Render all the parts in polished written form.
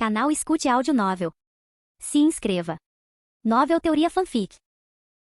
Canal Escute Áudio Novel. Se inscreva. Novel Teoria Fanfic.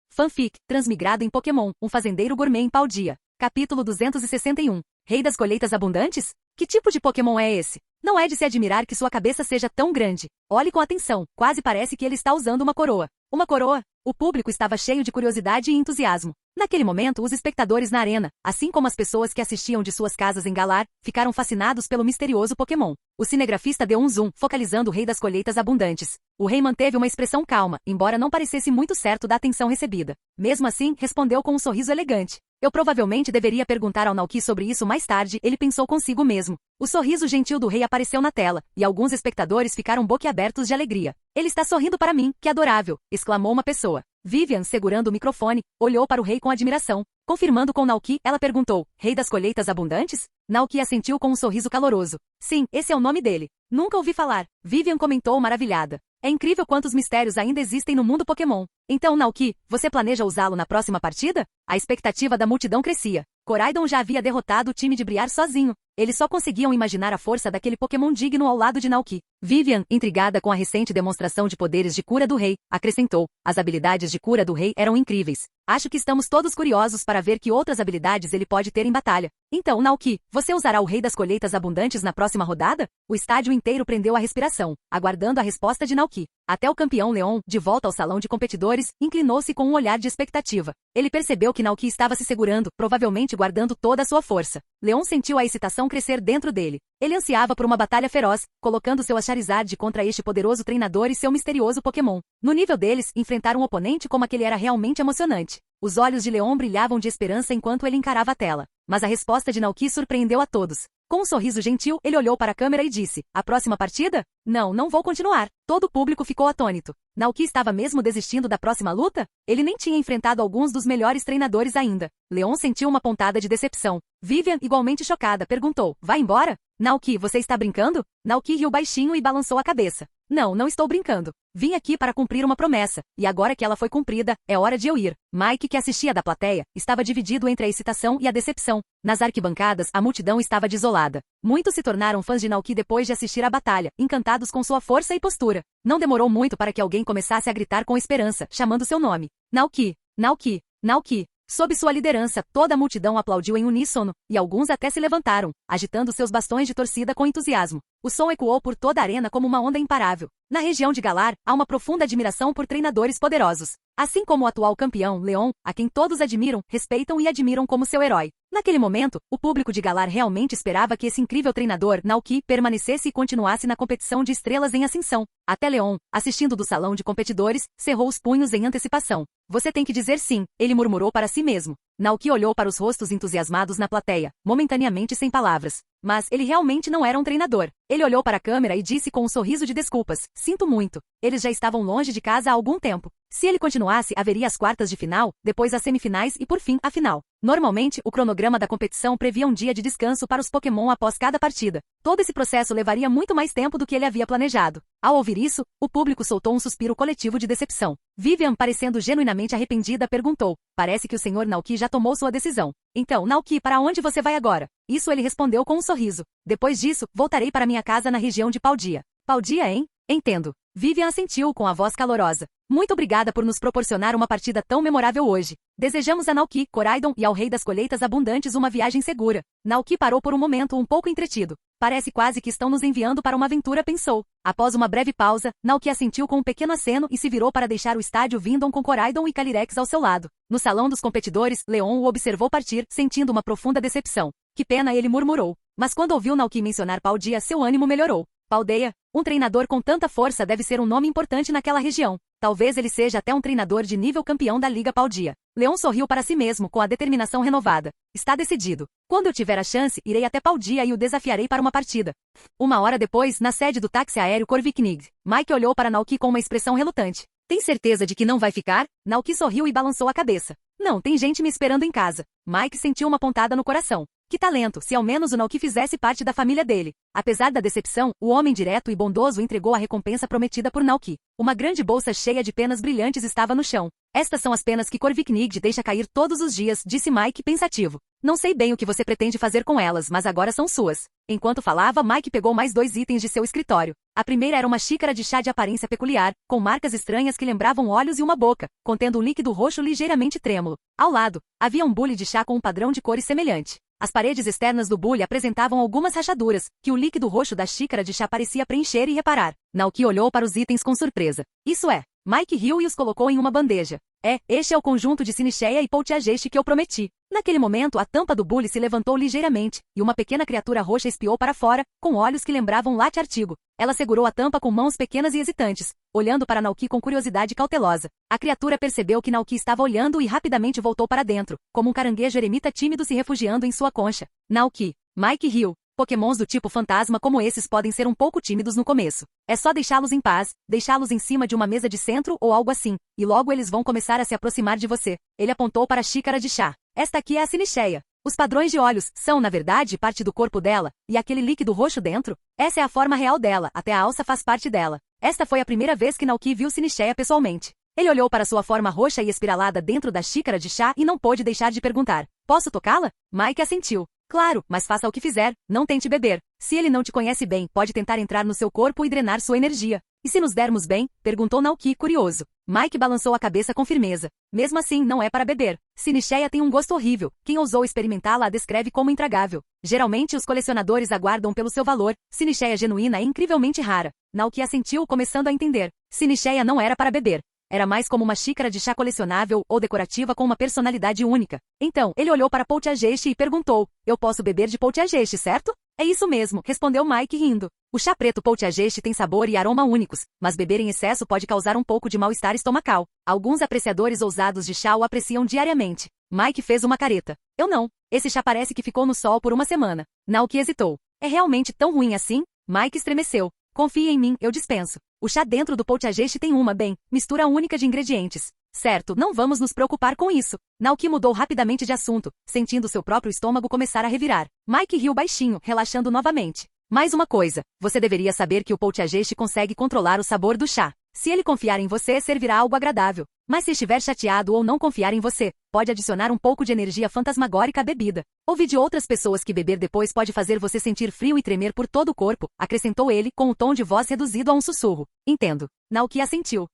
Fanfic, transmigrado em Pokémon, um fazendeiro gourmet em Paldea. Capítulo 261. Rei das colheitas abundantes? Que tipo de Pokémon é esse? Não é de se admirar que sua cabeça seja tão grande. Olhe com atenção, quase parece que ele está usando uma coroa. Uma coroa? O público estava cheio de curiosidade e entusiasmo. Naquele momento, os espectadores na arena, assim como as pessoas que assistiam de suas casas em Galar, ficaram fascinados pelo misterioso Pokémon. O cinegrafista deu um zoom, focalizando o rei das colheitas abundantes. O rei manteve uma expressão calma, embora não parecesse muito certo da atenção recebida. Mesmo assim, respondeu com um sorriso elegante. Eu provavelmente deveria perguntar ao Naoki sobre isso mais tarde, ele pensou consigo mesmo. O sorriso gentil do rei apareceu na tela, e alguns espectadores ficaram boquiabertos de alegria. Ele está sorrindo para mim, que adorável! Exclamou uma pessoa. Vivian, segurando o microfone, olhou para o rei com admiração. Confirmando com Naoki, ela perguntou, Rei das colheitas abundantes? Naoki assentiu com um sorriso caloroso. Sim, esse é o nome dele. Nunca ouvi falar. Vivian comentou maravilhada. É incrível quantos mistérios ainda existem no mundo Pokémon. Então, Naoki, você planeja usá-lo na próxima partida? A expectativa da multidão crescia. Koraidon já havia derrotado o time de Briar sozinho. Eles só conseguiam imaginar a força daquele Pokémon digno ao lado de Naoki. Vivian, intrigada com a recente demonstração de poderes de cura do rei, acrescentou, as habilidades de cura do rei eram incríveis. Acho que estamos todos curiosos para ver que outras habilidades ele pode ter em batalha. Então, Naoki, você usará o Rei das Colheitas Abundantes na próxima rodada? O estádio inteiro prendeu a respiração, aguardando a resposta de Naoki. Até o campeão Leon, de volta ao salão de competidores, inclinou-se com um olhar de expectativa. Ele percebeu que Naoki estava se segurando, provavelmente guardando toda a sua força. Leon sentiu a excitação crescer dentro dele. Ele ansiava por uma batalha feroz, colocando seu Charizard contra este poderoso treinador e seu misterioso Pokémon. No nível deles, enfrentar um oponente como aquele era realmente emocionante. Os olhos de Leon brilhavam de esperança enquanto ele encarava a tela. Mas a resposta de Naoki surpreendeu a todos. Com um sorriso gentil, ele olhou para a câmera e disse, a próxima partida? Não vou continuar. Todo o público ficou atônito. Naoki estava mesmo desistindo da próxima luta? Ele nem tinha enfrentado alguns dos melhores treinadores ainda. Leon sentiu uma pontada de decepção. Vivian, igualmente chocada, perguntou, vai embora? Naoki, você está brincando? Naoki riu baixinho e balançou a cabeça. Não estou brincando. Vim aqui para cumprir uma promessa, e agora que ela foi cumprida, é hora de eu ir. Mike, que assistia da plateia, estava dividido entre a excitação e a decepção. Nas arquibancadas, a multidão estava desolada. Muitos se tornaram fãs de Naoki depois de assistir à batalha, encantados com sua força e postura. Não demorou muito para que alguém começasse a gritar com esperança, chamando seu nome. Naoki, Naoki, Naoki. Sob sua liderança, toda a multidão aplaudiu em uníssono, e alguns até se levantaram, agitando seus bastões de torcida com entusiasmo. O som ecoou por toda a arena como uma onda imparável. Na região de Galar, há uma profunda admiração por treinadores poderosos. Assim como o atual campeão, Leon, a quem todos admiram, respeitam e admiram como seu herói. Naquele momento, o público de Galar realmente esperava que esse incrível treinador, Naoki, permanecesse e continuasse na competição de estrelas em ascensão. Até Leon, assistindo do salão de competidores, cerrou os punhos em antecipação. Você tem que dizer sim, ele murmurou para si mesmo. Naoki olhou para os rostos entusiasmados na plateia, momentaneamente sem palavras. Mas ele realmente não era um treinador. Ele olhou para a câmera e disse com um sorriso de desculpas, sinto muito. Eles já estavam longe de casa há algum tempo. Se ele continuasse, haveria as quartas de final, depois as semifinais e por fim, a final. Normalmente, o cronograma da competição previa um dia de descanso para os Pokémon após cada partida. Todo esse processo levaria muito mais tempo do que ele havia planejado. Ao ouvir isso, o público soltou um suspiro coletivo de decepção. Vivian, parecendo genuinamente arrependida, perguntou, parece que o Sr. Naoki já tomou sua decisão. Então, Naoki, para onde você vai agora? Isso ele respondeu com um sorriso. Depois disso, voltarei para minha casa na região de Paldea. Paldea, hein? Entendo. Vivian assentiu com a voz calorosa. Muito obrigada por nos proporcionar uma partida tão memorável hoje. Desejamos a Naoki, Koraidon e ao Rei das Colheitas Abundantes uma viagem segura. Naoki parou por um momento um pouco entretido. Parece quase que estão nos enviando para uma aventura, pensou. Após uma breve pausa, Naoki assentiu com um pequeno aceno e se virou para deixar o estádio Vindon com Koraidon e Calyrex ao seu lado. No salão dos competidores, Leon o observou partir, sentindo uma profunda decepção. Que pena, ele murmurou. Mas quando ouviu Naoki mencionar Paldea, seu ânimo melhorou. Paldea, um treinador com tanta força deve ser um nome importante naquela região. Talvez ele seja até um treinador de nível campeão da Liga Paldea. Leon sorriu para si mesmo com a determinação renovada. Está decidido. Quando eu tiver a chance, irei até Paldea e o desafiarei para uma partida. Uma hora depois, na sede do táxi aéreo Corviknig, Mike olhou para Naoki com uma expressão relutante. Tem certeza de que não vai ficar? Naoki sorriu e balançou a cabeça. Não, tem gente me esperando em casa. Mike sentiu uma pontada no coração. Que talento, se ao menos o Naoki fizesse parte da família dele. Apesar da decepção, o homem direto e bondoso entregou a recompensa prometida por Naoki. Uma grande bolsa cheia de penas brilhantes estava no chão. Estas são as penas que Corviknig deixa cair todos os dias, disse Mike pensativo. Não sei bem o que você pretende fazer com elas, mas agora são suas. Enquanto falava, Mike pegou mais 2 itens de seu escritório. A primeira era uma xícara de chá de aparência peculiar, com marcas estranhas que lembravam olhos e uma boca, contendo um líquido roxo ligeiramente trêmulo. Ao lado, havia um bule de chá com um padrão de cores semelhante. As paredes externas do bule apresentavam algumas rachaduras, que o líquido roxo da xícara de chá parecia preencher e reparar. Naoki olhou para os itens com surpresa. Isso é. Mike riu e os colocou em uma bandeja. Este é o conjunto de Sinicheia e Poltergeist que eu prometi. Naquele momento, a tampa do bule se levantou ligeiramente, e uma pequena criatura roxa espiou para fora, com olhos que lembravam late-artigo. Ela segurou a tampa com mãos pequenas e hesitantes, olhando para Naoki com curiosidade cautelosa. A criatura percebeu que Naoki estava olhando e rapidamente voltou para dentro, como um caranguejo eremita tímido se refugiando em sua concha. Naoki. Mike riu. Pokémons do tipo fantasma como esses podem ser um pouco tímidos no começo. É só deixá-los em paz, deixá-los em cima de uma mesa de centro ou algo assim, e logo eles vão começar a se aproximar de você. Ele apontou para a xícara de chá. Esta aqui é a Sinicheia. Os padrões de olhos são, na verdade, parte do corpo dela, e aquele líquido roxo dentro? Essa é a forma real dela, até a alça faz parte dela. Esta foi a primeira vez que Naoki viu Sinicheia pessoalmente. Ele olhou para sua forma roxa e espiralada dentro da xícara de chá e não pôde deixar de perguntar. Posso tocá-la? Mike assentiu. Claro, mas faça o que fizer, não tente beber. Se ele não te conhece bem, pode tentar entrar no seu corpo e drenar sua energia. E se nos dermos bem? Perguntou Naoki, curioso. Mike balançou a cabeça com firmeza. Mesmo assim, não é para beber. Sinicheia tem um gosto horrível. Quem ousou experimentá-la a descreve como intragável. Geralmente os colecionadores aguardam pelo seu valor. Sinicheia genuína é incrivelmente rara. Naoki assentiu, começando a entender. Sinicheia não era para beber. Era mais como uma xícara de chá colecionável ou decorativa com uma personalidade única. Então, ele olhou para Poltergeist e perguntou, eu posso beber de Poltergeist, certo? É isso mesmo, respondeu Mike rindo. O chá preto Poltergeist tem sabor e aroma únicos, mas beber em excesso pode causar um pouco de mal-estar estomacal. Alguns apreciadores ousados de chá o apreciam diariamente. Mike fez uma careta. Eu não. Esse chá parece que ficou no sol por uma semana. Naoki hesitou. É realmente tão ruim assim? Mike estremeceu. Confie em mim, eu dispenso. O chá dentro do Poltergeist tem uma, mistura única de ingredientes. Certo, não vamos nos preocupar com isso. Naoki mudou rapidamente de assunto, sentindo seu próprio estômago começar a revirar. Mike riu baixinho, relaxando novamente. Mais uma coisa, você deveria saber que o Poltergeist consegue controlar o sabor do chá. Se ele confiar em você, servirá algo agradável. Mas se estiver chateado ou não confiar em você, pode adicionar um pouco de energia fantasmagórica à bebida. Ouvi de outras pessoas que beber depois pode fazer você sentir frio e tremer por todo o corpo, acrescentou ele, com o tom de voz reduzido a um sussurro. Entendo. Naoki assentiu.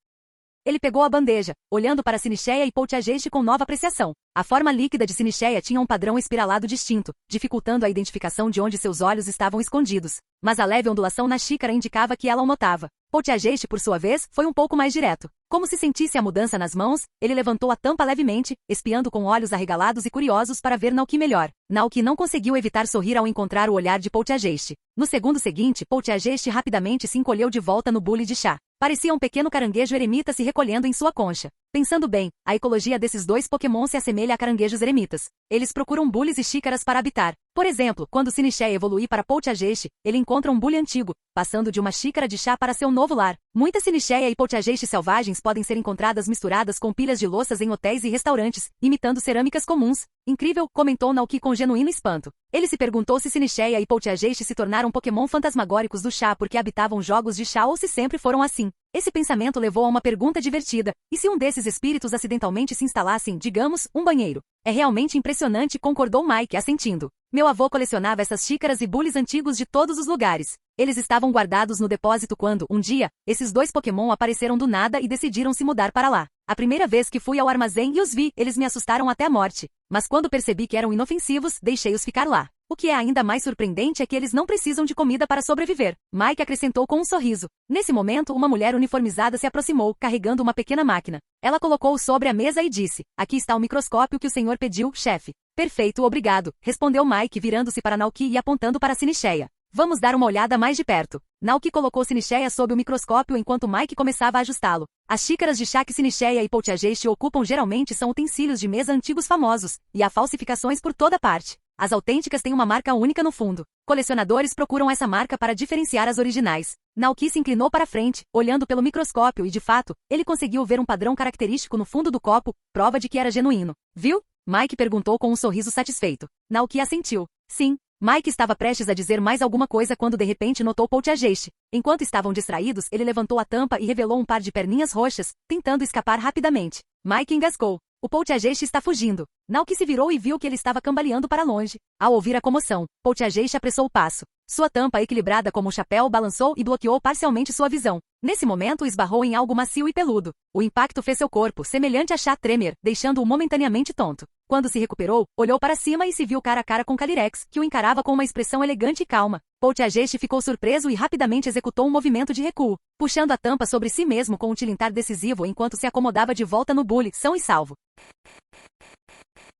Ele pegou a bandeja, olhando para Sinicheia e Poltergeist com nova apreciação. A forma líquida de Sinicheia tinha um padrão espiralado distinto, dificultando a identificação de onde seus olhos estavam escondidos. Mas a leve ondulação na xícara indicava que ela o notava. Poltergeist, por sua vez, foi um pouco mais direto. Como se sentisse a mudança nas mãos, ele levantou a tampa levemente, espiando com olhos arregalados e curiosos para ver Naoki melhor. Naoki não conseguiu evitar sorrir ao encontrar o olhar de Poltergeist. No segundo seguinte, Poltergeist rapidamente se encolheu de volta no bule de chá. Parecia um pequeno caranguejo eremita se recolhendo em sua concha. Pensando bem, a ecologia desses dois Pokémon se assemelha a caranguejos eremitas. Eles procuram bules e xícaras para habitar. Por exemplo, quando Sinicheia evolui para Poltergeist, ele encontra um bule antigo, passando de uma xícara de chá para seu novo lar. Muitas Sinicheia e Poltergeist selvagens podem ser encontradas misturadas com pilhas de louças em hotéis e restaurantes, imitando cerâmicas comuns. Incrível, comentou Naoki com genuíno espanto. Ele se perguntou se Sinicheia e Poltergeist se tornaram Pokémon fantasmagóricos do chá porque habitavam jogos de chá ou se sempre foram assim. Esse pensamento levou a uma pergunta divertida. E se um desses espíritos acidentalmente se instalasse em, digamos, um banheiro? É realmente impressionante, concordou Mike, assentindo. Meu avô colecionava essas xícaras e bules antigos de todos os lugares. Eles estavam guardados no depósito quando, um dia, esses dois Pokémon apareceram do nada e decidiram se mudar para lá. A primeira vez que fui ao armazém e os vi, eles me assustaram até a morte. Mas quando percebi que eram inofensivos, deixei-os ficar lá. O que é ainda mais surpreendente é que eles não precisam de comida para sobreviver. Mike acrescentou com um sorriso. Nesse momento, uma mulher uniformizada se aproximou, carregando uma pequena máquina. Ela colocou-o sobre a mesa e disse, aqui está o microscópio que o senhor pediu, chefe. Perfeito, obrigado, respondeu Mike virando-se para Naoki e apontando para Sinicheia. Vamos dar uma olhada mais de perto. Naoki colocou Sinicheia sob o microscópio enquanto Mike começava a ajustá-lo. As xícaras de chá que Sinicheia e Poltergeist ocupam geralmente são utensílios de mesa antigos famosos, e há falsificações por toda parte. As autênticas têm uma marca única no fundo. Colecionadores procuram essa marca para diferenciar as originais. Naoki se inclinou para frente, olhando pelo microscópio e, de fato, ele conseguiu ver um padrão característico no fundo do copo, prova de que era genuíno. Viu? Mike perguntou com um sorriso satisfeito. Naoki assentiu. Sim. Mike estava prestes a dizer mais alguma coisa quando de repente notou Poltergeist. Enquanto estavam distraídos, ele levantou a tampa e revelou um par de perninhas roxas, tentando escapar rapidamente. Mike engasgou. O Poltergeist está fugindo. Naoki se virou e viu que ele estava cambaleando para longe. Ao ouvir a comoção, Poltergeist apressou o passo. Sua tampa, equilibrada como um chapéu, balançou e bloqueou parcialmente sua visão. Nesse momento, esbarrou em algo macio e peludo. O impacto fez seu corpo, semelhante a chá, tremer, deixando-o momentaneamente tonto. Quando se recuperou, olhou para cima e se viu cara a cara com Calyrex, que o encarava com uma expressão elegante e calma. Poltergeist ficou surpreso e rapidamente executou um movimento de recuo, puxando a tampa sobre si mesmo com um tilintar decisivo enquanto se acomodava de volta no bule, são e salvo.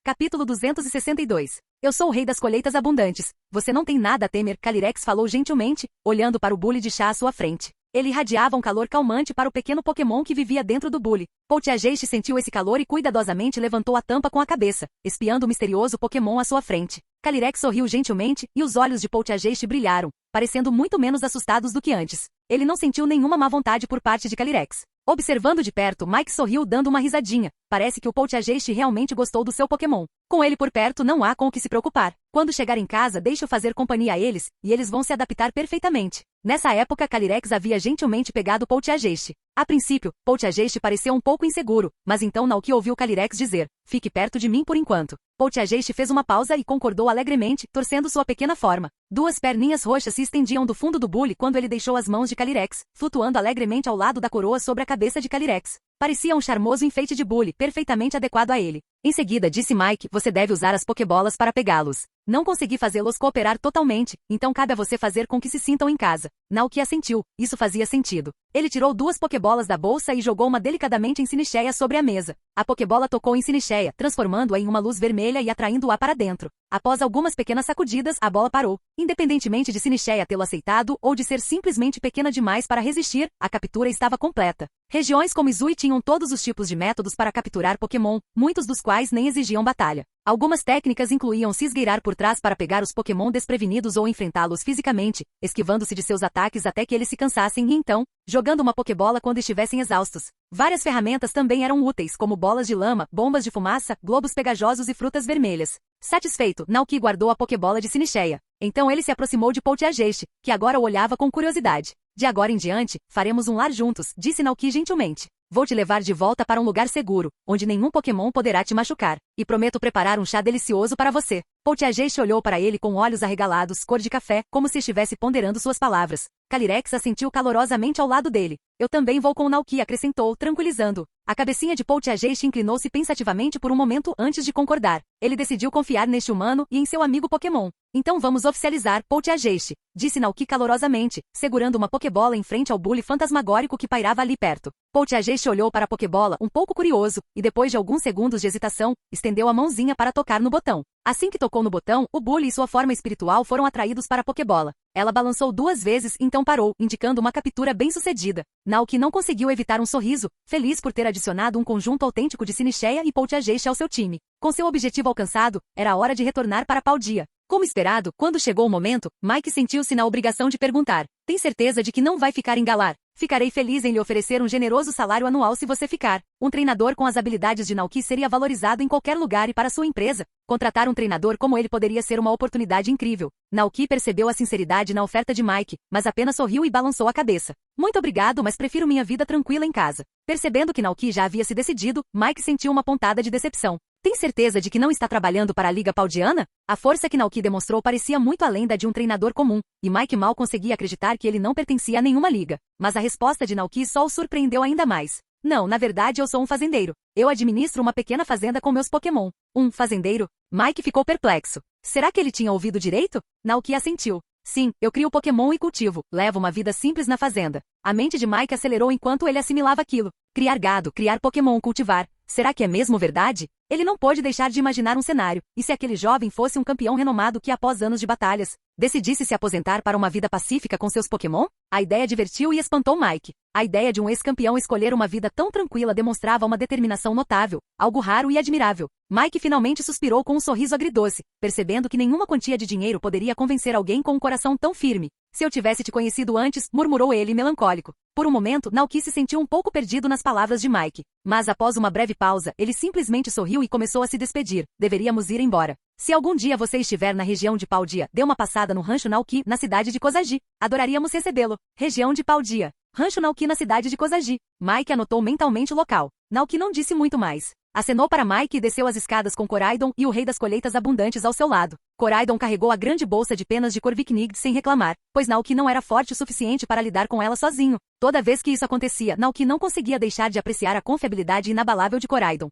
Capítulo 262. Eu sou o rei das colheitas abundantes. Você não tem nada a temer, Calyrex falou gentilmente, olhando para o bule de chá à sua frente. Ele irradiava um calor calmante para o pequeno Pokémon que vivia dentro do bule. Poltergeist sentiu esse calor e cuidadosamente levantou a tampa com a cabeça, espiando o misterioso Pokémon à sua frente. Calyrex sorriu gentilmente e os olhos de Poltergeist brilharam, parecendo muito menos assustados do que antes. Ele não sentiu nenhuma má vontade por parte de Calyrex. Observando de perto, Mike sorriu dando uma risadinha. Parece que o Poltergeist realmente gostou do seu Pokémon. Com ele por perto não há com o que se preocupar. Quando chegar em casa, deixe-o fazer companhia a eles, e eles vão se adaptar perfeitamente. Nessa época, Calyrex havia gentilmente pegado Poltergeist. A princípio, Poltergeist pareceu um pouco inseguro, mas então Naoki ouviu Calyrex dizer, fique perto de mim por enquanto. Poltergeist fez uma pausa e concordou alegremente, torcendo sua pequena forma. Duas perninhas roxas se estendiam do fundo do bule quando ele deixou as mãos de Calyrex, flutuando alegremente ao lado da coroa sobre a cabeça de Calyrex. Parecia um charmoso enfeite de bule, perfeitamente adequado a ele. Em seguida, disse Mike, você deve usar as Pokébolas para pegá-los. Não consegui fazê-los cooperar totalmente, então cabe a você fazer com que se sintam em casa. Naoki assentiu, isso fazia sentido. Ele tirou duas Pokébolas da bolsa e jogou uma delicadamente em Sinicheia sobre a mesa. A Pokébola tocou em Sinicheia, transformando-a em uma luz vermelha e atraindo-a para dentro. Após algumas pequenas sacudidas, a bola parou. Independentemente de Sinicheia tê-lo aceitado ou de ser simplesmente pequena demais para resistir, a captura estava completa. Regiões como Izui tinham todos os tipos de métodos para capturar Pokémon, muitos dos quais nem exigiam batalha. Algumas técnicas incluíam se esgueirar por trás para pegar os Pokémon desprevenidos ou enfrentá-los fisicamente, esquivando-se de seus ataques até que eles se cansassem e então, jogando uma Pokébola quando estivessem exaustos. Várias ferramentas também eram úteis, como bolas de lama, bombas de fumaça, globos pegajosos e frutas vermelhas. Satisfeito, Naoki guardou a Pokébola de Sinicheia. Então ele se aproximou de Poltergeist, que agora o olhava com curiosidade. De agora em diante, faremos um lar juntos, disse Naoki gentilmente. Vou te levar de volta para um lugar seguro, onde nenhum Pokémon poderá te machucar. E prometo preparar um chá delicioso para você. Poltergeist olhou para ele com olhos arregalados, cor de café, como se estivesse ponderando suas palavras. Calyrex assentiu calorosamente ao lado dele. Eu também vou com Naoki, acrescentou, tranquilizando. A cabecinha de Poltergeist inclinou-se pensativamente por um momento antes de concordar. Ele decidiu confiar neste humano e em seu amigo Pokémon. Então vamos oficializar, Poltergeist, disse Naoki calorosamente, segurando uma Pokébola em frente ao bule fantasmagórico que pairava ali perto. Poltergeist olhou para a Pokébola, um pouco curioso, e depois de alguns segundos de hesitação, estendeu a mãozinha para tocar no botão. Assim que tocou no botão, o bule e sua forma espiritual foram atraídos para a Pokébola. Ela balançou 2 vezes e então parou, indicando uma captura bem-sucedida. Naoki não conseguiu evitar um sorriso, feliz por ter adicionado um conjunto autêntico de Sinicheia e Poltergeist ao seu time. Com seu objetivo alcançado, era a hora de retornar para Paldea. Como esperado, quando chegou o momento, Mike sentiu-se na obrigação de perguntar. Tem certeza de que não vai ficar em Galar? Ficarei feliz em lhe oferecer um generoso salário anual se você ficar. Um treinador com as habilidades de Naoki seria valorizado em qualquer lugar e para sua empresa. Contratar um treinador como ele poderia ser uma oportunidade incrível. Naoki percebeu a sinceridade na oferta de Mike, mas apenas sorriu e balançou a cabeça. Muito obrigado, mas prefiro minha vida tranquila em casa. Percebendo que Naoki já havia se decidido, Mike sentiu uma pontada de decepção. Tem certeza de que não está trabalhando para a Liga Paldiana? A força que Naoki demonstrou parecia muito além da de um treinador comum, e Mike mal conseguia acreditar que ele não pertencia a nenhuma liga. Mas a resposta de Naoki só o surpreendeu ainda mais. Não, na verdade eu sou um fazendeiro. Eu administro uma pequena fazenda com meus Pokémon. Um fazendeiro? Mike ficou perplexo. Será que ele tinha ouvido direito? Naoki assentiu. Sim, eu crio Pokémon e cultivo. Levo uma vida simples na fazenda. A mente de Mike acelerou enquanto ele assimilava aquilo. Criar gado, criar Pokémon, cultivar. Será que é mesmo verdade? Ele não pôde deixar de imaginar um cenário. E se aquele jovem fosse um campeão renomado que, após anos de batalhas, decidisse se aposentar para uma vida pacífica com seus Pokémon? A ideia divertiu e espantou Mike. A ideia de um ex-campeão escolher uma vida tão tranquila demonstrava uma determinação notável, algo raro e admirável. Mike finalmente suspirou com um sorriso agridoce, percebendo que nenhuma quantia de dinheiro poderia convencer alguém com um coração tão firme. Se eu tivesse te conhecido antes, murmurou ele melancólico. Por um momento, Naoki se sentiu um pouco perdido nas palavras de Mike. Mas após uma breve pausa, ele simplesmente sorriu e começou a se despedir. Deveríamos ir embora. Se algum dia você estiver na região de Paldia, dê uma passada no Rancho Naoki, na cidade de Kozagi. Adoraríamos recebê-lo. Região de Paldia. Rancho Naoki na cidade de Kozagi. Mike anotou mentalmente o local. Naoki não disse muito mais. Acenou para Mike e desceu as escadas com Koraidon e o rei das colheitas abundantes ao seu lado. Koraidon carregou a grande bolsa de penas de Corviknigd sem reclamar, pois Naoki não era forte o suficiente para lidar com ela sozinho. Toda vez que isso acontecia, Naoki não conseguia deixar de apreciar a confiabilidade inabalável de Koraidon.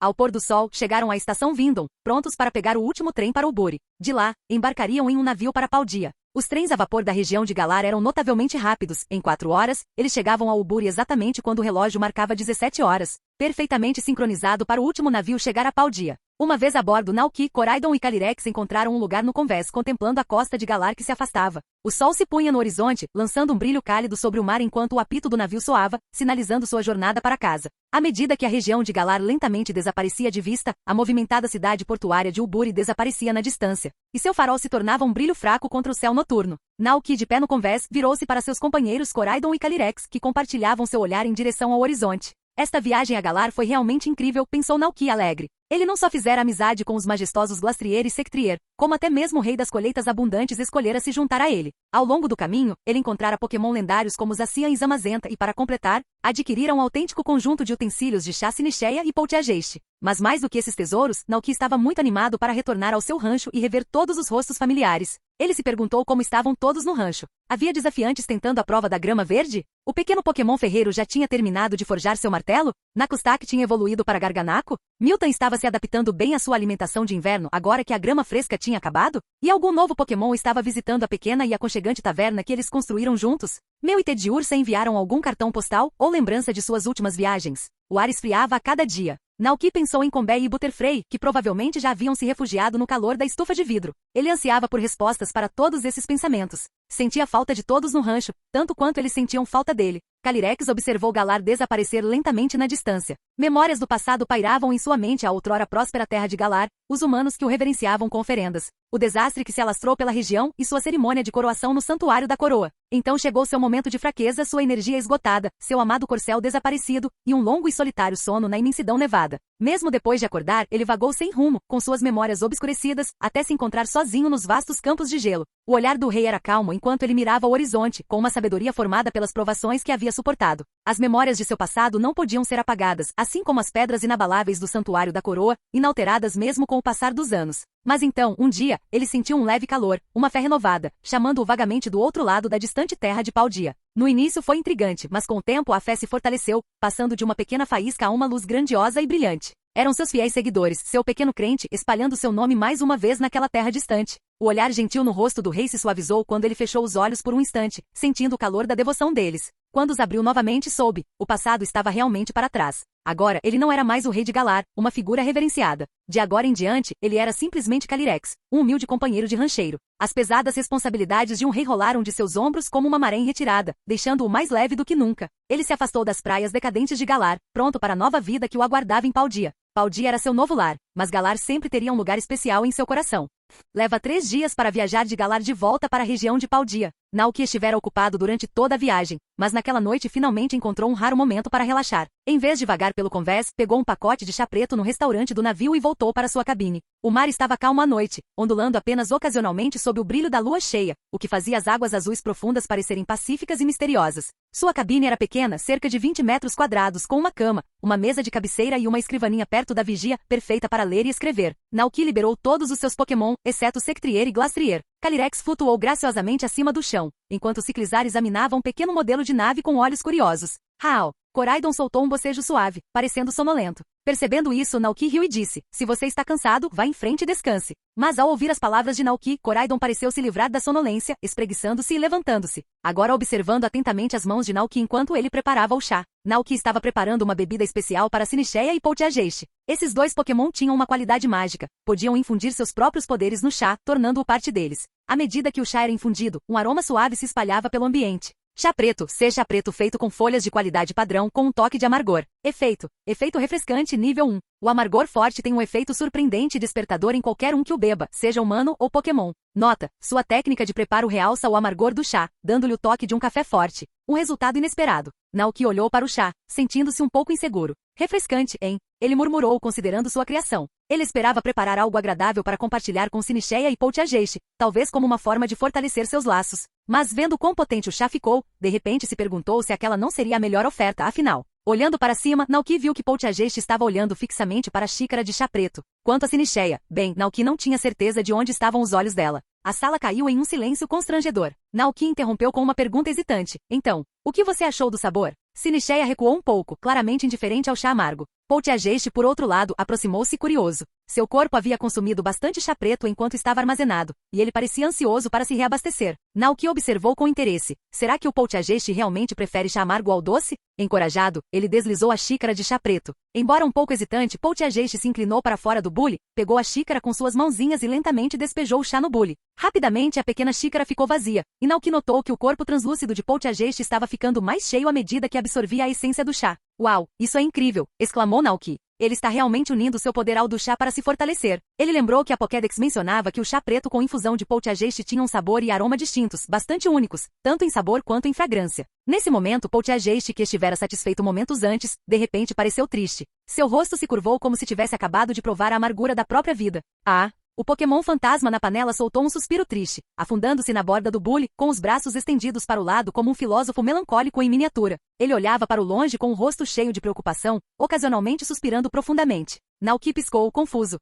Ao pôr do sol, chegaram à estação Vindon, prontos para pegar o último trem para Uburi. De lá, embarcariam em um navio para Paldia. Os trens a vapor da região de Galar eram notavelmente rápidos. Em 4 horas, eles chegavam a Uburi exatamente quando o relógio marcava 17 horas, perfeitamente sincronizado para o último navio chegar a Paldia. Uma vez a bordo, Naoki, Koraidon e Calyrex encontraram um lugar no convés, contemplando a costa de Galar que se afastava. O sol se punha no horizonte, lançando um brilho cálido sobre o mar enquanto o apito do navio soava, sinalizando sua jornada para casa. À medida que a região de Galar lentamente desaparecia de vista, a movimentada cidade portuária de Uburi desaparecia na distância, e seu farol se tornava um brilho fraco contra o céu noturno. Naoki, de pé no convés, virou-se para seus companheiros Koraidon e Calyrex, que compartilhavam seu olhar em direção ao horizonte. Esta viagem a Galar foi realmente incrível, pensou Naoki alegre. Ele não só fizera amizade com os majestosos Glastrier e Sectrier, como até mesmo o rei das colheitas abundantes escolhera se juntar a ele. Ao longo do caminho, ele encontrara Pokémon lendários como Zacian e Zamazenta e, para completar, adquirira um autêntico conjunto de utensílios de chá Sinicheia e Polteageist. Mas mais do que esses tesouros, Naoki estava muito animado para retornar ao seu rancho e rever todos os rostos familiares. Ele se perguntou como estavam todos no rancho. Havia desafiantes tentando a prova da grama verde? O pequeno Pokémon ferreiro já tinha terminado de forjar seu martelo? Nakustak tinha evoluído para Garganaco? Milton estava se adaptando bem à sua alimentação de inverno agora que a grama fresca tinha acabado? E algum novo Pokémon estava visitando a pequena e aconchegante taverna que eles construíram juntos? Meu e Tediursa enviaram algum cartão postal ou lembrança de suas últimas viagens? O ar esfriava a cada dia. Naoki pensou em Combé e Butterfrey, que provavelmente já haviam se refugiado no calor da estufa de vidro. Ele ansiava por respostas para todos esses pensamentos. Sentia falta de todos no rancho, tanto quanto eles sentiam falta dele. Calyrex observou Galar desaparecer lentamente na distância. Memórias do passado pairavam em sua mente a outrora próspera terra de Galar, os humanos que o reverenciavam com oferendas, o desastre que se alastrou pela região e sua cerimônia de coroação no Santuário da Coroa. Então chegou seu momento de fraqueza, sua energia esgotada, seu amado corcel desaparecido, e um longo e solitário sono na imensidão nevada. Mesmo depois de acordar, ele vagou sem rumo, com suas memórias obscurecidas, até se encontrar sozinho nos vastos campos de gelo. O olhar do rei era calmo enquanto ele mirava o horizonte, com uma sabedoria formada pelas provações que havia suportado. As memórias de seu passado não podiam ser apagadas, assim como as pedras inabaláveis do Santuário da Coroa, inalteradas mesmo com o passar dos anos. Mas então, um dia, ele sentiu um leve calor, uma fé renovada, chamando-o vagamente do outro lado da distante terra de Paldia. No início foi intrigante, mas com o tempo a fé se fortaleceu, passando de uma pequena faísca a uma luz grandiosa e brilhante. Eram seus fiéis seguidores, seu pequeno crente, espalhando seu nome mais uma vez naquela terra distante. O olhar gentil no rosto do rei se suavizou quando ele fechou os olhos por um instante, sentindo o calor da devoção deles. Quando os abriu novamente, soube. O passado estava realmente para trás. Agora, ele não era mais o rei de Galar, uma figura reverenciada. De agora em diante, ele era simplesmente Calyrex, um humilde companheiro de rancheiro. As pesadas responsabilidades de um rei rolaram de seus ombros como uma maré em retirada, deixando-o mais leve do que nunca. Ele se afastou das praias decadentes de Galar, pronto para a nova vida que o aguardava em Paldia. Paldia era seu novo lar, mas Galar sempre teria um lugar especial em seu coração. Leva 3 dias para viajar de Galar de volta para a região de Paldia. Naoki estivera ocupado durante toda a viagem, mas naquela noite finalmente encontrou um raro momento para relaxar. Em vez de vagar pelo convés, pegou um pacote de chá preto no restaurante do navio e voltou para sua cabine. O mar estava calmo à noite, ondulando apenas ocasionalmente sob o brilho da lua cheia, o que fazia as águas azuis profundas parecerem pacíficas e misteriosas. Sua cabine era pequena, cerca de 20 metros quadrados, com uma cama, uma mesa de cabeceira e uma escrivaninha perto da vigia, perfeita para ler e escrever. Naoki liberou todos os seus Pokémon, exceto Sectrier e Glastrier. Calyrex flutuou graciosamente acima do chão, enquanto Ciclizar examinava um pequeno modelo de nave com olhos curiosos. Hal! Koraidon soltou um bocejo suave, parecendo sonolento. Percebendo isso, Naoki riu e disse, se você está cansado, vá em frente e descanse. Mas ao ouvir as palavras de Naoki, Koraidon pareceu se livrar da sonolência, espreguiçando-se e levantando-se, agora observando atentamente as mãos de Naoki enquanto ele preparava o chá. Naoki estava preparando uma bebida especial para Sinicheia e Polteageist. Esses 2 Pokémon tinham uma qualidade mágica, podiam infundir seus próprios poderes no chá, tornando-o parte deles. À medida que o chá era infundido, um aroma suave se espalhava pelo ambiente. Chá preto, chá preto feito com folhas de qualidade padrão com um toque de amargor. Efeito refrescante nível 1. O amargor forte tem um efeito surpreendente e despertador em qualquer um que o beba, seja humano ou Pokémon. Nota, sua técnica de preparo realça o amargor do chá, dando-lhe o toque de um café forte. Um resultado inesperado. Naoki olhou para o chá, sentindo-se um pouco inseguro. Refrescante, hein? Ele murmurou considerando sua criação. Ele esperava preparar algo agradável para compartilhar com Sinicheia e Poltiajeshi, talvez como uma forma de fortalecer seus laços. Mas vendo quão potente o chá ficou, de repente se perguntou se aquela não seria a melhor oferta, afinal. Olhando para cima, Naoki viu que Poltiajeshi estava olhando fixamente para a xícara de chá preto. Quanto a Sinicheia, bem, Naoki não tinha certeza de onde estavam os olhos dela. A sala caiu em um silêncio constrangedor. Naoki interrompeu com uma pergunta hesitante. Então, o que você achou do sabor? Sinicheia recuou um pouco, claramente indiferente ao chá amargo. Poltiajeshi, por outro lado, aproximou-se curioso. Seu corpo havia consumido bastante chá preto enquanto estava armazenado, e ele parecia ansioso para se reabastecer. Naoki observou com interesse. Será que o Poltiajeshi realmente prefere chá amargo ao doce? Encorajado, ele deslizou a xícara de chá preto. Embora um pouco hesitante, Poltiajeshi se inclinou para fora do bule, pegou a xícara com suas mãozinhas e lentamente despejou o chá no bule. Rapidamente a pequena xícara ficou vazia, e Naoki notou que o corpo translúcido de Poltiajeshi estava ficando mais cheio à medida que absorvia a essência do chá. Uau, isso é incrível! Exclamou Naoki. Ele está realmente unindo seu poder ao do chá para se fortalecer. Ele lembrou que a Pokédex mencionava que o chá preto com infusão de Poltiajeshi tinha um sabor e aroma distintos, bastante únicos, tanto em sabor quanto em fragrância. Nesse momento, Poltiajeshi, que estivera satisfeito momentos antes, de repente pareceu triste. Seu rosto se curvou como se tivesse acabado de provar a amargura da própria vida. Ah! O Pokémon fantasma na panela soltou um suspiro triste, afundando-se na borda do bule, com os braços estendidos para o lado como um filósofo melancólico em miniatura. Ele olhava para o longe com o rosto cheio de preocupação, ocasionalmente suspirando profundamente. Naoki piscou, confuso.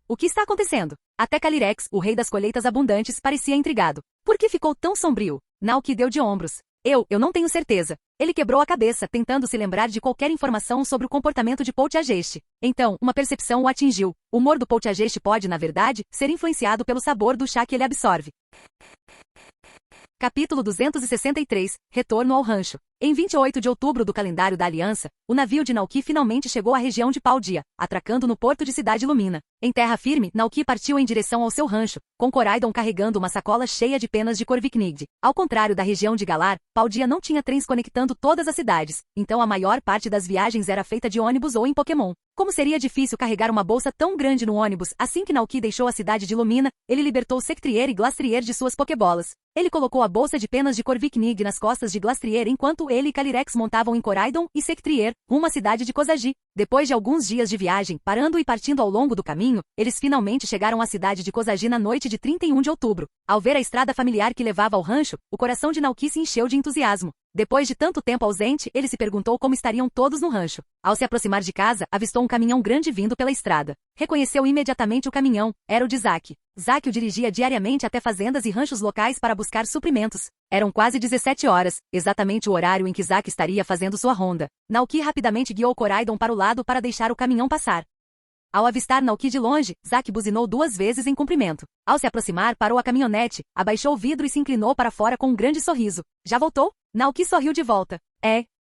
O que está acontecendo? Até Calyrex, o rei das colheitas abundantes, parecia intrigado. Por que ficou tão sombrio? Naoki deu de ombros. Eu não tenho certeza. Ele quebrou a cabeça, tentando se lembrar de qualquer informação sobre o comportamento de Poltiajeshi. Então, uma percepção o atingiu. O humor do Poltiajeshi pode, na verdade, ser influenciado pelo sabor do chá que ele absorve. Capítulo 263, Retorno ao Rancho. Em 28 de outubro do calendário da Aliança, o navio de Naoki finalmente chegou à região de Paldea, atracando no porto de Cidade Lumina. Em terra firme, Naoki partiu em direção ao seu rancho, com Koraidon carregando uma sacola cheia de penas de Corviknigd. Ao contrário da região de Galar, Paldea não tinha trens conectando todas as cidades, então a maior parte das viagens era feita de ônibus ou em Pokémon. Como seria difícil carregar uma bolsa tão grande no ônibus, assim que Naoki deixou a cidade de Lumina, ele libertou Sectrier e Glastrier de suas Pokébolas. Ele colocou a bolsa de penas de Corviknigd nas costas de Glastrier enquanto ele e Calyrex montavam em Koraidon e Sectrier, rumo à cidade de Kozagi. Depois de alguns dias de viagem, parando e partindo ao longo do caminho, eles finalmente chegaram à cidade de Kozagi na noite de 31 de outubro. Ao ver a estrada familiar que levava ao rancho, o coração de Naoki se encheu de entusiasmo. Depois de tanto tempo ausente, ele se perguntou como estariam todos no rancho. Ao se aproximar de casa, avistou um caminhão grande vindo pela estrada. Reconheceu imediatamente o caminhão, era o de Zack. Zack o dirigia diariamente até fazendas e ranchos locais para buscar suprimentos. Eram quase 17 horas, exatamente o horário em que Zack estaria fazendo sua ronda. Naoki rapidamente guiou Koraidon para o lado para deixar o caminhão passar. Ao avistar Naoki de longe, Zack buzinou 2 vezes em cumprimento. Ao se aproximar, parou a caminhonete, abaixou o vidro e se inclinou para fora com um grande sorriso. Já voltou? Naoki sorriu de volta.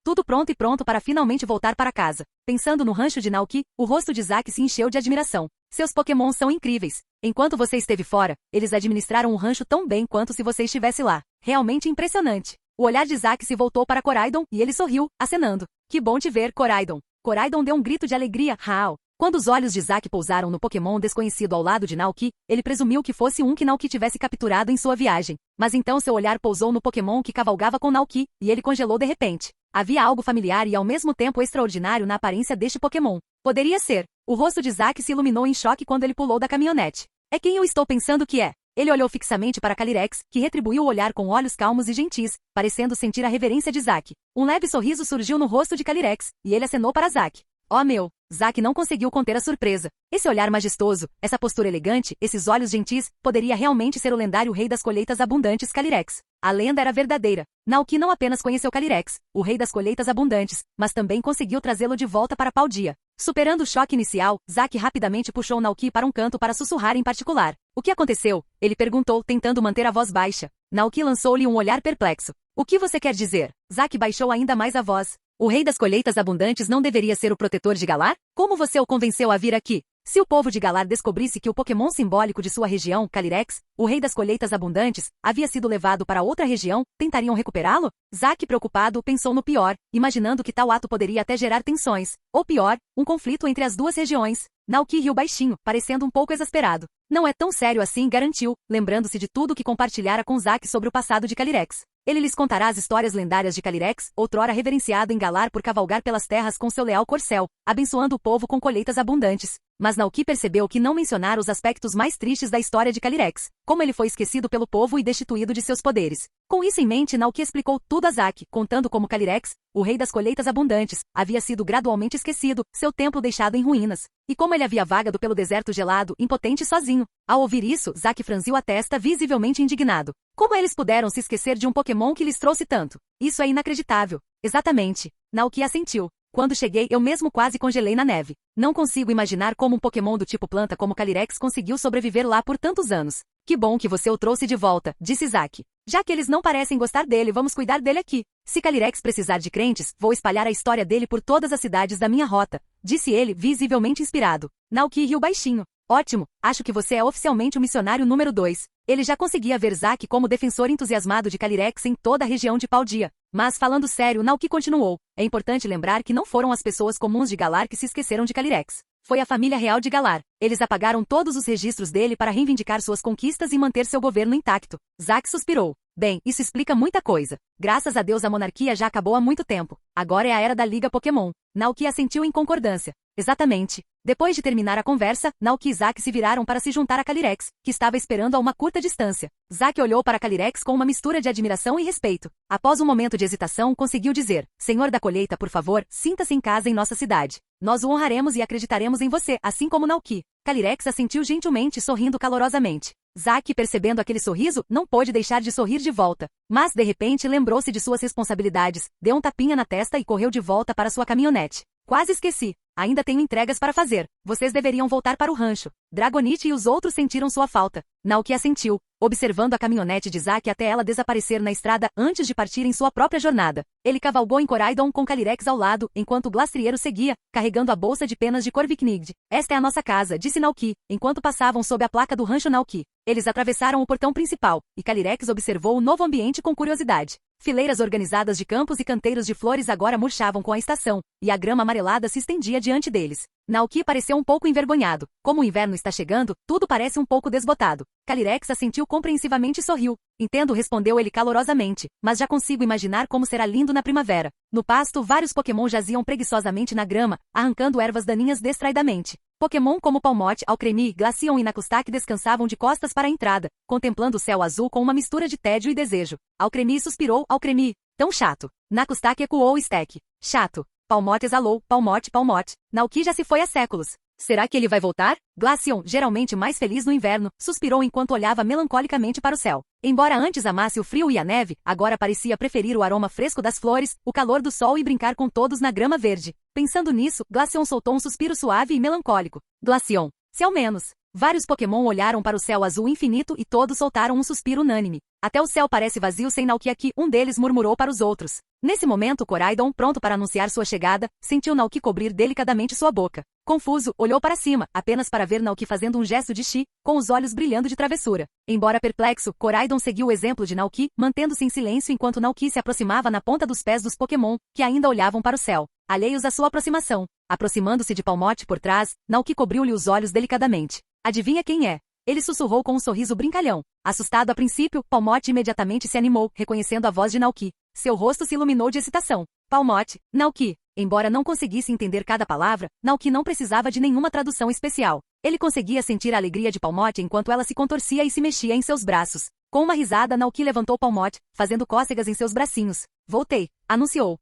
Tudo pronto e pronto para finalmente voltar para casa. Pensando no rancho de Naoki, o rosto de Zack se encheu de admiração. Seus Pokémons são incríveis. Enquanto você esteve fora, eles administraram o rancho tão bem quanto se você estivesse lá. Realmente impressionante. O olhar de Zack se voltou para Koraidon e ele sorriu, acenando. Que bom te ver, Koraidon. Koraidon deu um grito de alegria. Hau! Quando os olhos de Zack pousaram no Pokémon desconhecido ao lado de Naoki, ele presumiu que fosse um que Naoki tivesse capturado em sua viagem. Mas então seu olhar pousou no Pokémon que cavalgava com Naoki, e ele congelou de repente. Havia algo familiar e ao mesmo tempo extraordinário na aparência deste Pokémon. Poderia ser. O rosto de Zack se iluminou em choque quando ele pulou da caminhonete. É quem eu estou pensando que é. Ele olhou fixamente para Calyrex, que retribuiu o olhar com olhos calmos e gentis, parecendo sentir a reverência de Zack. Um leve sorriso surgiu no rosto de Calyrex, e ele acenou para Zack. Oh meu! Zack não conseguiu conter a surpresa. Esse olhar majestoso, essa postura elegante, esses olhos gentis, poderia realmente ser o lendário rei das colheitas abundantes Calyrex. A lenda era verdadeira. Naoki não apenas conheceu Calyrex, o rei das colheitas abundantes, mas também conseguiu trazê-lo de volta para Paldea. Superando o choque inicial, Zack rapidamente puxou Naoki para um canto para sussurrar em particular. O que aconteceu? Ele perguntou, tentando manter a voz baixa. Naoki lançou-lhe um olhar perplexo. O que você quer dizer? Zack baixou ainda mais a voz. O rei das colheitas abundantes não deveria ser o protetor de Galar? Como você o convenceu a vir aqui? Se o povo de Galar descobrisse que o Pokémon simbólico de sua região, Calyrex, o rei das colheitas abundantes, havia sido levado para outra região, tentariam recuperá-lo? Zack, preocupado, pensou no pior, imaginando que tal ato poderia até gerar tensões. Ou pior, um conflito entre as duas regiões. Naoki riu baixinho, parecendo um pouco exasperado. Não é tão sério assim, garantiu, lembrando-se de tudo que compartilhara com Zack sobre o passado de Calyrex. Ele lhes contará as histórias lendárias de Calyrex, outrora reverenciado em Galar por cavalgar pelas terras com seu leal corcel, abençoando o povo com colheitas abundantes. Mas Nauki percebeu que não mencionara os aspectos mais tristes da história de Calyrex, como ele foi esquecido pelo povo e destituído de seus poderes. Com isso em mente, Nauki explicou tudo a Zack, contando como Calyrex, o rei das colheitas abundantes, havia sido gradualmente esquecido, seu templo deixado em ruínas, e como ele havia vagado pelo deserto gelado, impotente e sozinho. Ao ouvir isso, Zack franziu a testa, visivelmente indignado. Como eles puderam se esquecer de um Pokémon que lhes trouxe tanto? Isso é inacreditável. Exatamente. Nauki assentiu. Quando cheguei, eu mesmo quase congelei na neve. Não consigo imaginar como um Pokémon do tipo planta como Calyrex conseguiu sobreviver lá por tantos anos. Que bom que você o trouxe de volta, disse Zack. Já que eles não parecem gostar dele, vamos cuidar dele aqui. Se Calyrex precisar de crentes, vou espalhar a história dele por todas as cidades da minha rota, disse ele, visivelmente inspirado. Nauki riu baixinho. Ótimo, acho que você é oficialmente o missionário número 2. Ele já conseguia ver Zack como defensor entusiasmado de Calyrex em toda a região de Paldea. Mas falando sério, Nauki continuou. É importante lembrar que não foram as pessoas comuns de Galar que se esqueceram de Calyrex. Foi a família real de Galar. Eles apagaram todos os registros dele para reivindicar suas conquistas e manter seu governo intacto. Zack suspirou. Bem, isso explica muita coisa. Graças a Deus a monarquia já acabou há muito tempo. Agora é a era da Liga Pokémon. Nauki assentiu em concordância. Exatamente. Depois de terminar a conversa, Nauki e Zack se viraram para se juntar a Calyrex, que estava esperando a uma curta distância. Zack olhou para Calyrex com uma mistura de admiração e respeito. Após um momento de hesitação, conseguiu dizer: Senhor da colheita, por favor, sinta-se em casa em nossa cidade. Nós o honraremos e acreditaremos em você, assim como Nauki. Calyrex assentiu gentilmente, sorrindo calorosamente. Zack, percebendo aquele sorriso, não pôde deixar de sorrir de volta. Mas, de repente, lembrou-se de suas responsabilidades, deu um tapinha na testa e correu de volta para sua caminhonete. Quase esqueci. Ainda tenho entregas para fazer. Vocês deveriam voltar para o rancho. Dragonite e os outros sentiram sua falta. Nauki assentiu, observando a caminhonete de Zack até ela desaparecer na estrada antes de partir em sua própria jornada. Ele cavalgou em Koraidon com Calyrex ao lado, enquanto o Glastrieiro seguia, carregando a bolsa de penas de Corviknight. Esta é a nossa casa, disse Nauki, enquanto passavam sob a placa do rancho Nauki. Eles atravessaram o portão principal, e Calyrex observou o novo ambiente com curiosidade. Fileiras organizadas de campos e canteiros de flores agora murchavam com a estação, e a grama amarelada se estendia diante deles. Nauki pareceu um pouco envergonhado. Como o inverno está chegando, tudo parece um pouco desbotado. Calyrex assentiu compreensivamente e sorriu. Entendo, respondeu ele calorosamente, mas já consigo imaginar como será lindo na primavera. No pasto, vários Pokémon jaziam preguiçosamente na grama, arrancando ervas daninhas distraidamente. Pokémon como Palmot, Alcremie, Glaceon e Nakustak descansavam de costas para a entrada, contemplando o céu azul com uma mistura de tédio e desejo. Alcremie suspirou, Alcremie. Tão chato. Nakustak ecoou o Stack. Chato. Palmot exalou, Palmot, Palmot. Nauki já se foi há séculos. Será que ele vai voltar? Glaceon, geralmente mais feliz no inverno, suspirou enquanto olhava melancolicamente para o céu. Embora antes amasse o frio e a neve, agora parecia preferir o aroma fresco das flores, o calor do sol e brincar com todos na grama verde. Pensando nisso, Glaceon soltou um suspiro suave e melancólico. Glaceon. Se ao menos. Vários Pokémon olharam para o céu azul infinito e todos soltaram um suspiro unânime. Até o céu parece vazio sem Nauki aqui, um deles murmurou para os outros. Nesse momento, Koraidon, pronto para anunciar sua chegada, sentiu Nauki cobrir delicadamente sua boca. Confuso, olhou para cima, apenas para ver Nauki fazendo um gesto de chi, com os olhos brilhando de travessura. Embora perplexo, Koraidon seguiu o exemplo de Nauki, mantendo-se em silêncio enquanto Nauki se aproximava na ponta dos pés dos Pokémon, que ainda olhavam para o céu, alheios à sua aproximação. Aproximando-se de Palmot por trás, Nauki cobriu-lhe os olhos delicadamente. Adivinha quem é? Ele sussurrou com um sorriso brincalhão. Assustado a princípio, Palmot imediatamente se animou, reconhecendo a voz de Nauki. Seu rosto se iluminou de excitação. Palmot, Nauki. Embora não conseguisse entender cada palavra, Nauki não precisava de nenhuma tradução especial. Ele conseguia sentir a alegria de Palmot enquanto ela se contorcia e se mexia em seus braços. Com uma risada, Nauki levantou Palmot, fazendo cócegas em seus bracinhos. Voltei, anunciou.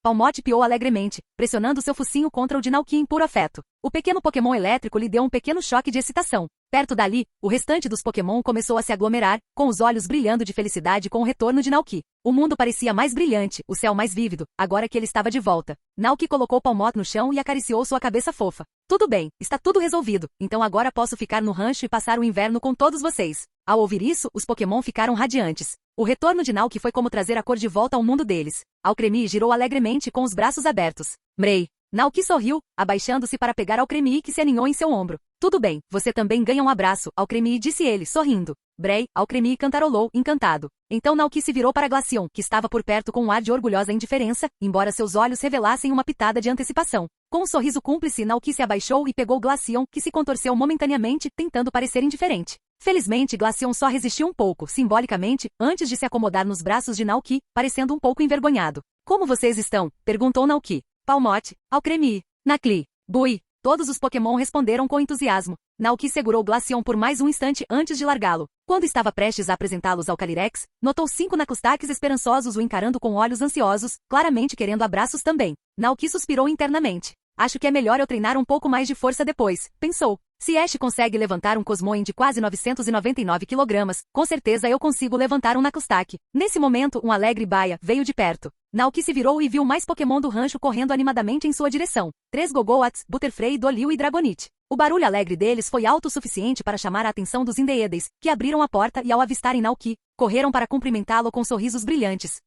Palmot piou alegremente, pressionando seu focinho contra o de Nauki em puro afeto. O pequeno Pokémon elétrico lhe deu um pequeno choque de excitação. Perto dali, o restante dos Pokémon começou a se aglomerar, com os olhos brilhando de felicidade com o retorno de Nauki. O mundo parecia mais brilhante, o céu mais vívido, agora que ele estava de volta. Nauki colocou Palmot no chão e acariciou sua cabeça fofa. Tudo bem, está tudo resolvido, então agora posso ficar no rancho e passar o inverno com todos vocês. Ao ouvir isso, os Pokémon ficaram radiantes. O retorno de Nauki foi como trazer a cor de volta ao mundo deles. Alcremie girou alegremente com os braços abertos. Mrei. Nauki sorriu, abaixando-se para pegar Alcremie que se aninhou em seu ombro. Tudo bem, você também ganha um abraço, Alcremie disse ele, sorrindo. Brei, Alcremie cantarolou, encantado. Então Nauki se virou para Glaceon, que estava por perto com um ar de orgulhosa indiferença, embora seus olhos revelassem uma pitada de antecipação. Com um sorriso cúmplice, Nauki se abaixou e pegou Glaceon, que se contorceu momentaneamente, tentando parecer indiferente. Felizmente, Glaceon só resistiu um pouco, simbolicamente, antes de se acomodar nos braços de Naoki, parecendo um pouco envergonhado. Como vocês estão? Perguntou Naoki. Palmote, Alcremie, Nacli, Bui. Todos os Pokémon responderam com entusiasmo. Naoki segurou Glaceon por mais um instante antes de largá-lo. Quando estava prestes a apresentá-los ao Calyrex, notou 5 Naclustaques esperançosos o encarando com olhos ansiosos, claramente querendo abraços também. Naoki suspirou internamente. Acho que é melhor eu treinar um pouco mais de força depois, pensou. Se Ash consegue levantar um Cosmoem de quase 999 kg, com certeza eu consigo levantar um Naclustaque. Nesse momento, um alegre baia veio de perto. Naoki se virou e viu mais Pokémon do rancho correndo animadamente em sua direção. 3 Gogoats, Butterfree, Dolio e Dragonite. O barulho alegre deles foi alto o suficiente para chamar a atenção dos Indeedys, que abriram a porta e ao avistarem Naoki, correram para cumprimentá-lo com sorrisos brilhantes.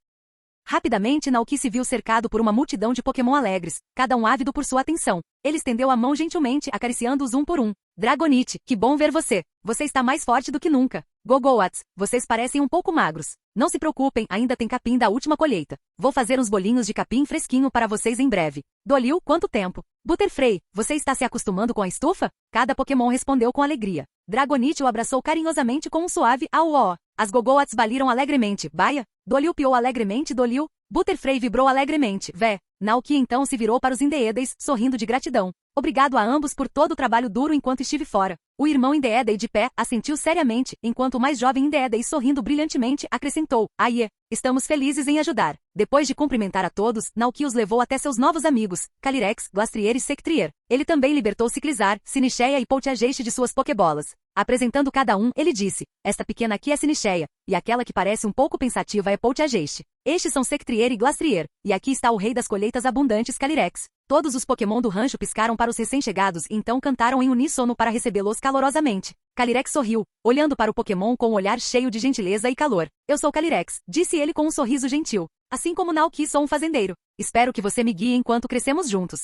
Rapidamente Naoki se viu cercado por uma multidão de Pokémon alegres, cada um ávido por sua atenção. Ele estendeu a mão gentilmente, acariciando-os um por um. Dragonite, que bom ver você. Você está mais forte do que nunca. Gogoats, vocês parecem um pouco magros. Não se preocupem, ainda tem capim da última colheita. Vou fazer uns bolinhos de capim fresquinho para vocês em breve. Dolio, quanto tempo? Butterfree, você está se acostumando com a estufa? Cada Pokémon respondeu com alegria. Dragonite o abraçou carinhosamente com um suave au-ó. As Gogoats baliram alegremente. Baia? Dolio piou alegremente. Dolio. Butterfree vibrou alegremente. Vé. Naoki então se virou para os Indeedys, sorrindo de gratidão. Obrigado a ambos por todo o trabalho duro enquanto estive fora. O irmão Indeedey de pé assentiu seriamente, enquanto o mais jovem Indeedey sorrindo brilhantemente acrescentou. Aie, estamos felizes em ajudar. Depois de cumprimentar a todos, Naoki os levou até seus novos amigos, Calyrex, Glastrier e Sectrier. Ele também libertou Ciclizar, Sinicheia e Polteageist de suas Pokébolas. Apresentando cada um, ele disse, esta pequena aqui é Sinicheia, e aquela que parece um pouco pensativa é Polteageist. Estes são Sectrier e Glastrier, e aqui está o rei das colheitas abundantes Calyrex. Todos os Pokémon do rancho piscaram para os recém-chegados e então cantaram em uníssono para recebê-los calorosamente. Calyrex sorriu, olhando para o Pokémon com um olhar cheio de gentileza e calor. Eu sou Calyrex, disse ele com um sorriso gentil. Assim como Naoki sou um fazendeiro. Espero que você me guie enquanto crescemos juntos.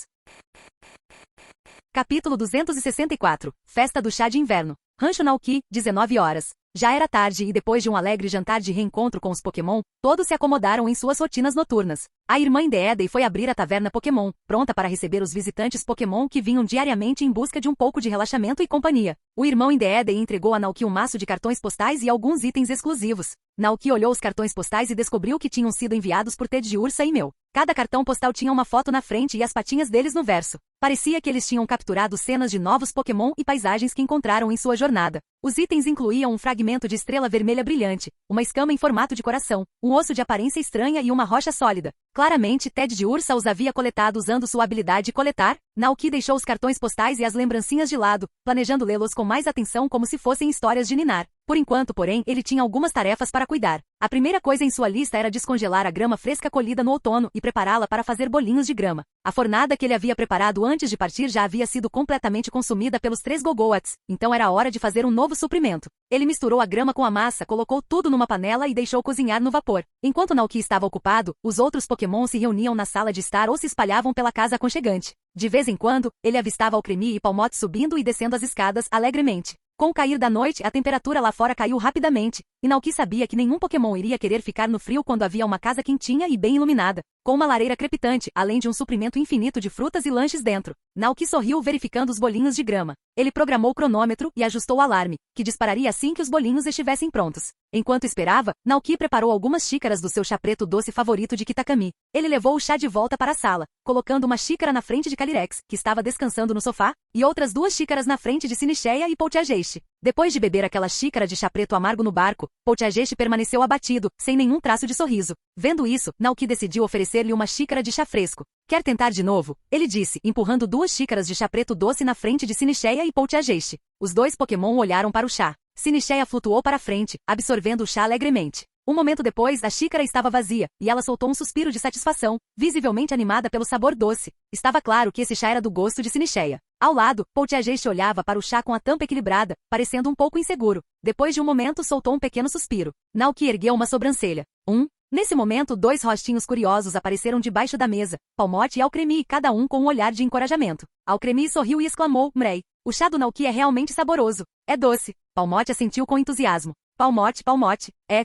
Capítulo 264. Festa do Chá de Inverno. Rancho Naoki, 19 horas. Já era tarde e depois de um alegre jantar de reencontro com os Pokémon, todos se acomodaram em suas rotinas noturnas. A irmã Indeedey foi abrir a taverna Pokémon, pronta para receber os visitantes Pokémon que vinham diariamente em busca de um pouco de relaxamento e companhia. O irmão Indeedey entregou a Naoki um maço de cartões postais e alguns itens exclusivos. Naoki olhou os cartões postais e descobriu que tinham sido enviados por Ted de Ursa e Mel. Cada cartão postal tinha uma foto na frente e as patinhas deles no verso. Parecia que eles tinham capturado cenas de novos Pokémon e paisagens que encontraram em sua jornada. Os itens incluíam um fragmento de estrela vermelha brilhante, uma escama em formato de coração, um osso de aparência estranha e uma rocha sólida. Claramente, Ted de Ursa os havia coletado usando sua habilidade de coletar. Naoki deixou os cartões postais e as lembrancinhas de lado, planejando lê-los com mais atenção como se fossem histórias de ninar. Por enquanto, porém, ele tinha algumas tarefas para cuidar. A primeira coisa em sua lista era descongelar a grama fresca colhida no outono e prepará-la para fazer bolinhos de grama. A fornada que ele havia preparado antes de partir já havia sido completamente consumida pelos 3 Gogoats, então era hora de fazer um novo suprimento. Ele misturou a grama com a massa, colocou tudo numa panela e deixou cozinhar no vapor. Enquanto Naoki estava ocupado, os outros Pokémon se reuniam na sala de estar ou se espalhavam pela casa aconchegante. De vez em quando, ele avistava Alcremie e Palmote subindo e descendo as escadas alegremente. Com o cair da noite, a temperatura lá fora caiu rapidamente, e Naoki sabia que nenhum Pokémon iria querer ficar no frio quando havia uma casa quentinha e bem iluminada, com uma lareira crepitante, além de um suprimento infinito de frutas e lanches dentro. Naoki sorriu verificando os bolinhos de grama. Ele programou o cronômetro e ajustou o alarme, que dispararia assim que os bolinhos estivessem prontos. Enquanto esperava, Naoki preparou algumas xícaras do seu chá preto doce favorito de Kitakami. Ele levou o chá de volta para a sala, colocando uma xícara na frente de Calyrex, que estava descansando no sofá, e outras 2 xícaras na frente de Sinicheia e Polteageist. Depois de beber aquela xícara de chá preto amargo no barco, Polteageist permaneceu abatido, sem nenhum traço de sorriso. Vendo isso, Naoki decidiu oferecer-lhe uma xícara de chá fresco. Quer tentar de novo? Ele disse, empurrando 2 xícaras de chá preto doce na frente de Sinicheia e Polteageist. Os 2 Pokémon olharam para o chá. Sinicheia flutuou para frente, absorvendo o chá alegremente. Um momento depois, a xícara estava vazia, e ela soltou um suspiro de satisfação, visivelmente animada pelo sabor doce. Estava claro que esse chá era do gosto de Sinicheia. Ao lado, Polteageist olhava para o chá com a tampa equilibrada, parecendo um pouco inseguro. Depois de um momento, soltou um pequeno suspiro. Naoki ergueu uma sobrancelha. Nesse momento, 2 rostinhos curiosos apareceram debaixo da mesa, Palmote e Alcremie, cada um com um olhar de encorajamento. Alcremie sorriu e exclamou, Mrei. O chá do Naoki é realmente saboroso. É doce. Palmote assentiu com entusiasmo. Palmote,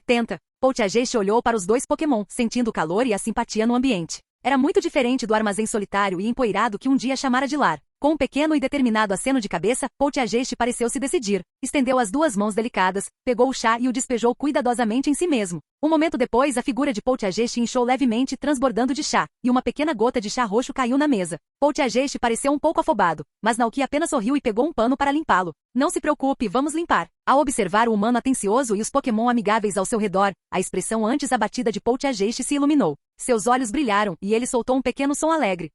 tenta. Polteageist olhou para os 2 Pokémon, sentindo o calor e a simpatia no ambiente. Era muito diferente do armazém solitário e empoeirado que um dia chamara de lar. Com um pequeno e determinado aceno de cabeça, Polteageste pareceu se decidir. Estendeu as duas mãos delicadas, pegou o chá e o despejou cuidadosamente em si mesmo. Um momento depois, a figura de Polteageste inchou levemente, transbordando de chá, e uma pequena gota de chá roxo caiu na mesa. Polteageste pareceu um pouco afobado, mas Nauki apenas sorriu e pegou um pano para limpá-lo. Não se preocupe, vamos limpar. Ao observar o humano atencioso e os Pokémon amigáveis ao seu redor, a expressão antes abatida de Polteageste se iluminou. Seus olhos brilharam, e ele soltou um pequeno som alegre.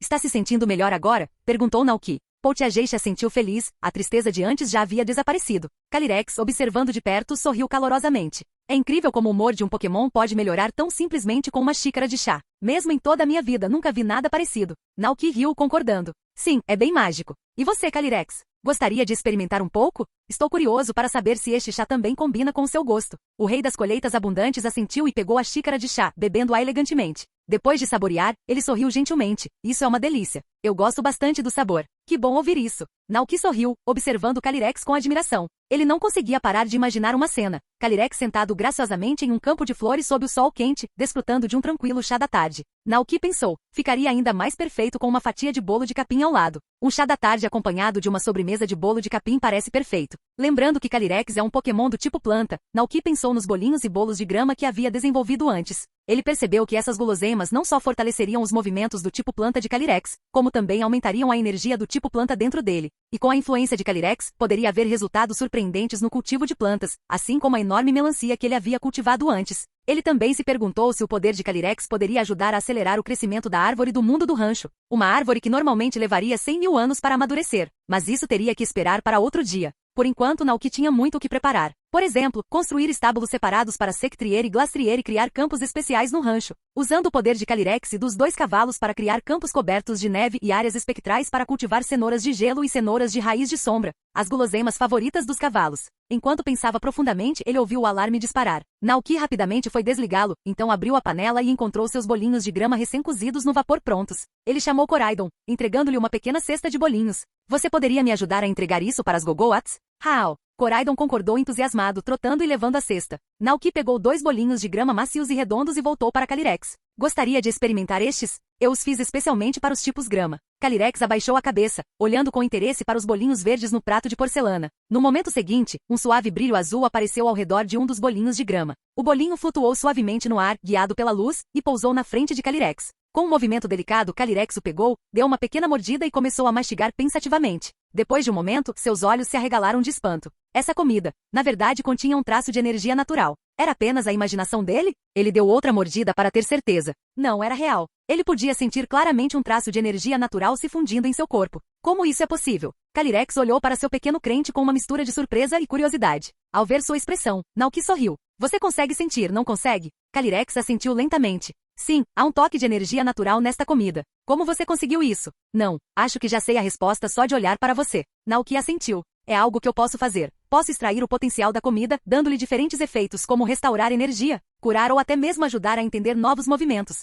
Está se sentindo melhor agora? Perguntou Nauki. Polteageste assentiu feliz, a tristeza de antes já havia desaparecido. Calyrex, observando de perto, sorriu calorosamente. É incrível como o humor de um Pokémon pode melhorar tão simplesmente com uma xícara de chá. Mesmo em toda a minha vida nunca vi nada parecido. Nauki riu concordando. Sim, é bem mágico. E você, Calyrex? Gostaria de experimentar um pouco? Estou curioso para saber se este chá também combina com o seu gosto. O rei das colheitas abundantes assentiu e pegou a xícara de chá, bebendo-a elegantemente. Depois de saborear, ele sorriu gentilmente. Isso é uma delícia. Eu gosto bastante do sabor. Que bom ouvir isso. Nauki sorriu, observando Calyrex com admiração. Ele não conseguia parar de imaginar uma cena. Calyrex sentado graciosamente em um campo de flores sob o sol quente, desfrutando de um tranquilo chá da tarde. Nauki pensou, ficaria ainda mais perfeito com uma fatia de bolo de capim ao lado. Um chá da tarde acompanhado de uma sobremesa de bolo de capim parece perfeito. Lembrando que Calyrex é um Pokémon do tipo planta, Nauki pensou nos bolinhos e bolos de grama que havia desenvolvido antes. Ele percebeu que essas guloseimas não só fortaleceriam os movimentos do tipo planta de Calyrex, como também aumentariam a energia do tipo planta dentro dele. E com a influência de Calyrex, poderia haver resultados surpreendentes no cultivo de plantas, assim como a enorme melancia que ele havia cultivado antes. Ele também se perguntou se o poder de Calyrex poderia ajudar a acelerar o crescimento da árvore do mundo do rancho. Uma árvore que normalmente levaria 100.000 anos para amadurecer. Mas isso teria que esperar para outro dia. Por enquanto, Nauki tinha muito o que preparar. Por exemplo, construir estábulos separados para Sectrier e Glastrier e criar campos especiais no rancho. Usando o poder de Calyrex e dos 2 cavalos para criar campos cobertos de neve e áreas espectrais para cultivar cenouras de gelo e cenouras de raiz de sombra. As guloseimas favoritas dos cavalos. Enquanto pensava profundamente, ele ouviu o alarme disparar. Nauki rapidamente foi desligá-lo, então abriu a panela e encontrou seus bolinhos de grama recém-cozidos no vapor prontos. Ele chamou Koraidon, entregando-lhe uma pequena cesta de bolinhos. Você poderia me ajudar a entregar isso para as Gogoats? Hao! Koraidon concordou entusiasmado, trotando e levando a cesta. Nauki pegou 2 bolinhos de grama macios e redondos e voltou para Calyrex. Gostaria de experimentar estes? Eu os fiz especialmente para os tipos grama. Calyrex abaixou a cabeça, olhando com interesse para os bolinhos verdes no prato de porcelana. No momento seguinte, um suave brilho azul apareceu ao redor de um dos bolinhos de grama. O bolinho flutuou suavemente no ar, guiado pela luz, e pousou na frente de Calyrex. Com um movimento delicado, Calyrex o pegou, deu uma pequena mordida e começou a mastigar pensativamente. Depois de um momento, seus olhos se arregalaram de espanto. Essa comida, na verdade, continha um traço de energia natural. Era apenas a imaginação dele? Ele deu outra mordida para ter certeza. Não era real. Ele podia sentir claramente um traço de energia natural se fundindo em seu corpo. Como isso é possível? Calyrex olhou para seu pequeno crente com uma mistura de surpresa e curiosidade. Ao ver sua expressão, Nauki sorriu. Você consegue sentir, não consegue? Calyrex assentiu lentamente. Sim, há um toque de energia natural nesta comida. Como você conseguiu isso? Não, acho que já sei a resposta só de olhar para você. Nauki assentiu. É algo que eu posso fazer. Posso extrair o potencial da comida, dando-lhe diferentes efeitos como restaurar energia, curar ou até mesmo ajudar a entender novos movimentos.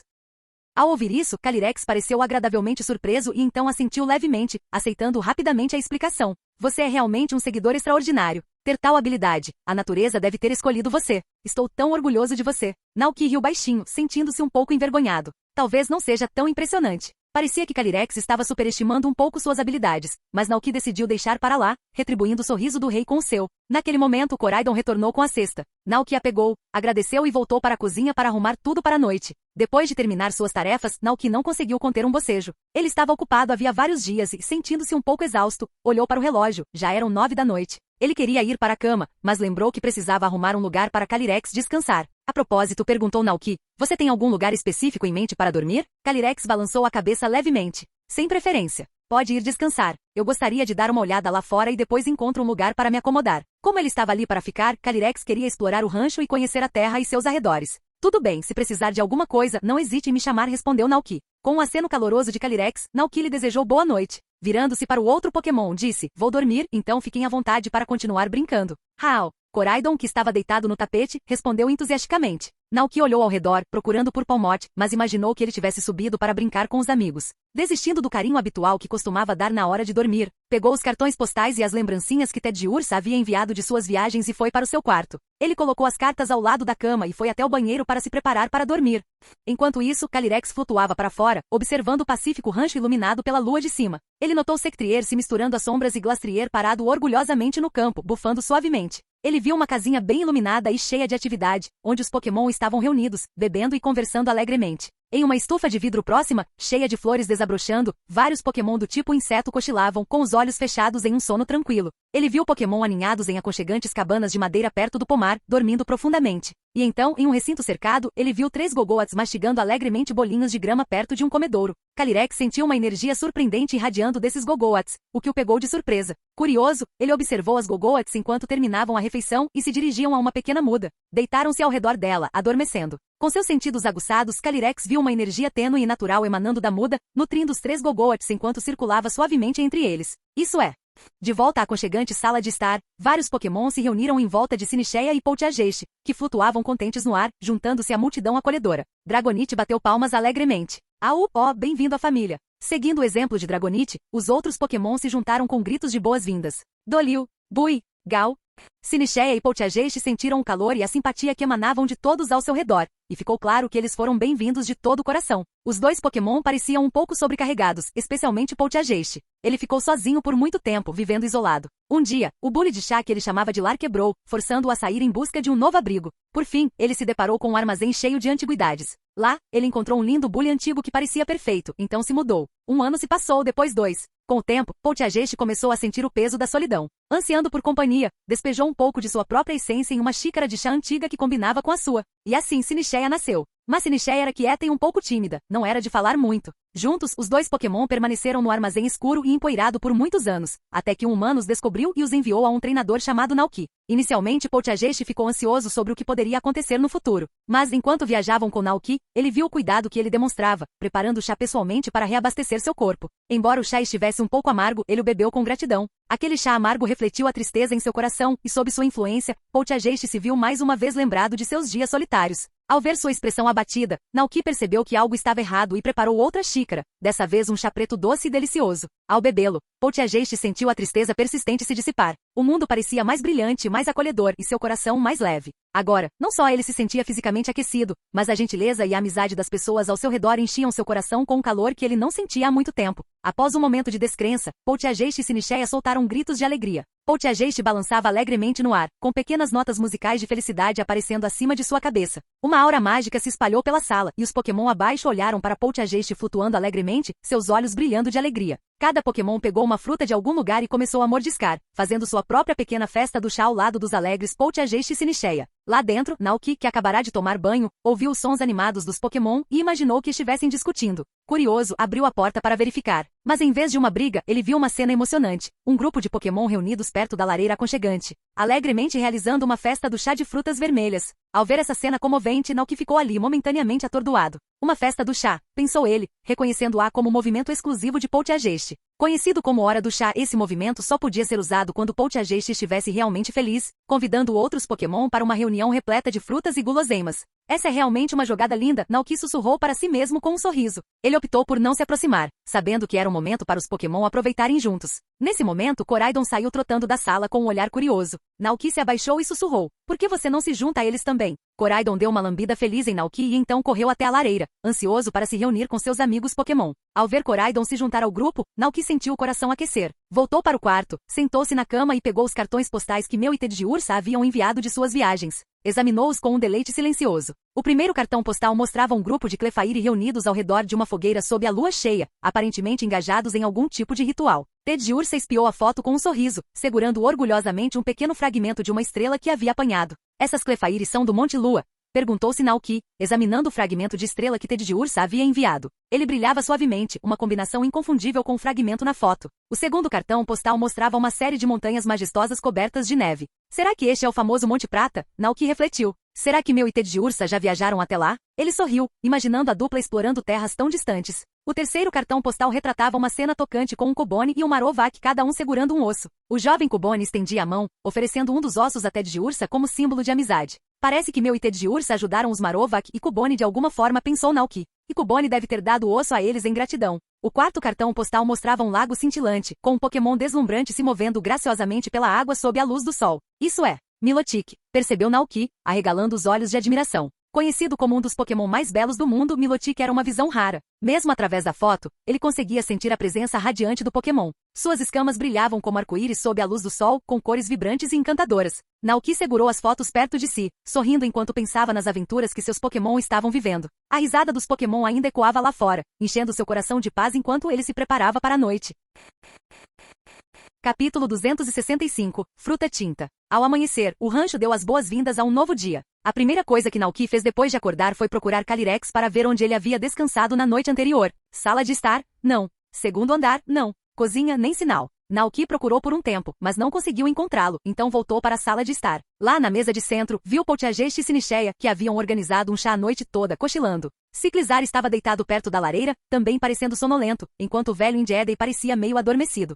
Ao ouvir isso, Calyrex pareceu agradavelmente surpreso e então assentiu levemente, aceitando rapidamente a explicação. Você é realmente um seguidor extraordinário. Ter tal habilidade, a natureza deve ter escolhido você. Estou tão orgulhoso de você. Nauki riu baixinho, sentindo-se um pouco envergonhado. Talvez não seja tão impressionante. Parecia que Calyrex estava superestimando um pouco suas habilidades, mas Nauki decidiu deixar para lá, retribuindo o sorriso do rei com o seu. Naquele momento, Koraidon retornou com a cesta. Nauki a pegou, agradeceu e voltou para a cozinha para arrumar tudo para a noite. Depois de terminar suas tarefas, Nauki não conseguiu conter um bocejo. Ele estava ocupado havia vários dias e, sentindo-se um pouco exausto, olhou para o relógio. Já eram 9 da noite. Ele queria ir para a cama, mas lembrou que precisava arrumar um lugar para Calyrex descansar. A propósito, perguntou Nauki, você tem algum lugar específico em mente para dormir? Calyrex balançou a cabeça levemente. Sem preferência. Pode ir descansar. Eu gostaria de dar uma olhada lá fora e depois encontro um lugar para me acomodar. Como ele estava ali para ficar, Calyrex queria explorar o rancho e conhecer a terra e seus arredores. Tudo bem, se precisar de alguma coisa, não hesite em me chamar, respondeu Nauki. Com um aceno caloroso de Calyrex, Nauki lhe desejou boa noite. Virando-se para o outro Pokémon, disse, vou dormir, então fiquem à vontade para continuar brincando. Hao! Coraidon, que estava deitado no tapete, respondeu entusiasticamente. Naoki olhou ao redor, procurando por Palmote, mas imaginou que ele tivesse subido para brincar com os amigos. Desistindo do carinho habitual que costumava dar na hora de dormir, pegou os cartões postais e as lembrancinhas que Ted de Ursa havia enviado de suas viagens e foi para o seu quarto. Ele colocou as cartas ao lado da cama e foi até o banheiro para se preparar para dormir. Enquanto isso, Calyrex flutuava para fora, observando o pacífico rancho iluminado pela lua de cima. Ele notou Sectrier se misturando às sombras e Glastrier parado orgulhosamente no campo, bufando suavemente. Ele viu uma casinha bem iluminada e cheia de atividade, onde os Pokémon estavam reunidos, bebendo e conversando alegremente. Em uma estufa de vidro próxima, cheia de flores desabrochando, vários Pokémon do tipo inseto cochilavam, com os olhos fechados em um sono tranquilo. Ele viu Pokémon aninhados em aconchegantes cabanas de madeira perto do pomar, dormindo profundamente. E então, em um recinto cercado, ele viu 3 Gogoats mastigando alegremente bolinhos de grama perto de um comedouro. Calyrex sentiu uma energia surpreendente irradiando desses Gogoats, o que o pegou de surpresa. Curioso, ele observou as Gogoats enquanto terminavam a refeição e se dirigiam a uma pequena muda. Deitaram-se ao redor dela, adormecendo. Com seus sentidos aguçados, Calyrex viu uma energia tênue e natural emanando da muda, nutrindo os 3 Gogoats enquanto circulava suavemente entre eles. Isso é. De volta à aconchegante sala de estar, vários Pokémon se reuniram em volta de Sinicheia e Polteageist, que flutuavam contentes no ar, juntando-se à multidão acolhedora. Dragonite bateu palmas alegremente. Bem-vindo à família. Seguindo o exemplo de Dragonite, os outros Pokémon se juntaram com gritos de boas-vindas. Dolil, Bui, Gal, Sinicheia e Polteageist sentiram o calor e a simpatia que emanavam de todos ao seu redor, e ficou claro que eles foram bem-vindos de todo o coração. Os 2 Pokémon pareciam um pouco sobrecarregados, especialmente Polteageist. Ele ficou sozinho por muito tempo, vivendo isolado. Um dia, o bully de chá que ele chamava de Lar quebrou, forçando-o a sair em busca de um novo abrigo. Por fim, ele se deparou com um armazém cheio de antiguidades. Lá, ele encontrou um lindo bully antigo que parecia perfeito, então se mudou. 1 ano se passou, depois 2. Com o tempo, Polteageist começou a sentir o peso da solidão. Ansiando por companhia, despejou um pouco de sua própria essência em uma xícara de chá antiga que combinava com a sua. E assim Sinicheia nasceu. Mas Sinicheia era quieta e um pouco tímida, não era de falar muito. Juntos, os 2 Pokémon permaneceram no armazém escuro e empoeirado por muitos anos, até que um humano os descobriu e os enviou a um treinador chamado Naoki. Inicialmente, Polteageist ficou ansioso sobre o que poderia acontecer no futuro. Mas, enquanto viajavam com Naoki, ele viu o cuidado que ele demonstrava, preparando o chá pessoalmente para reabastecer seu corpo. Embora o chá estivesse um pouco amargo, ele o bebeu com gratidão. Aquele chá amargo refletiu a tristeza em seu coração, e sob sua influência, Polteageist se viu mais uma vez lembrado de seus dias solitários. Ao ver sua expressão abatida, Naoki percebeu que algo estava errado e preparou outra xícara, dessa vez um chá preto doce e delicioso. Ao bebê-lo, Polteageist sentiu a tristeza persistente se dissipar. O mundo parecia mais brilhante, mais acolhedor e seu coração mais leve. Agora, não só ele se sentia fisicamente aquecido, mas a gentileza e a amizade das pessoas ao seu redor enchiam seu coração com um calor que ele não sentia há muito tempo. Após um momento de descrença, Polteageist e Sinicheia soltaram gritos de alegria. Polteageist balançava alegremente no ar, com pequenas notas musicais de felicidade aparecendo acima de sua cabeça. Uma aura mágica se espalhou pela sala, e os Pokémon abaixo olharam para Polteageist flutuando alegremente, seus olhos brilhando de alegria. Cada Pokémon pegou uma fruta de algum lugar e começou a mordiscar, fazendo sua própria pequena festa do chá ao lado dos alegres Polteageist e Sinicheia. Lá dentro, Naoki, que acabará de tomar banho, ouviu os sons animados dos Pokémon e imaginou que estivessem discutindo. Curioso, abriu a porta para verificar. Mas em vez de uma briga, ele viu uma cena emocionante. Um grupo de Pokémon reunidos perto da lareira aconchegante, alegremente realizando uma festa do chá de frutas vermelhas. Ao ver essa cena comovente, Naoki ficou ali momentaneamente atordoado. Uma festa do chá, pensou ele, reconhecendo-a como movimento exclusivo de Polteageist. Conhecido como Hora do Chá, esse movimento só podia ser usado quando Polteageist estivesse realmente feliz, convidando outros Pokémon para uma reunião repleta de frutas e guloseimas. Essa é realmente uma jogada linda, Naoki sussurrou para si mesmo com um sorriso. Ele optou por não se aproximar, sabendo que era um momento para os Pokémon aproveitarem juntos. Nesse momento, Coraidon saiu trotando da sala com um olhar curioso. Naoki se abaixou e sussurrou. Por que você não se junta a eles também? Coraidon deu uma lambida feliz em Naoki e então correu até a lareira, ansioso para se reunir com seus amigos Pokémon. Ao ver Coraidon se juntar ao grupo, Naoki sentiu o coração aquecer. Voltou para o quarto, sentou-se na cama e pegou os cartões postais que Mew e Ted de Ursa haviam enviado de suas viagens. Examinou-os com um deleite silencioso. O primeiro cartão postal mostrava um grupo de Clefairy reunidos ao redor de uma fogueira sob a lua cheia, aparentemente engajados em algum tipo de ritual. Ted de Ursa espiou a foto com um sorriso, segurando orgulhosamente um pequeno fragmento de uma estrela que havia apanhado. Essas Clefairy são do Monte Lua? Perguntou-se Naoki, examinando o fragmento de estrela que Ted de Ursa havia enviado. Ele brilhava suavemente, uma combinação inconfundível com o fragmento na foto. O segundo cartão postal mostrava uma série de montanhas majestosas cobertas de neve. Será que este é o famoso Monte Prata? Naoki refletiu. Será que Mew e Ted de Ursa já viajaram até lá? Ele sorriu, imaginando a dupla explorando terras tão distantes. O terceiro cartão postal retratava uma cena tocante com um Cubone e um Marowak, cada um segurando um osso. O jovem Cubone estendia a mão, oferecendo um dos ossos a Ted de Ursa como símbolo de amizade. Parece que Meu e Ted de Ursa ajudaram os Marowak e Cubone de alguma forma, pensou Naoki. E Cubone deve ter dado o osso a eles em gratidão. O quarto cartão postal mostrava um lago cintilante, com um Pokémon deslumbrante se movendo graciosamente pela água sob a luz do sol. Isso é Milotic, percebeu Naoki, arregalando os olhos de admiração. Conhecido como um dos Pokémon mais belos do mundo, Milotic era uma visão rara. Mesmo através da foto, ele conseguia sentir a presença radiante do Pokémon. Suas escamas brilhavam como arco-íris sob a luz do sol, com cores vibrantes e encantadoras. Naoki segurou as fotos perto de si, sorrindo enquanto pensava nas aventuras que seus Pokémon estavam vivendo. A risada dos Pokémon ainda ecoava lá fora, enchendo seu coração de paz enquanto ele se preparava para a noite. Capítulo 265, Fruta Tinta. Ao amanhecer, o rancho deu as boas-vindas a um novo dia. A primeira coisa que Naoki fez depois de acordar foi procurar Calyrex para ver onde ele havia descansado na noite anterior. Sala de estar? Não. Segundo andar? Não. Cozinha? Nem sinal. Naoki procurou por um tempo, mas não conseguiu encontrá-lo, então voltou para a sala de estar. Lá na mesa de centro, viu Polteageste e Sinicheia, que haviam organizado um chá a noite toda, cochilando. Ciclizar estava deitado perto da lareira, também parecendo sonolento, enquanto o velho Indiedei parecia meio adormecido.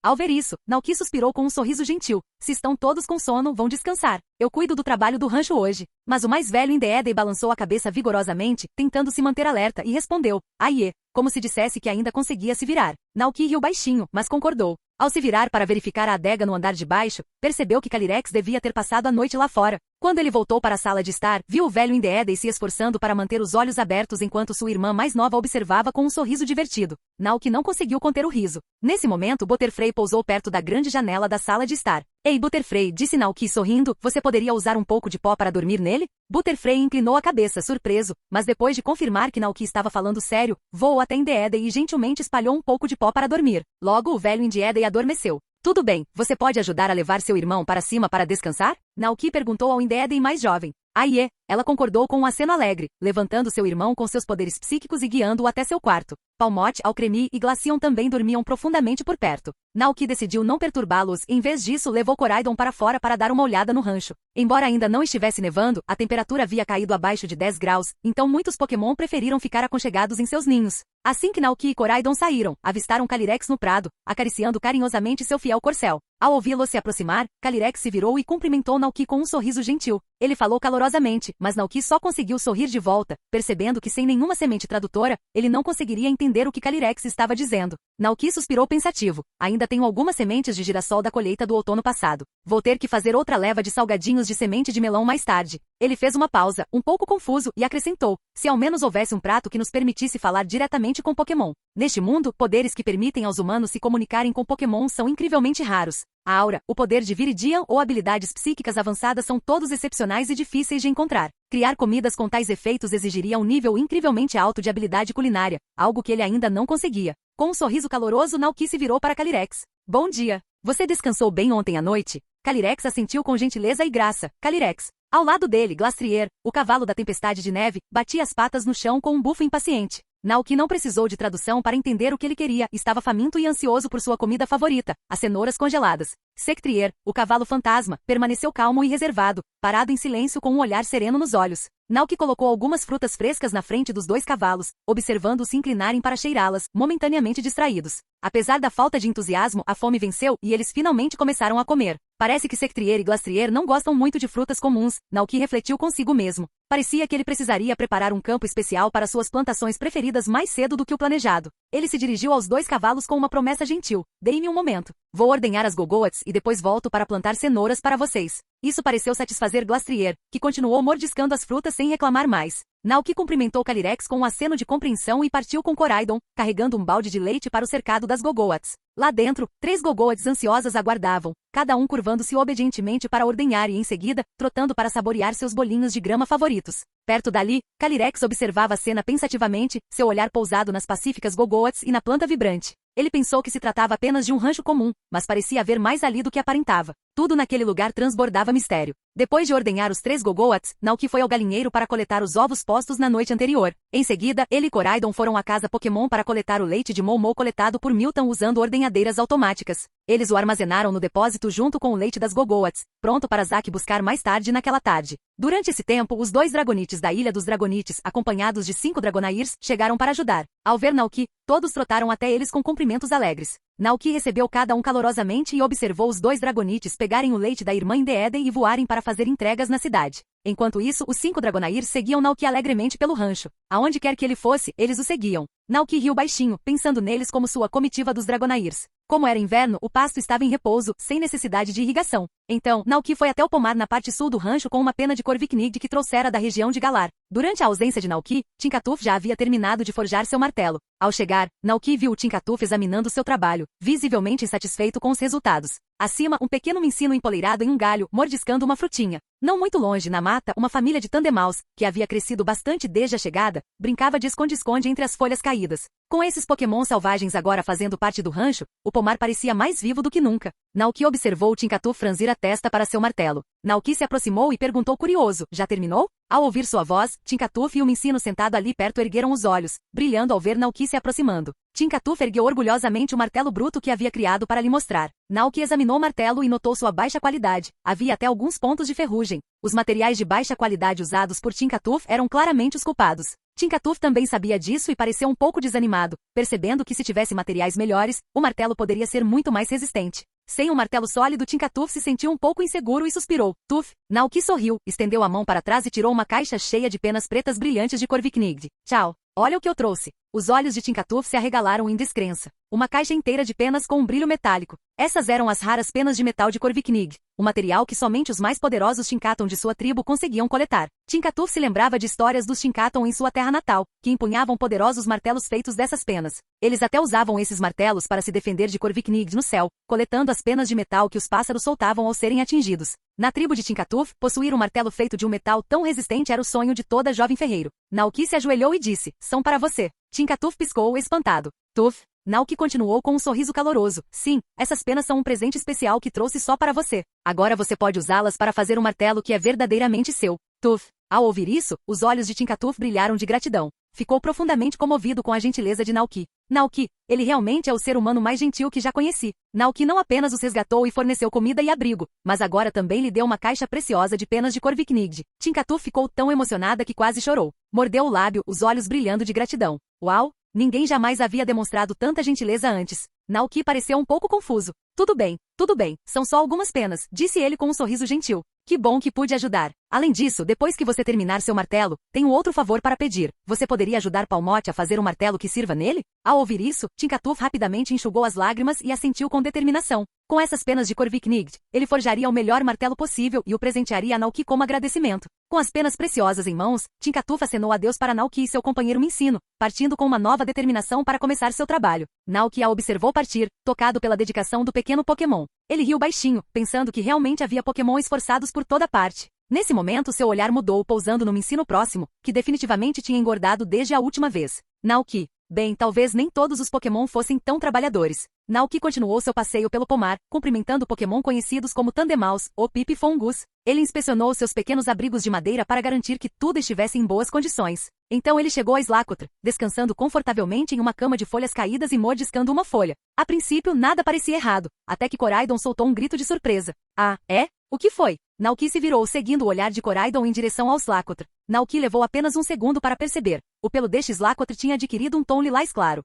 Ao ver isso, Naoki suspirou com um sorriso gentil. Se estão todos com sono, vão descansar. Eu cuido do trabalho do rancho hoje. Mas o mais velho Indiedei balançou a cabeça vigorosamente, tentando se manter alerta, e respondeu, Aie, como se dissesse que ainda conseguia se virar. Naoki riu baixinho, mas concordou. Ao se virar para verificar a adega no andar de baixo, percebeu que Calyrex devia ter passado a noite lá fora. Quando ele voltou para a sala de estar, viu o velho Indiedei se esforçando para manter os olhos abertos enquanto sua irmã mais nova observava com um sorriso divertido. Naoki não conseguiu conter o riso. Nesse momento, Butterfree pousou perto da grande janela da sala de estar. Ei, Butterfree, disse Naoki sorrindo, você poderia usar um pouco de pó para dormir nele? Butterfree inclinou a cabeça, surpreso, mas depois de confirmar que Naoki estava falando sério, voou até Indiedei e gentilmente espalhou um pouco de pó para dormir. Logo, o velho Indiedei adormeceu. Tudo bem, você pode ajudar a levar seu irmão para cima para descansar? Naoki perguntou ao Indiedei mais jovem. Aie, ela concordou com um aceno alegre, levantando seu irmão com seus poderes psíquicos e guiando-o até seu quarto. Palmote, Alcremie e Glaceon também dormiam profundamente por perto. Naoki decidiu não perturbá-los e em vez disso levou Koraidon para fora para dar uma olhada no rancho. Embora ainda não estivesse nevando, a temperatura havia caído abaixo de 10 graus, então muitos Pokémon preferiram ficar aconchegados em seus ninhos. Assim que Naoki e Koraidon saíram, avistaram Calyrex no prado, acariciando carinhosamente seu fiel corcel. Ao ouvi-lo se aproximar, Calyrex se virou e cumprimentou Naoki com um sorriso gentil. Ele falou calorosamente, mas Naoki só conseguiu sorrir de volta, percebendo que sem nenhuma semente tradutora, ele não conseguiria entender o que Calyrex estava dizendo. Naoki suspirou pensativo. Ainda tenho algumas sementes de girassol da colheita do outono passado. Vou ter que fazer outra leva de salgadinhos de semente de melão mais tarde. Ele fez uma pausa, um pouco confuso, e acrescentou, se ao menos houvesse um prato que nos permitisse falar diretamente com Pokémon. Neste mundo, poderes que permitem aos humanos se comunicarem com Pokémon são incrivelmente raros. A aura, o poder de Viridian ou habilidades psíquicas avançadas são todos excepcionais e difíceis de encontrar. Criar comidas com tais efeitos exigiria um nível incrivelmente alto de habilidade culinária, algo que ele ainda não conseguia. Com um sorriso caloroso, Naoki se virou para Calyrex. Bom dia! Você descansou bem ontem à noite? Calyrex assentiu com gentileza e graça. Calyrex. Ao lado dele, Glastrier, o cavalo da tempestade de neve, batia as patas no chão com um bufo impaciente. Naoki não precisou de tradução para entender o que ele queria, estava faminto e ansioso por sua comida favorita, as cenouras congeladas. Sectrier, o cavalo fantasma, permaneceu calmo e reservado, parado em silêncio com um olhar sereno nos olhos. Naoki colocou algumas frutas frescas na frente dos dois cavalos, observando-os se inclinarem para cheirá-las, momentaneamente distraídos. Apesar da falta de entusiasmo, a fome venceu e eles finalmente começaram a comer. Parece que Sectrier e Glastrier não gostam muito de frutas comuns, Naoki refletiu consigo mesmo. Parecia que ele precisaria preparar um campo especial para suas plantações preferidas mais cedo do que o planejado. Ele se dirigiu aos dois cavalos com uma promessa gentil. Dei-me um momento. Vou ordenhar as Gogoats e depois volto para plantar cenouras para vocês. Isso pareceu satisfazer Glastrier, que continuou mordiscando as frutas sem reclamar mais. Naoki cumprimentou Calyrex com um aceno de compreensão e partiu com Koraidon, carregando um balde de leite para o cercado das Gogoats. Lá dentro, 3 Gogoats ansiosas aguardavam, cada um curvando-se obedientemente para ordenhar e em seguida, trotando para saborear seus bolinhos de grama favoritos. Perto dali, Calyrex observava a cena pensativamente, seu olhar pousado nas pacíficas Gogoats e na planta vibrante. Ele pensou que se tratava apenas de um rancho comum, mas parecia haver mais ali do que aparentava. Tudo naquele lugar transbordava mistério. Depois de ordenhar os 3 Gogoats, Naoki foi ao galinheiro para coletar os ovos postos na noite anterior. Em seguida, ele e Koraidon foram à casa Pokémon para coletar o leite de Momo coletado por Milton usando ordenhadeiras automáticas. Eles o armazenaram no depósito junto com o leite das Gogoats, pronto para Zack buscar mais tarde naquela tarde. Durante esse tempo, os 2 Dragonites da Ilha dos Dragonites, acompanhados de 5 Dragonairs, chegaram para ajudar. Ao ver Naoki, todos trotaram até eles com cumprimentos alegres. Naoki recebeu cada um calorosamente e observou os 2 Dragonites pegarem o leite da irmã Indeeden e voarem para fazer entregas na cidade. Enquanto isso, os 5 Dragonairs seguiam Naoki alegremente pelo rancho. Aonde quer que ele fosse, eles o seguiam. Naoki riu baixinho, pensando neles como sua comitiva dos Dragonairs. Como era inverno, o pasto estava em repouso, sem necessidade de irrigação. Então, Naoki foi até o pomar na parte sul do rancho com uma pena de Corviknigd que trouxera da região de Galar. Durante a ausência de Naoki, Tinkatuf já havia terminado de forjar seu martelo. Ao chegar, Naoki viu o Tinkatuf examinando seu trabalho, visivelmente insatisfeito com os resultados. Acima, um pequeno mincino empoleirado em um galho, mordiscando uma frutinha. Não muito longe, na mata, uma família de Tandemaus, que havia crescido bastante desde a chegada, brincava de esconde-esconde entre as folhas caídas. Com esses Pokémon selvagens agora fazendo parte do rancho, o pomar parecia mais vivo do que nunca. Naoki observou Tinkatuf franzir a testa para seu martelo. Naoki se aproximou e perguntou curioso, já terminou? Ao ouvir sua voz, Tinkatuf e o Mincino sentado ali perto ergueram os olhos, brilhando ao ver Naoki se aproximando. Tinkatuf ergueu orgulhosamente o martelo bruto que havia criado para lhe mostrar. Naoki examinou o martelo e notou sua baixa qualidade. Havia até alguns pontos de ferrugem. Os materiais de baixa qualidade usados por Tinkatuf eram claramente os culpados. Tinkatuf também sabia disso e pareceu um pouco desanimado, percebendo que se tivesse materiais melhores, o martelo poderia ser muito mais resistente. Sem um martelo sólido, Tinkatuf se sentiu um pouco inseguro e suspirou. Tuf! Naoki sorriu, estendeu a mão para trás e tirou uma caixa cheia de penas pretas brilhantes de Corviknigd. Tchau! Olha o que eu trouxe. Os olhos de Tinkatuf se arregalaram em descrença. Uma caixa inteira de penas com um brilho metálico. Essas eram as raras penas de metal de Corviknigd, o material que somente os mais poderosos Tinkaton de sua tribo conseguiam coletar. Tinkatuf se lembrava de histórias dos Tinkaton em sua terra natal, que empunhavam poderosos martelos feitos dessas penas. Eles até usavam esses martelos para se defender de Corviknigd no céu, coletando as penas de metal que os pássaros soltavam ao serem atingidos. Na tribo de Tinkatuf, possuir um martelo feito de um metal tão resistente era o sonho de toda jovem ferreiro. Naoki se ajoelhou e disse, são para você. Tinkatuf piscou espantado. Tuf! Naoki continuou com um sorriso caloroso. Sim, essas penas são um presente especial que trouxe só para você. Agora você pode usá-las para fazer um martelo que é verdadeiramente seu. Tuf! Ao ouvir isso, os olhos de Tinkatuf brilharam de gratidão. Ficou profundamente comovido com a gentileza de Naoki. Naoki, ele realmente é o ser humano mais gentil que já conheci. Naoki não apenas os resgatou e forneceu comida e abrigo, mas agora também lhe deu uma caixa preciosa de penas de Corviknigd. Tinkatuf ficou tão emocionada que quase chorou. Mordeu o lábio, os olhos brilhando de gratidão. Uau! Ninguém jamais havia demonstrado tanta gentileza antes. Naoki pareceu um pouco confuso. Tudo bem, são só algumas penas, disse ele com um sorriso gentil. Que bom que pude ajudar. Além disso, depois que você terminar seu martelo, tenho outro favor para pedir. Você poderia ajudar Palmote a fazer um martelo que sirva nele? Ao ouvir isso, Tinkatuf rapidamente enxugou as lágrimas e assentiu com determinação. Com essas penas de Corviknigd, ele forjaria o melhor martelo possível e o presentearia a Naoki como agradecimento. Com as penas preciosas em mãos, Tinkatuf acenou adeus para Naoki e seu companheiro Mincino, partindo com uma nova determinação para começar seu trabalho. Naoki a observou partir, tocado pela dedicação do pequeno Pokémon. Ele riu baixinho, pensando que realmente havia Pokémon esforçados por toda parte. Nesse momento, seu olhar mudou, pousando no Mincino próximo, que definitivamente tinha engordado desde a última vez. Naoki. Bem, talvez nem todos os Pokémon fossem tão trabalhadores. Naoki continuou seu passeio pelo pomar, cumprimentando Pokémon conhecidos como Tandemaus ou Pipifongus. Ele inspecionou seus pequenos abrigos de madeira para garantir que tudo estivesse em boas condições. Então ele chegou a Slakoth, descansando confortavelmente em uma cama de folhas caídas e mordiscando uma folha. A princípio, nada parecia errado, até que Koraidon soltou um grito de surpresa. Ah, é? O que foi? Naoki se virou seguindo o olhar de Koraidon em direção ao Slakoth. Naoki levou apenas um segundo para perceber. O pelo deste Slakoth tinha adquirido um tom lilás claro.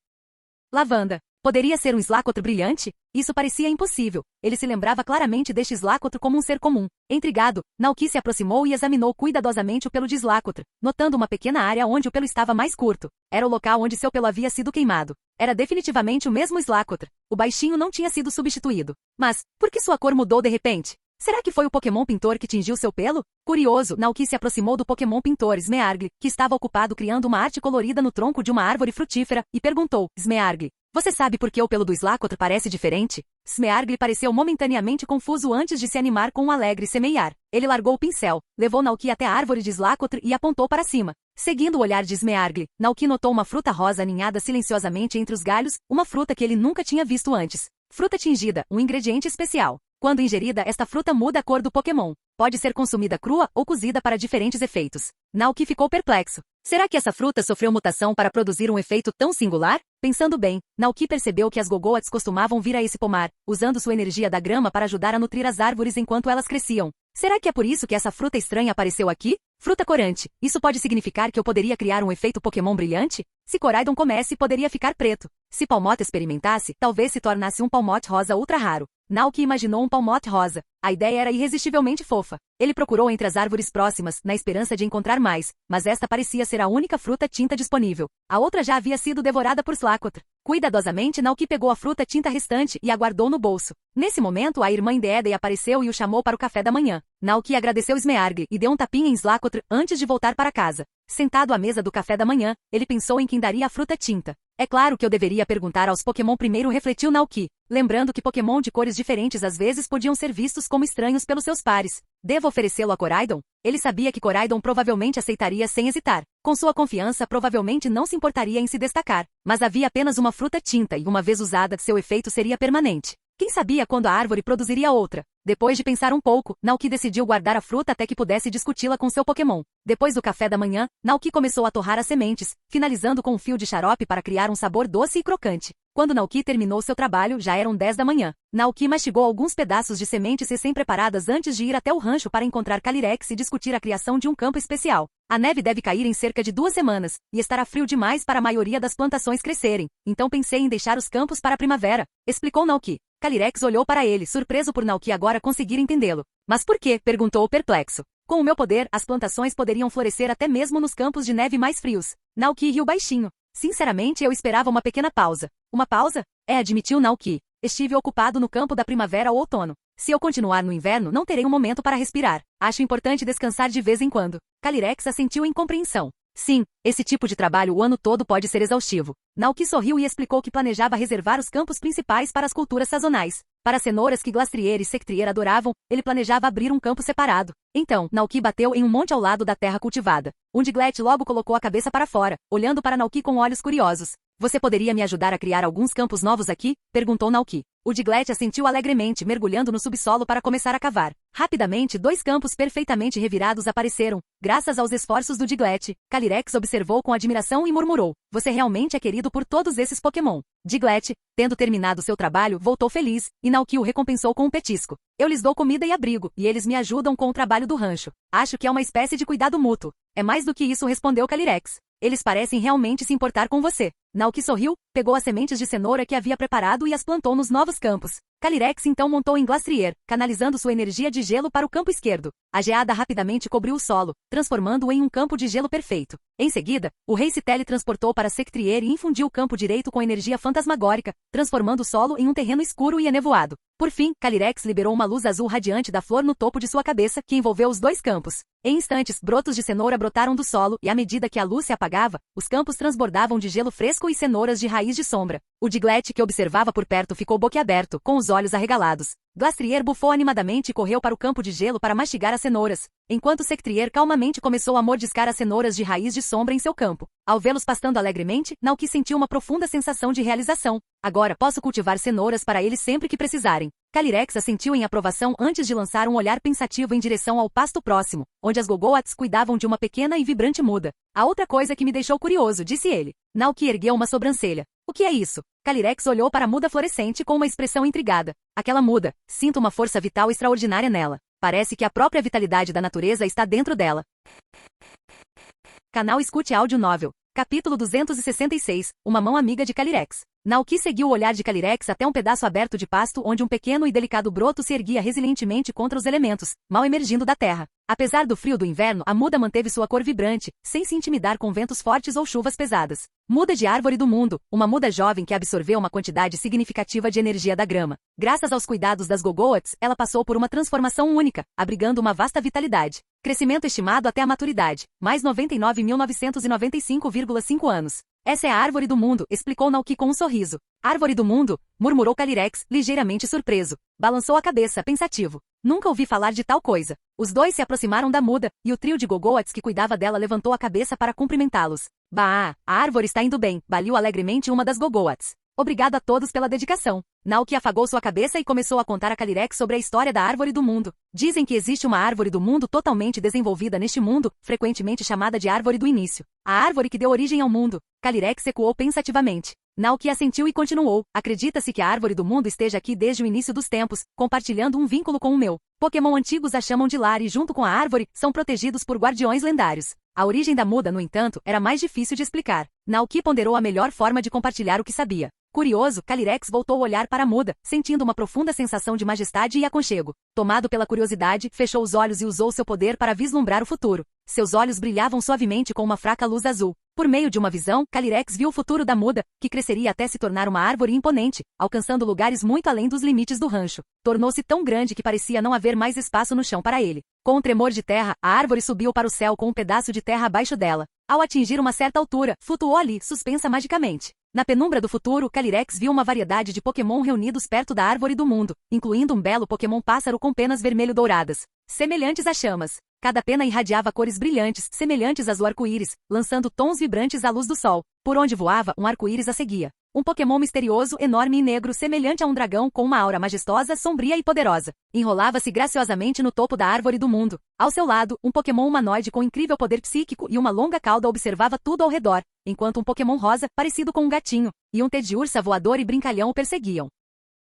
Lavanda. Poderia ser um Slakoth brilhante? Isso parecia impossível. Ele se lembrava claramente deste Slakoth como um ser comum. Intrigado, Naoki se aproximou e examinou cuidadosamente o pelo de Slakoth, notando uma pequena área onde o pelo estava mais curto. Era o local onde seu pelo havia sido queimado. Era definitivamente o mesmo Slakoth. O baixinho não tinha sido substituído. Mas, por que sua cor mudou de repente? Será que foi o Pokémon Pintor que tingiu seu pelo? Curioso, Naoki se aproximou do Pokémon Pintor Smeargle, que estava ocupado criando uma arte colorida no tronco de uma árvore frutífera, e perguntou, Smeargle, você sabe por que o pelo do Slakoth parece diferente? Smeargle pareceu momentaneamente confuso antes de se animar com um alegre semeiar. Ele largou o pincel, levou Naoki até a árvore de Slakoth e apontou para cima. Seguindo o olhar de Smeargle, Naoki notou uma fruta rosa aninhada silenciosamente entre os galhos, uma fruta que ele nunca tinha visto antes. Fruta tingida, um ingrediente especial. Quando ingerida, esta fruta muda a cor do Pokémon. Pode ser consumida crua ou cozida para diferentes efeitos. Naoki ficou perplexo. Será que essa fruta sofreu mutação para produzir um efeito tão singular? Pensando bem, Naoki percebeu que as Gogoats costumavam vir a esse pomar, usando sua energia da grama para ajudar a nutrir as árvores enquanto elas cresciam. Será que é por isso que essa fruta estranha apareceu aqui? Fruta corante. Isso pode significar que eu poderia criar um efeito Pokémon brilhante? Se Coraidon comesse, poderia ficar preto. Se Palmot experimentasse, talvez se tornasse um Palmot rosa ultra raro. Naoki imaginou um Palmot rosa. A ideia era irresistivelmente fofa. Ele procurou entre as árvores próximas, na esperança de encontrar mais, mas esta parecia ser a única fruta tinta disponível. A outra já havia sido devorada por Slakoth. Cuidadosamente, Naoki pegou a fruta tinta restante e a guardou no bolso. Nesse momento, a irmã Indéedei apareceu e o chamou para o café da manhã. Naoki agradeceu Smeargl e deu um tapinha em Slakoth antes de voltar para casa. Sentado à mesa do café da manhã, ele pensou em quem daria a fruta tinta. É claro que eu deveria perguntar aos Pokémon primeiro, refletiu Naoki, lembrando que Pokémon de cores diferentes às vezes podiam ser vistos como estranhos pelos seus pares. Devo oferecê-lo a Coraidon? Ele sabia que Coraidon provavelmente aceitaria sem hesitar. Com sua confiança, provavelmente não se importaria em se destacar. Mas havia apenas uma fruta tinta e uma vez usada, seu efeito seria permanente. Quem sabia quando a árvore produziria outra? Depois de pensar um pouco, Naoki decidiu guardar a fruta até que pudesse discuti-la com seu Pokémon. Depois do café da manhã, Naoki começou a torrar as sementes, finalizando com um fio de xarope para criar um sabor doce e crocante. Quando Naoki terminou seu trabalho, já eram 10 da manhã. Naoki mastigou alguns pedaços de sementes recém-preparadas antes de ir até o rancho para encontrar Calyrex e discutir a criação de um campo especial. A neve deve cair em cerca de 2 semanas, e estará frio demais para a maioria das plantações crescerem, então pensei em deixar os campos para a primavera, explicou Naoki. Calyrex olhou para ele, surpreso por Naoki agora conseguir entendê-lo. Mas por quê? Perguntou perplexo. Com o meu poder, as plantações poderiam florescer até mesmo nos campos de neve mais frios. Naoki riu baixinho. Sinceramente, eu esperava uma pequena pausa. Uma pausa? Admitiu Naoki. Estive ocupado no campo da primavera ou outono. Se eu continuar no inverno, não terei um momento para respirar. Acho importante descansar de vez em quando. Calyrex assentiu em compreensão. Sim, esse tipo de trabalho o ano todo pode ser exaustivo. Naoki sorriu e explicou que planejava reservar os campos principais para as culturas sazonais. Para as cenouras que Glastrier e Sectrier adoravam, ele planejava abrir um campo separado. Então, Naoki bateu em um monte ao lado da terra cultivada. Um Diglett logo colocou a cabeça para fora, olhando para Naoki com olhos curiosos. Você poderia me ajudar a criar alguns campos novos aqui? Perguntou Naoki. O Diglett assentiu alegremente, mergulhando no subsolo para começar a cavar. Rapidamente, 2 campos perfeitamente revirados apareceram. Graças aos esforços do Diglett, Calyrex observou com admiração e murmurou. Você realmente é querido por todos esses Pokémon. Diglett, tendo terminado seu trabalho, voltou feliz, e Naoki o recompensou com um petisco. Eu lhes dou comida e abrigo, e eles me ajudam com o trabalho do rancho. Acho que é uma espécie de cuidado mútuo. É mais do que isso, respondeu Calyrex. Eles parecem realmente se importar com você. Naoki sorriu, pegou as sementes de cenoura que havia preparado e as plantou nos novos campos. Calyrex então montou em Glastrier, canalizando sua energia de gelo para o campo esquerdo. A geada rapidamente cobriu o solo, transformando-o em um campo de gelo perfeito. Em seguida, o rei se teletransportou para Sectrier e infundiu o campo direito com energia fantasmagórica, transformando o solo em um terreno escuro e enevoado. Por fim, Calyrex liberou uma luz azul radiante da flor no topo de sua cabeça, que envolveu os 2 campos. Em instantes, brotos de cenoura brotaram do solo, e à medida que a luz se apagava, os campos transbordavam de gelo fresco e cenouras de raiz de sombra. O Diglett, que observava por perto, ficou boquiaberto, com os olhos arregalados. Glastrier bufou animadamente e correu para o campo de gelo para mastigar as cenouras, enquanto Sectrier calmamente começou a mordiscar as cenouras de raiz de sombra em seu campo. Ao vê-los pastando alegremente, Naoki sentiu uma profunda sensação de realização. Agora posso cultivar cenouras para eles sempre que precisarem. Calyrex assentiu em aprovação antes de lançar um olhar pensativo em direção ao pasto próximo, onde as Gogoats cuidavam de uma pequena e vibrante muda. A outra coisa que me deixou curioso, disse ele. Naoki ergueu uma sobrancelha. O que é isso? Calyrex olhou para a muda florescente com uma expressão intrigada. Aquela muda, sinto uma força vital extraordinária nela. Parece que a própria vitalidade da natureza está dentro dela. Canal Escute Áudio Novel. Capítulo 266. Uma mão amiga de Calyrex. Naoki seguiu o olhar de Calyrex até um pedaço aberto de pasto onde um pequeno e delicado broto se erguia resilientemente contra os elementos, mal emergindo da terra. Apesar do frio do inverno, a muda manteve sua cor vibrante, sem se intimidar com ventos fortes ou chuvas pesadas. Muda de árvore do mundo, uma muda jovem que absorveu uma quantidade significativa de energia da grama. Graças aos cuidados das Gogoats, ela passou por uma transformação única, abrigando uma vasta vitalidade. Crescimento estimado até a maturidade, mais 99.995,5 anos. Essa é a árvore do mundo, explicou Naoki com um sorriso. Árvore do mundo? Murmurou Calyrex, ligeiramente surpreso. Balançou a cabeça, pensativo. Nunca ouvi falar de tal coisa. Os 2 se aproximaram da muda, e o trio de Gogoats que cuidava dela levantou a cabeça para cumprimentá-los. Bah, a árvore está indo bem, baliu alegremente uma das Gogoats. Obrigado a todos pela dedicação. Naoki afagou sua cabeça e começou a contar a Calyrex sobre a história da árvore do mundo. Dizem que existe uma árvore do mundo totalmente desenvolvida neste mundo, frequentemente chamada de árvore do início. A árvore que deu origem ao mundo. Calyrex ecoou pensativamente. Naoki assentiu e continuou. Acredita-se que a árvore do mundo esteja aqui desde o início dos tempos, compartilhando um vínculo com o meu. Pokémon antigos a chamam de lar e, junto com a árvore, são protegidos por guardiões lendários. A origem da muda, no entanto, era mais difícil de explicar. Naoki ponderou a melhor forma de compartilhar o que sabia. Curioso, Calyrex voltou a olhar para a muda, sentindo uma profunda sensação de majestade e aconchego. Tomado pela curiosidade, fechou os olhos e usou seu poder para vislumbrar o futuro. Seus olhos brilhavam suavemente com uma fraca luz azul. Por meio de uma visão, Calyrex viu o futuro da muda, que cresceria até se tornar uma árvore imponente, alcançando lugares muito além dos limites do rancho. Tornou-se tão grande que parecia não haver mais espaço no chão para ele. Com um tremor de terra, a árvore subiu para o céu com um pedaço de terra abaixo dela. Ao atingir uma certa altura, flutuou ali, suspensa magicamente. Na penumbra do futuro, Calyrex viu uma variedade de Pokémon reunidos perto da árvore do mundo, incluindo um belo Pokémon pássaro com penas vermelho-douradas, semelhantes a chamas. Cada pena irradiava cores brilhantes, semelhantes às do arco-íris, lançando tons vibrantes à luz do sol. Por onde voava, um arco-íris a seguia. Um Pokémon misterioso, enorme e negro, semelhante a um dragão com uma aura majestosa, sombria e poderosa. Enrolava-se graciosamente no topo da árvore do mundo. Ao seu lado, um Pokémon humanoide com incrível poder psíquico e uma longa cauda observava tudo ao redor, enquanto um Pokémon rosa, parecido com um gatinho, e um Teddiursa voador e brincalhão o perseguiam.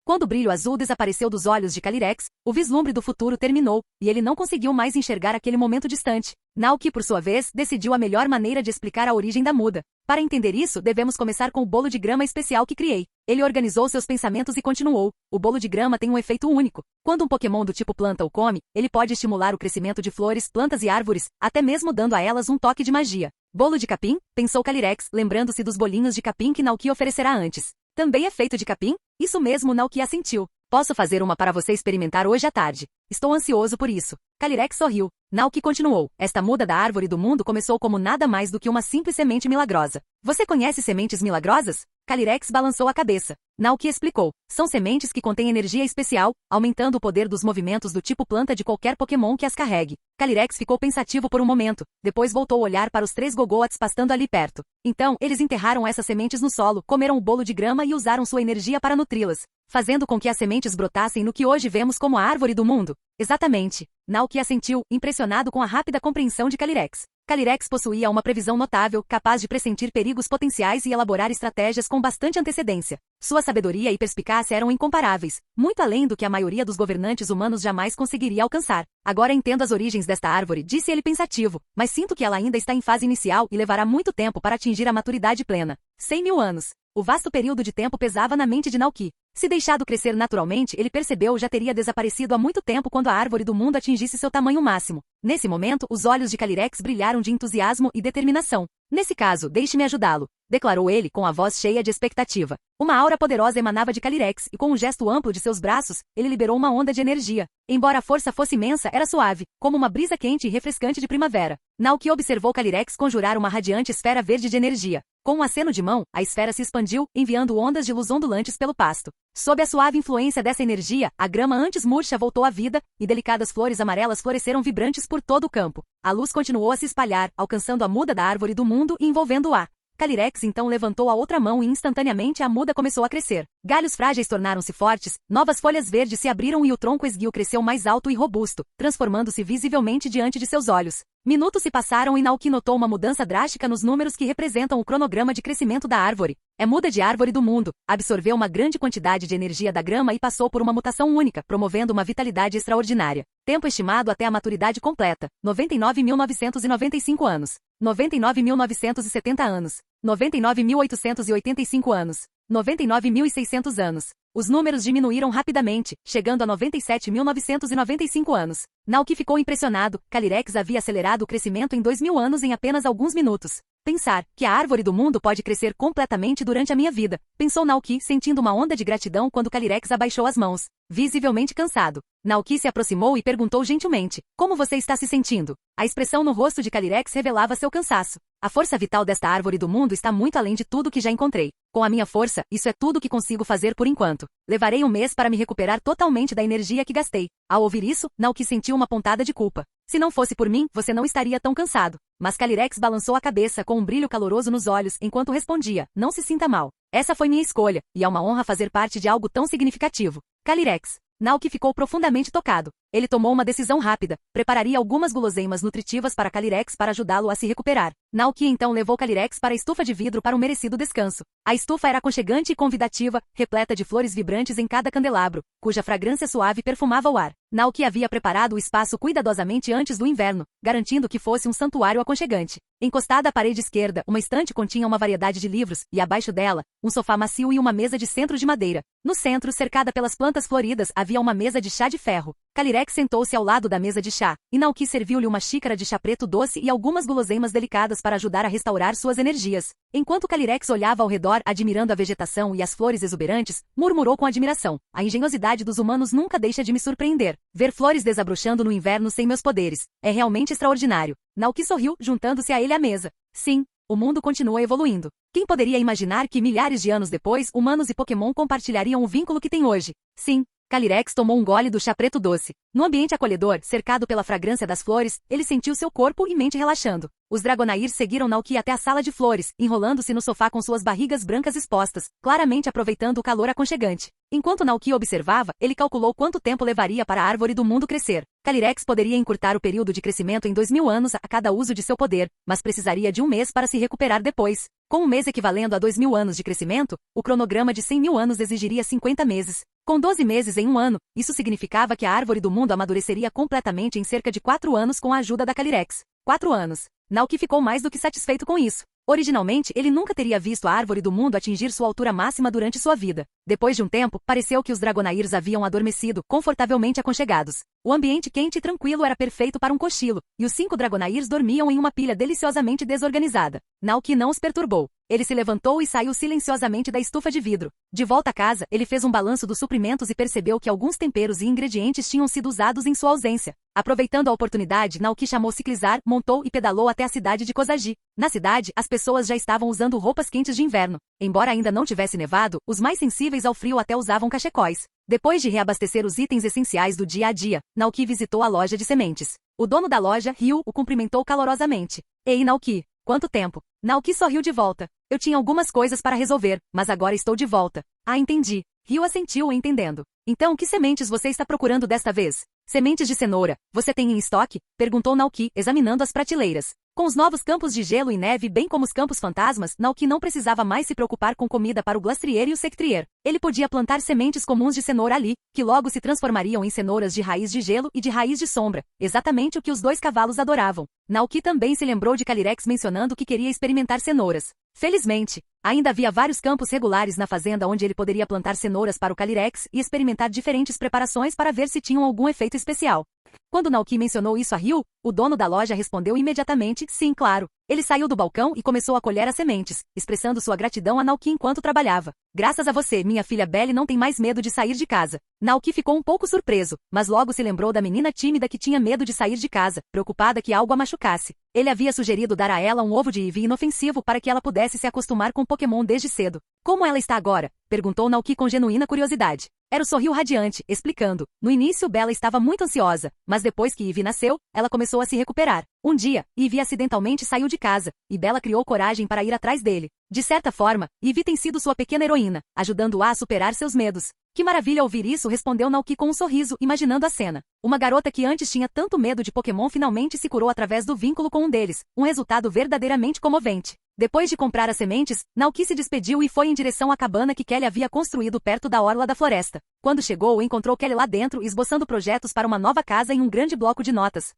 Quando o brilho azul desapareceu dos olhos de Calyrex, o vislumbre do futuro terminou, e ele não conseguiu mais enxergar aquele momento distante. Naoki, por sua vez, decidiu a melhor maneira de explicar a origem da muda. Para entender isso, devemos começar com o bolo de grama especial que criei. Ele organizou seus pensamentos e continuou. O bolo de grama tem um efeito único. Quando um Pokémon do tipo planta o come, ele pode estimular o crescimento de flores, plantas e árvores, até mesmo dando a elas um toque de magia. Bolo de capim? Pensou Calyrex, lembrando-se dos bolinhos de capim que Naoki oferecerá antes. Também é feito de capim? Isso mesmo, Naoki assentiu. Posso fazer uma para você experimentar hoje à tarde. Estou ansioso por isso. Calyrex sorriu. Naoki continuou. Esta muda da árvore do mundo começou como nada mais do que uma simples semente milagrosa. Você conhece sementes milagrosas? Calyrex balançou a cabeça. Naoki explicou. São sementes que contêm energia especial, aumentando o poder dos movimentos do tipo planta de qualquer Pokémon que as carregue. Calyrex ficou pensativo por um momento, depois voltou a olhar para os 3 Gogoats pastando ali perto. Então, eles enterraram essas sementes no solo, comeram o bolo de grama e usaram sua energia para nutri-las, fazendo com que as sementes brotassem no que hoje vemos como a árvore do mundo. Exatamente. Naoki assentiu, impressionado com a rápida compreensão de Calyrex. Calyrex possuía uma previsão notável, capaz de pressentir perigos potenciais e elaborar estratégias com bastante antecedência. Sua sabedoria e perspicácia eram incomparáveis, muito além do que a maioria dos governantes humanos jamais conseguiria alcançar. Agora entendo as origens desta árvore, disse ele pensativo, mas sinto que ela ainda está em fase inicial e levará muito tempo para atingir a maturidade plena. 100.000 anos. O vasto período de tempo pesava na mente de Naoki. Se deixado crescer naturalmente, ele percebeu já teria desaparecido há muito tempo quando a árvore do mundo atingisse seu tamanho máximo. Nesse momento, os olhos de Calyrex brilharam de entusiasmo e determinação. Nesse caso, deixe-me ajudá-lo, declarou ele com a voz cheia de expectativa. Uma aura poderosa emanava de Calyrex e com um gesto amplo de seus braços, ele liberou uma onda de energia. Embora a força fosse imensa, era suave, como uma brisa quente e refrescante de primavera. Naoki observou Calyrex conjurar uma radiante esfera verde de energia. Com um aceno de mão, a esfera se expandiu, enviando ondas de luz ondulantes pelo pasto. Sob a suave influência dessa energia, a grama antes murcha voltou à vida, e delicadas flores amarelas floresceram vibrantes por todo o campo. A luz continuou a se espalhar, alcançando a muda da árvore do mundo e envolvendo-a. Calyrex então levantou a outra mão e instantaneamente a muda começou a crescer. Galhos frágeis tornaram-se fortes, novas folhas verdes se abriram e o tronco esguio cresceu mais alto e robusto, transformando-se visivelmente diante de seus olhos. Minutos se passaram e Naoki notou uma mudança drástica nos números que representam o cronograma de crescimento da árvore. É muda de árvore do mundo, absorveu uma grande quantidade de energia da grama e passou por uma mutação única, promovendo uma vitalidade extraordinária. Tempo estimado até a maturidade completa, 99.995 anos. 99.970 anos. 99.885 anos. 99.600 anos. Os números diminuíram rapidamente, chegando a 97.995 anos. Naoki ficou impressionado. Calyrex havia acelerado o crescimento em 2.000 anos em apenas alguns minutos. Pensar que a árvore do mundo pode crescer completamente durante a minha vida, pensou Naoki, sentindo uma onda de gratidão quando Calyrex abaixou as mãos, visivelmente cansado. Naoki se aproximou e perguntou gentilmente: como você está se sentindo? A expressão no rosto de Calyrex revelava seu cansaço. A força vital desta árvore do mundo está muito além de tudo que já encontrei. Com a minha força, isso é tudo que consigo fazer por enquanto. Levarei um mês para me recuperar totalmente da energia que gastei. Ao ouvir isso, Naoki sentiu uma pontada de culpa. Se não fosse por mim, você não estaria tão cansado. Mas Calyrex balançou a cabeça com um brilho caloroso nos olhos enquanto respondia: não se sinta mal. Essa foi minha escolha, e é uma honra fazer parte de algo tão significativo. Calyrex. Naoki ficou profundamente tocado. Ele tomou uma decisão rápida. Prepararia algumas guloseimas nutritivas para Calyrex para ajudá-lo a se recuperar. Naoki então levou Calyrex para a estufa de vidro para um merecido descanso. A estufa era aconchegante e convidativa, repleta de flores vibrantes em cada candelabro, cuja fragrância suave perfumava o ar. Naoki havia preparado o espaço cuidadosamente antes do inverno, garantindo que fosse um santuário aconchegante. Encostada à parede esquerda, uma estante continha uma variedade de livros, e abaixo dela, um sofá macio e uma mesa de centro de madeira. No centro, cercada pelas plantas floridas, havia uma mesa de chá de ferro. Calyrex sentou-se ao lado da mesa de chá, e Naoki serviu-lhe uma xícara de chá preto doce e algumas guloseimas delicadas para ajudar a restaurar suas energias. Enquanto Calyrex olhava ao redor, admirando a vegetação e as flores exuberantes, murmurou com admiração: a engenhosidade dos humanos nunca deixa de me surpreender. Ver flores desabrochando no inverno sem meus poderes. É realmente extraordinário. Naoki sorriu, juntando-se a ele à mesa. Sim, o mundo continua evoluindo. Quem poderia imaginar que milhares de anos depois, humanos e Pokémon compartilhariam o vínculo que têm hoje? Sim. Calyrex tomou um gole do chá preto doce. No ambiente acolhedor, cercado pela fragrância das flores, ele sentiu seu corpo e mente relaxando. Os Dragonairs seguiram Naoki até a sala de flores, enrolando-se no sofá com suas barrigas brancas expostas, claramente aproveitando o calor aconchegante. Enquanto Naoki observava, ele calculou quanto tempo levaria para a árvore do mundo crescer. Calyrex poderia encurtar o período de crescimento em 2000 anos a cada uso de seu poder, mas precisaria de um mês para se recuperar depois. Com um mês equivalendo a 2000 anos de crescimento, o cronograma de 100 mil anos exigiria 50 meses. Com 12 meses em um ano, isso significava que a árvore do mundo amadureceria completamente em cerca de 4 anos com a ajuda da Calyrex. 4 anos. Naoki ficou mais do que satisfeito com isso. Originalmente, ele nunca teria visto a árvore do mundo atingir sua altura máxima durante sua vida. Depois de um tempo, pareceu que os Dragonairs haviam adormecido, confortavelmente aconchegados. O ambiente quente e tranquilo era perfeito para um cochilo, e os 5 Dragonairs dormiam em uma pilha deliciosamente desorganizada. Naoki não os perturbou. Ele se levantou e saiu silenciosamente da estufa de vidro. De volta a casa, ele fez um balanço dos suprimentos e percebeu que alguns temperos e ingredientes tinham sido usados em sua ausência. Aproveitando a oportunidade, Naoki chamou Ciclizar, montou e pedalou até a cidade de Kozagi. Na cidade, as pessoas já estavam usando roupas quentes de inverno. Embora ainda não tivesse nevado, os mais sensíveis ao frio até usavam cachecóis. Depois de reabastecer os itens essenciais do dia a dia, Naoki visitou a loja de sementes. O dono da loja, Ryu, o cumprimentou calorosamente. Ei, Naoki, quanto tempo? Naoki sorriu de volta. Eu tinha algumas coisas para resolver, mas agora estou de volta. Ah, entendi. Ryu assentiu, entendendo. Então, que sementes você está procurando desta vez? Sementes de cenoura. Você tem em estoque? Perguntou Naoki, examinando as prateleiras. Com os novos campos de gelo e neve bem como os campos fantasmas, Naoki não precisava mais se preocupar com comida para o Glastrier e o Sectrier. Ele podia plantar sementes comuns de cenoura ali, que logo se transformariam em cenouras de raiz de gelo e de raiz de sombra, exatamente o que os 2 cavalos adoravam. Naoki também se lembrou de Calyrex mencionando que queria experimentar cenouras. Felizmente, ainda havia vários campos regulares na fazenda onde ele poderia plantar cenouras para o Calyrex e experimentar diferentes preparações para ver se tinham algum efeito especial. Quando Naoki mencionou isso a Ryu, o dono da loja respondeu imediatamente, sim, claro. Ele saiu do balcão e começou a colher as sementes, expressando sua gratidão a Naoki enquanto trabalhava. Graças a você, minha filha Belle não tem mais medo de sair de casa. Naoki ficou um pouco surpreso, mas logo se lembrou da menina tímida que tinha medo de sair de casa, preocupada que algo a machucasse. Ele havia sugerido dar a ela um ovo de Eevee inofensivo para que ela pudesse se acostumar com Pokémon desde cedo. Como ela está agora? Perguntou Naoki com genuína curiosidade. Era o sorriso radiante, explicando. No início, Bella estava muito ansiosa, mas depois que Eevee nasceu, ela começou a se recuperar. Um dia, Eevee acidentalmente saiu de casa, e Bella criou coragem para ir atrás dele. De certa forma, Eevee tem sido sua pequena heroína, ajudando-a a superar seus medos. Que maravilha ouvir isso, respondeu Naoki com um sorriso, imaginando a cena. Uma garota que antes tinha tanto medo de Pokémon finalmente se curou através do vínculo com um deles, um resultado verdadeiramente comovente. Depois de comprar as sementes, Naoki se despediu e foi em direção à cabana que Kelly havia construído perto da orla da floresta. Quando chegou, encontrou Kelly lá dentro esboçando projetos para uma nova casa em um grande bloco de notas.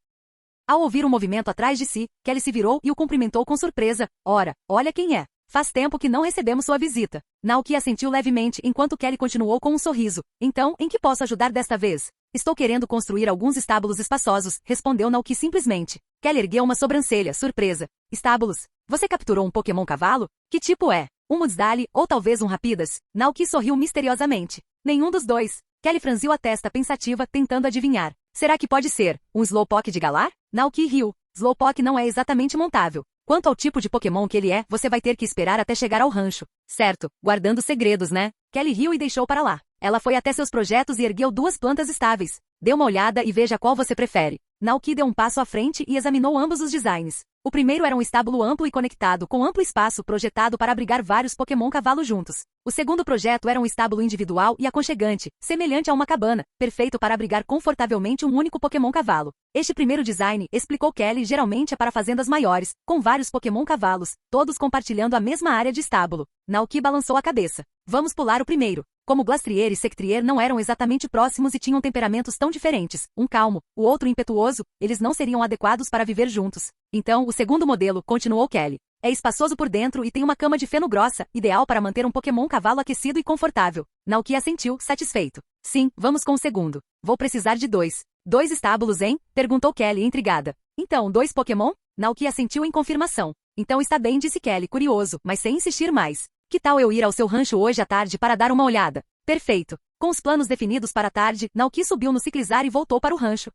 Ao ouvir um movimento atrás de si, Kelly se virou e o cumprimentou com surpresa. Ora, olha quem é. Faz tempo que não recebemos sua visita. Naoki assentiu levemente enquanto Kelly continuou com um sorriso. Então, em que posso ajudar desta vez? Estou querendo construir alguns estábulos espaçosos, respondeu Naoki simplesmente. Kelly ergueu uma sobrancelha, surpresa. Estábulos? Você capturou um Pokémon cavalo? Que tipo é? Um Mudsdale, ou talvez um Rapidas? Naoki sorriu misteriosamente. Nenhum dos dois. Kelly franziu a testa pensativa, tentando adivinhar. Será que pode ser um Slowpoke de Galar? Naoki riu. Slowpoke não é exatamente montável. Quanto ao tipo de Pokémon que ele é, você vai ter que esperar até chegar ao rancho. Certo, guardando segredos, né? Kelly riu e deixou para lá. Ela foi até seus projetos e ergueu 2 plantas estáveis. Dê uma olhada e veja qual você prefere. Naoki deu um passo à frente e examinou ambos os designs. O primeiro era um estábulo amplo e conectado, com amplo espaço projetado para abrigar vários Pokémon cavalo juntos. O segundo projeto era um estábulo individual e aconchegante, semelhante a uma cabana, perfeito para abrigar confortavelmente um único Pokémon cavalo. Este primeiro design, explicou Kelly, geralmente é para fazendas maiores, com vários Pokémon cavalos, todos compartilhando a mesma área de estábulo. Naoki balançou a cabeça. Vamos pular o primeiro. Como Glastrier e Sectrier não eram exatamente próximos e tinham temperamentos tão diferentes, um calmo, o outro impetuoso, eles não seriam adequados para viver juntos. Então, o segundo modelo, continuou Kelly. É espaçoso por dentro e tem uma cama de feno grossa, ideal para manter um Pokémon cavalo aquecido e confortável. Naoki assentiu, satisfeito. Sim, vamos com o segundo. Vou precisar de 2. 2 estábulos, hein? Perguntou Kelly, intrigada. Então, 2 Pokémon? Naoki assentiu em confirmação. Então está bem, disse Kelly, curioso, mas sem insistir mais. Que tal eu ir ao seu rancho hoje à tarde para dar uma olhada? Perfeito. Com os planos definidos para a tarde, Naoki subiu no ciclizar e voltou para o rancho.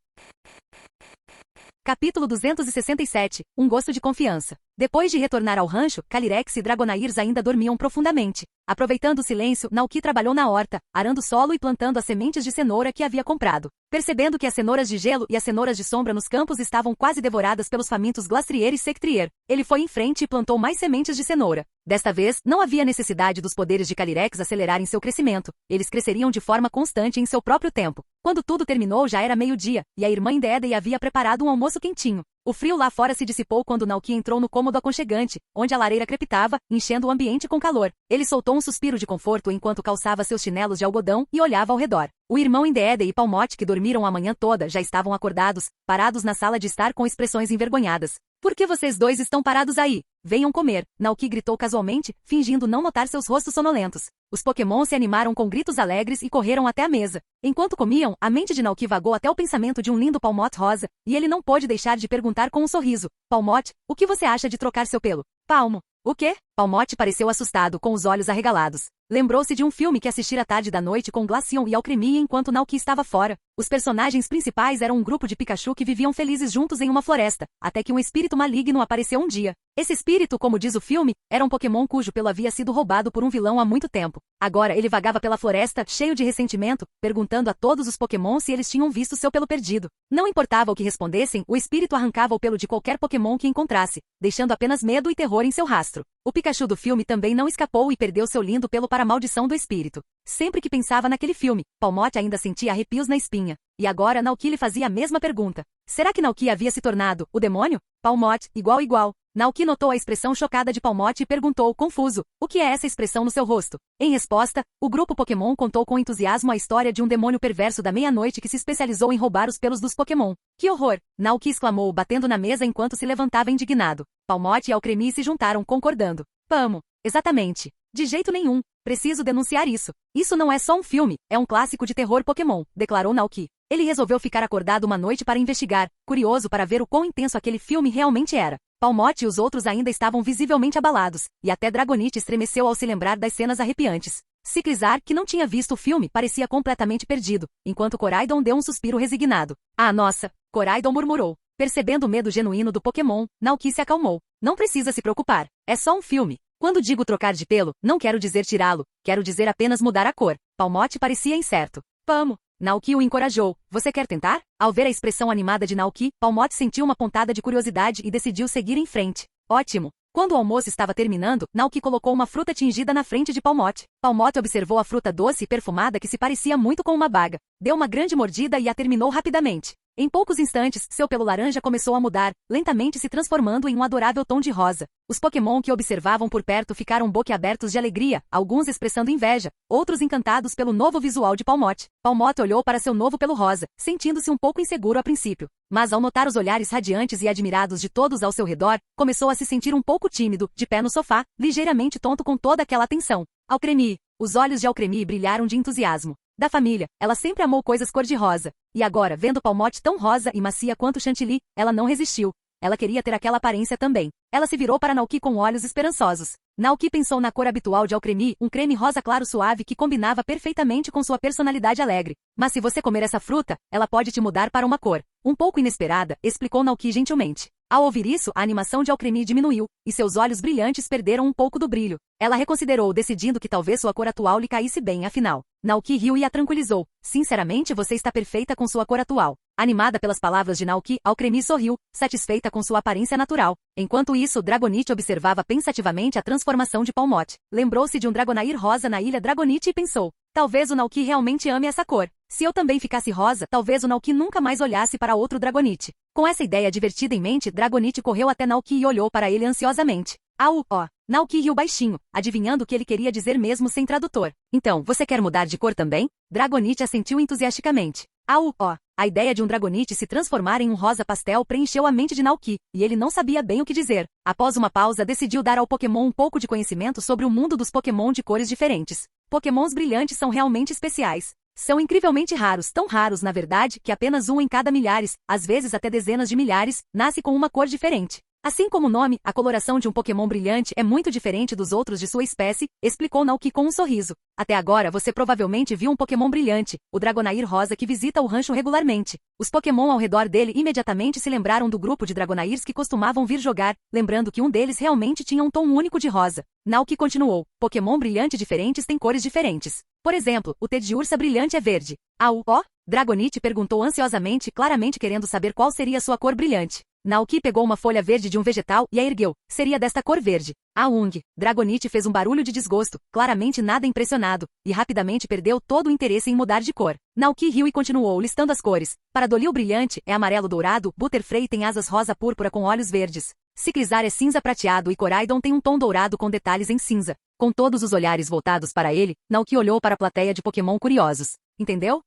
Capítulo 267. Um gosto de confiança. Depois de retornar ao rancho, Calyrex e Dragonairs ainda dormiam profundamente. Aproveitando o silêncio, Naoki trabalhou na horta, arando solo e plantando as sementes de cenoura que havia comprado. Percebendo que as cenouras de gelo e as cenouras de sombra nos campos estavam quase devoradas pelos famintos Glastrier e Sectrier, ele foi em frente e plantou mais sementes de cenoura. Desta vez, não havia necessidade dos poderes de Calyrex acelerarem seu crescimento. Eles cresceriam de forma constante em seu próprio tempo. Quando tudo terminou já era meio-dia, e a irmã Indédei havia preparado um almoço quentinho. O frio lá fora se dissipou quando Naoki entrou no cômodo aconchegante, onde a lareira crepitava, enchendo o ambiente com calor. Ele soltou um suspiro de conforto enquanto calçava seus chinelos de algodão e olhava ao redor. O irmão Indédei e Palmote, que dormiram a manhã toda, já estavam acordados, parados na sala de estar com expressões envergonhadas. Por que vocês dois estão parados aí? Venham comer, Naoki gritou casualmente, fingindo não notar seus rostos sonolentos. Os Pokémon se animaram com gritos alegres e correram até a mesa. Enquanto comiam, a mente de Naoki vagou até o pensamento de um lindo Palmote rosa, e ele não pôde deixar de perguntar com um sorriso. Palmote, o que você acha de trocar seu pelo? Palmo. O quê? Palmote pareceu assustado, com os olhos arregalados. Lembrou-se de um filme que assistira tarde da noite com Glaceon e Alcremie enquanto Naoki estava fora. Os personagens principais eram um grupo de Pikachu que viviam felizes juntos em uma floresta, até que um espírito maligno apareceu um dia. Esse espírito, como diz o filme, era um Pokémon cujo pelo havia sido roubado por um vilão há muito tempo. Agora ele vagava pela floresta, cheio de ressentimento, perguntando a todos os Pokémon se eles tinham visto seu pelo perdido. Não importava o que respondessem, o espírito arrancava o pelo de qualquer Pokémon que encontrasse, deixando apenas medo e terror em seu rastro. O Pikachu do filme também não escapou e perdeu seu lindo pelo para a maldição do espírito. Sempre que pensava naquele filme, Palmote ainda sentia arrepios na espinha. E agora Naoki lhe fazia a mesma pergunta. Será que Naoki havia se tornado o demônio? Palmote, igual. Naoki notou a expressão chocada de Palmote e perguntou, confuso, o que é essa expressão no seu rosto? Em resposta, o grupo Pokémon contou com entusiasmo a história de um demônio perverso da meia-noite que se especializou em roubar os pelos dos Pokémon. Que horror! Naoki exclamou, batendo na mesa enquanto se levantava indignado. Palmote e Alcremie se juntaram, concordando. Pamo. Exatamente. De jeito nenhum. Preciso denunciar isso. Isso não é só um filme, é um clássico de terror Pokémon, declarou Naoki. Ele resolveu ficar acordado uma noite para investigar, curioso para ver o quão intenso aquele filme realmente era. Palmote e os outros ainda estavam visivelmente abalados, e até Dragonite estremeceu ao se lembrar das cenas arrepiantes. Ciclizar, que não tinha visto o filme, parecia completamente perdido, enquanto Coraidon deu um suspiro resignado. Ah, nossa! Coraidon murmurou. Percebendo o medo genuíno do Pokémon, Naoki se acalmou. Não precisa se preocupar, é só um filme. Quando digo trocar de pelo, não quero dizer tirá-lo, quero dizer apenas mudar a cor. Palmote parecia incerto. Vamos! Naoki o encorajou. Você quer tentar? Ao ver a expressão animada de Naoki, Palmote sentiu uma pontada de curiosidade e decidiu seguir em frente. Ótimo! Quando o almoço estava terminando, Naoki colocou uma fruta tingida na frente de Palmote. Palmote observou a fruta doce e perfumada que se parecia muito com uma baga. Deu uma grande mordida e a terminou rapidamente. Em poucos instantes, seu pelo laranja começou a mudar, lentamente se transformando em um adorável tom de rosa. Os Pokémon que observavam por perto ficaram boquiabertos de alegria, alguns expressando inveja, outros encantados pelo novo visual de Palmote. Palmote olhou para seu novo pelo rosa, sentindo-se um pouco inseguro a princípio. Mas ao notar os olhares radiantes e admirados de todos ao seu redor, começou a se sentir um pouco tímido, de pé no sofá, ligeiramente tonto com toda aquela atenção. Alcremie. Os olhos de Alcremie brilharam de entusiasmo. Da família, ela sempre amou coisas cor-de-rosa. E agora, vendo Palmote tão rosa e macia quanto Chantilly, ela não resistiu. Ela queria ter aquela aparência também. Ela se virou para Naoki com olhos esperançosos. Naoki pensou na cor habitual de Alcremie, um creme rosa claro suave que combinava perfeitamente com sua personalidade alegre. Mas se você comer essa fruta, ela pode te mudar para uma cor um pouco inesperada, explicou Naoki gentilmente. Ao ouvir isso, a animação de Alcremie diminuiu, e seus olhos brilhantes perderam um pouco do brilho. Ela reconsiderou, decidindo que talvez sua cor atual lhe caísse bem, afinal. Naoki riu e a tranquilizou. Sinceramente, você está perfeita com sua cor atual. Animada pelas palavras de Naoki, Alcremie sorriu, satisfeita com sua aparência natural. Enquanto isso, Dragonite observava pensativamente a transformação de Palmot. Lembrou-se de um Dragonair rosa na ilha Dragonite e pensou: talvez o Naoki realmente ame essa cor. Se eu também ficasse rosa, talvez o Naoki nunca mais olhasse para outro Dragonite. Com essa ideia divertida em mente, Dragonite correu até Naoki e olhou para ele ansiosamente. Au, ó. Naoki riu baixinho, adivinhando o que ele queria dizer mesmo sem tradutor. Então, você quer mudar de cor também? Dragonite assentiu entusiasticamente. Au, ó. A ideia de um Dragonite se transformar em um rosa pastel preencheu a mente de Naoki, e ele não sabia bem o que dizer. Após uma pausa, decidiu dar ao Pokémon um pouco de conhecimento sobre o mundo dos Pokémon de cores diferentes. Pokémons brilhantes são realmente especiais. São incrivelmente raros, tão raros na verdade, que apenas um em cada milhares, às vezes até dezenas de milhares, nasce com uma cor diferente. Assim como o nome, a coloração de um Pokémon brilhante é muito diferente dos outros de sua espécie, explicou Naoki com um sorriso. Até agora você provavelmente viu um Pokémon brilhante, o Dragonair rosa que visita o rancho regularmente. Os Pokémon ao redor dele imediatamente se lembraram do grupo de Dragonairs que costumavam vir jogar, lembrando que um deles realmente tinha um tom único de rosa. Naoki continuou: Pokémon brilhante diferentes têm cores diferentes. Por exemplo, o Teddiursa brilhante é verde. Au, ó? Dragonite perguntou ansiosamente, claramente querendo saber qual seria sua cor brilhante. Naoki pegou uma folha verde de um vegetal e a ergueu. Seria desta cor verde. Aung. Dragonite fez um barulho de desgosto, claramente nada impressionado, e rapidamente perdeu todo o interesse em mudar de cor. Naoki riu e continuou listando as cores. Paradolil brilhante é amarelo dourado, Butterfree tem asas rosa púrpura com olhos verdes. Ciclizar é cinza prateado e Coraidon tem um tom dourado com detalhes em cinza. Com todos os olhares voltados para ele, Naoki olhou para a plateia de Pokémon curiosos. Entendeu?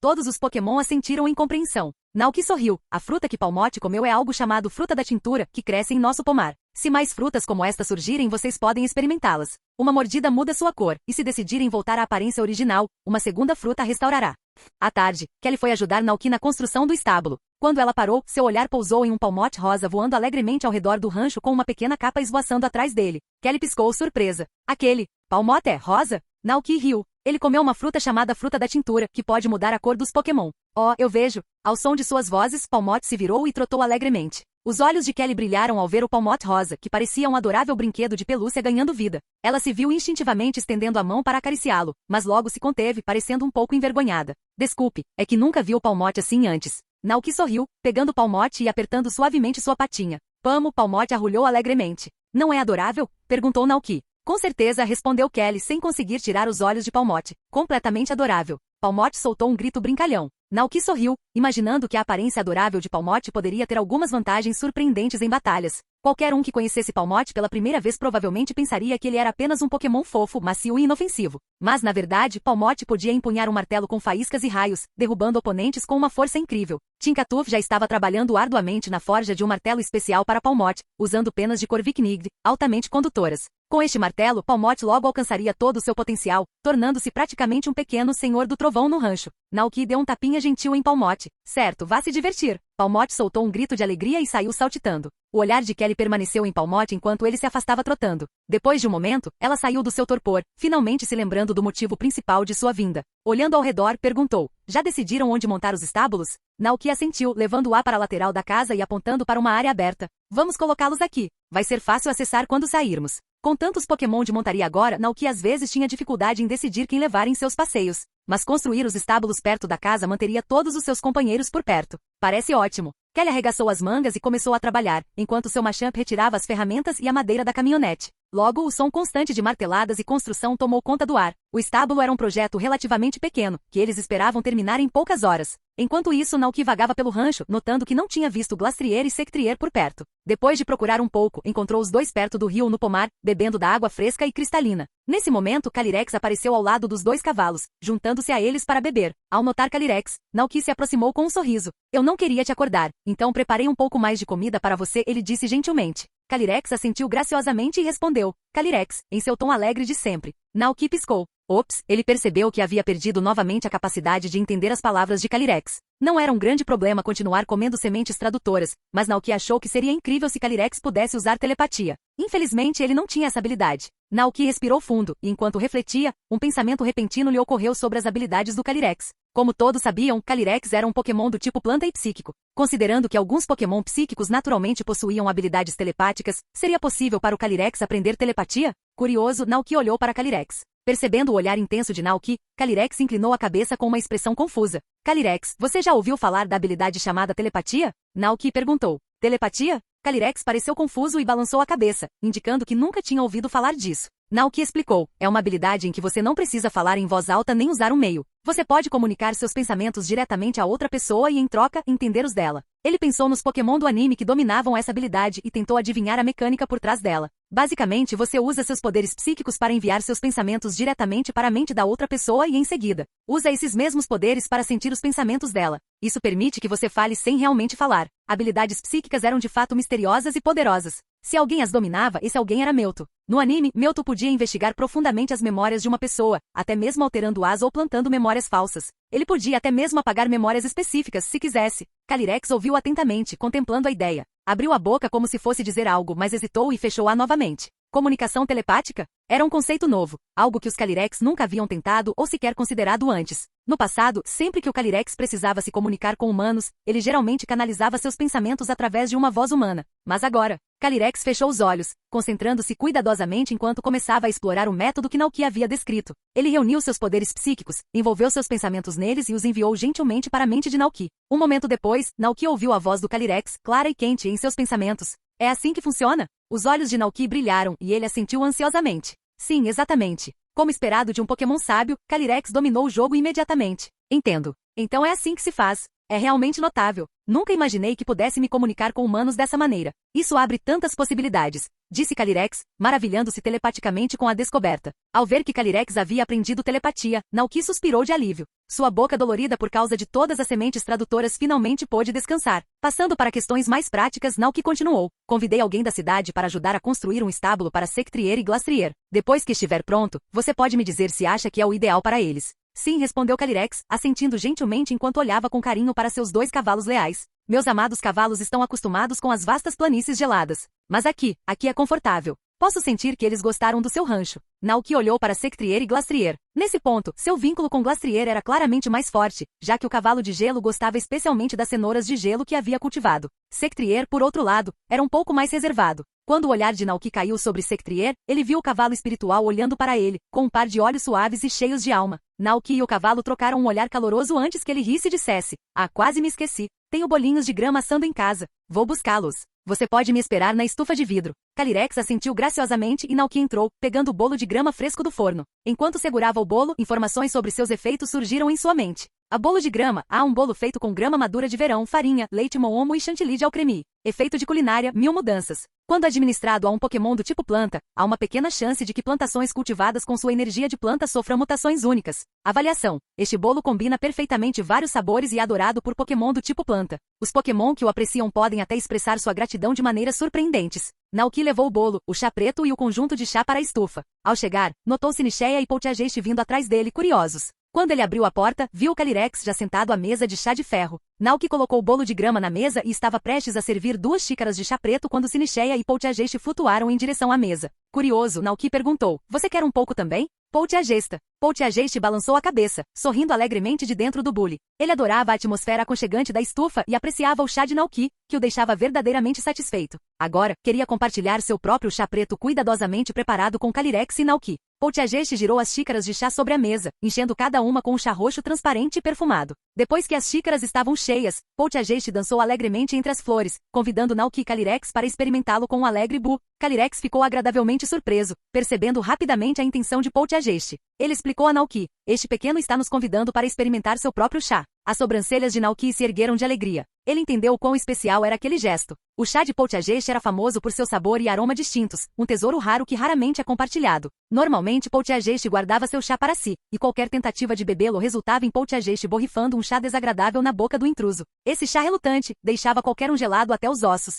Todos os Pokémon assentiram em compreensão. Naoki sorriu. A fruta que Palmot comeu é algo chamado fruta da tintura, que cresce em nosso pomar. Se mais frutas como esta surgirem, vocês podem experimentá-las. Uma mordida muda sua cor, e se decidirem voltar à aparência original, uma segunda fruta a restaurará. À tarde, Kelly foi ajudar Naoki na construção do estábulo. Quando ela parou, seu olhar pousou em um Palmot rosa voando alegremente ao redor do rancho com uma pequena capa esvoaçando atrás dele. Kelly piscou surpresa. Aquele Palmot é rosa? Naoki riu. Ele comeu uma fruta chamada fruta da tintura, que pode mudar a cor dos Pokémon. Oh, eu vejo. Ao som de suas vozes, Palmot se virou e trotou alegremente. Os olhos de Kelly brilharam ao ver o Palmot rosa, que parecia um adorável brinquedo de pelúcia ganhando vida. Ela se viu instintivamente estendendo a mão para acariciá-lo, mas logo se conteve, parecendo um pouco envergonhada. Desculpe, é que nunca vi o Palmot assim antes. Naoki sorriu, pegando o Palmot e apertando suavemente sua patinha. Pamo, Palmot arrulhou alegremente. Não é adorável? Perguntou Naoki. Com certeza, respondeu Kelly sem conseguir tirar os olhos de Palmot. Completamente adorável. Palmot soltou um grito brincalhão. Naoki sorriu, imaginando que a aparência adorável de Palmot poderia ter algumas vantagens surpreendentes em batalhas. Qualquer um que conhecesse Palmot pela primeira vez provavelmente pensaria que ele era apenas um Pokémon fofo, macio e inofensivo. Mas, na verdade, Palmot podia empunhar um martelo com faíscas e raios, derrubando oponentes com uma força incrível. Tinkatuf já estava trabalhando arduamente na forja de um martelo especial para Palmot, usando penas de Corviknigd, altamente condutoras. Com este martelo, Palmot logo alcançaria todo o seu potencial, tornando-se praticamente um pequeno senhor do trovão no rancho. Naoki deu um tapinha gentil em Palmot. Certo, vá se divertir. Palmot soltou um grito de alegria e saiu saltitando. O olhar de Kelly permaneceu em Palmot enquanto ele se afastava trotando. Depois de um momento, ela saiu do seu torpor, finalmente se lembrando do motivo principal de sua vinda. Olhando ao redor, perguntou: já decidiram onde montar os estábulos? Naoki assentiu, levando-a para a lateral da casa e apontando para uma área aberta. Vamos colocá-los aqui. Vai ser fácil acessar quando sairmos. Com tantos Pokémon de montaria agora, Naoki às vezes tinha dificuldade em decidir quem levar em seus passeios. Mas construir os estábulos perto da casa manteria todos os seus companheiros por perto. Parece ótimo. Kelly arregaçou as mangas e começou a trabalhar, enquanto seu Machamp retirava as ferramentas e a madeira da caminhonete. Logo, o som constante de marteladas e construção tomou conta do ar. O estábulo era um projeto relativamente pequeno, que eles esperavam terminar em poucas horas. Enquanto isso, Naoki vagava pelo rancho, notando que não tinha visto Glastrier e Sectrier por perto. Depois de procurar um pouco, encontrou os dois perto do rio no pomar, bebendo da água fresca e cristalina. Nesse momento, Calyrex apareceu ao lado dos dois cavalos, juntando-se a eles para beber. Ao notar Calyrex, Naoki se aproximou com um sorriso. Eu não queria te acordar, então preparei um pouco mais de comida para você, ele disse gentilmente. Calyrex assentiu graciosamente e respondeu. Calyrex, em seu tom alegre de sempre. Naoki piscou. Ops, ele percebeu que havia perdido novamente a capacidade de entender as palavras de Calyrex. Não era um grande problema continuar comendo sementes tradutoras, mas Naoki achou que seria incrível se Calyrex pudesse usar telepatia. Infelizmente, ele não tinha essa habilidade. Naoki respirou fundo, e enquanto refletia, um pensamento repentino lhe ocorreu sobre as habilidades do Calyrex. Como todos sabiam, Calyrex era um Pokémon do tipo planta e psíquico. Considerando que alguns Pokémon psíquicos naturalmente possuíam habilidades telepáticas, seria possível para o Calyrex aprender telepatia? Curioso, Naoki olhou para Calyrex. Percebendo o olhar intenso de Naoki, Calyrex inclinou a cabeça com uma expressão confusa. Calyrex, você já ouviu falar da habilidade chamada telepatia? Naoki perguntou. Telepatia? Calyrex pareceu confuso e balançou a cabeça, indicando que nunca tinha ouvido falar disso. Naoki explicou, é uma habilidade em que você não precisa falar em voz alta nem usar um meio. Você pode comunicar seus pensamentos diretamente a outra pessoa e, em troca, entender os dela. Ele pensou nos Pokémon do anime que dominavam essa habilidade e tentou adivinhar a mecânica por trás dela. Basicamente, você usa seus poderes psíquicos para enviar seus pensamentos diretamente para a mente da outra pessoa e, em seguida, usa esses mesmos poderes para sentir os pensamentos dela. Isso permite que você fale sem realmente falar. Habilidades psíquicas eram de fato misteriosas e poderosas. Se alguém as dominava, esse alguém era Mewtwo. No anime, Mewtwo podia investigar profundamente as memórias de uma pessoa, até mesmo alterando-as ou plantando memórias falsas. Ele podia até mesmo apagar memórias específicas, se quisesse. Calyrex ouviu atentamente, contemplando a ideia. Abriu a boca como se fosse dizer algo, mas hesitou e fechou-a novamente. Comunicação telepática? Era um conceito novo, algo que os Calyrex nunca haviam tentado ou sequer considerado antes. No passado, sempre que o Calyrex precisava se comunicar com humanos, ele geralmente canalizava seus pensamentos através de uma voz humana. Mas agora, Calyrex fechou os olhos, concentrando-se cuidadosamente enquanto começava a explorar o método que Naoki havia descrito. Ele reuniu seus poderes psíquicos, envolveu seus pensamentos neles e os enviou gentilmente para a mente de Naoki. Um momento depois, Naoki ouviu a voz do Calyrex, clara e quente, em seus pensamentos. É assim que funciona? Os olhos de Naoki brilharam e ele assentiu ansiosamente. Sim, exatamente. Como esperado de um Pokémon sábio, Calyrex dominou o jogo imediatamente. Entendo. Então é assim que se faz. É realmente notável. Nunca imaginei que pudesse me comunicar com humanos dessa maneira. Isso abre tantas possibilidades, disse Calyrex, maravilhando-se telepaticamente com a descoberta. Ao ver que Calyrex havia aprendido telepatia, Naoki suspirou de alívio. Sua boca dolorida por causa de todas as sementes tradutoras finalmente pôde descansar. Passando para questões mais práticas, Naoki continuou. Convidei alguém da cidade para ajudar a construir um estábulo para Sectrier e Glastrier. Depois que estiver pronto, você pode me dizer se acha que é o ideal para eles. Sim, respondeu Calyrex, assentindo gentilmente enquanto olhava com carinho para seus 2 cavalos leais. Meus amados cavalos estão acostumados com as vastas planícies geladas. Mas aqui é confortável. Posso sentir que eles gostaram do seu rancho. Naoki olhou para Sectrier e Glastrier. Nesse ponto, seu vínculo com Glastrier era claramente mais forte, já que o cavalo de gelo gostava especialmente das cenouras de gelo que havia cultivado. Sectrier, por outro lado, era um pouco mais reservado. Quando o olhar de Naoki caiu sobre Sectrier, ele viu o cavalo espiritual olhando para ele, com um par de olhos suaves e cheios de alma. Naoki e o cavalo trocaram um olhar caloroso antes que ele risse e dissesse: "Ah, quase me esqueci. Tenho bolinhos de grama assando em casa. Vou buscá-los. Você pode me esperar na estufa de vidro." Calyrex assentiu graciosamente e Naoki entrou, pegando o bolo de grama fresco do forno. Enquanto segurava o bolo, informações sobre seus efeitos surgiram em sua mente. A bolo de grama, há um bolo feito com grama madura de verão, farinha, leite moomo e chantilly de alcremie. Efeito de culinária, 1000 mudanças. Quando administrado a um Pokémon do tipo planta, há uma pequena chance de que plantações cultivadas com sua energia de planta sofram mutações únicas. Avaliação. Este bolo combina perfeitamente vários sabores e é adorado por Pokémon do tipo planta. Os Pokémon que o apreciam podem até expressar sua gratidão de maneiras surpreendentes. Naoki levou o bolo, o chá preto e o conjunto de chá para a estufa. Ao chegar, notou Sinicheia e Polteageist vindo atrás dele, curiosos. Quando ele abriu a porta, viu o Calyrex já sentado à mesa de chá de ferro. Naoki colocou o bolo de grama na mesa e estava prestes a servir 2 xícaras de chá preto quando Sinicheia e Polteageist flutuaram em direção à mesa. Curioso, Naoki perguntou: "Você quer um pouco também?" Polteageist balançou a cabeça, sorrindo alegremente de dentro do bule. Ele adorava a atmosfera aconchegante da estufa e apreciava o chá de Naoki, que o deixava verdadeiramente satisfeito. Agora, queria compartilhar seu próprio chá preto cuidadosamente preparado com Calyrex e Naoki. Polteageist girou as xícaras de chá sobre a mesa, enchendo cada uma com um chá roxo transparente e perfumado. Depois que as xícaras estavam cheias, Polteageist dançou alegremente entre as flores, convidando Naoki e Calyrex para experimentá-lo com um alegre bu. Calyrex ficou agradavelmente surpreso, percebendo rapidamente a intenção de Polteageist. Ele explicou a Naoki: "Este pequeno está nos convidando para experimentar seu próprio chá." As sobrancelhas de Naoki se ergueram de alegria. Ele entendeu o quão especial era aquele gesto. O chá de Polteageist era famoso por seu sabor e aroma distintos, um tesouro raro que raramente é compartilhado. Normalmente Polteageist guardava seu chá para si, e qualquer tentativa de bebê-lo resultava em Polteageist borrifando um chá desagradável na boca do intruso. Esse chá relutante deixava qualquer um gelado até os ossos.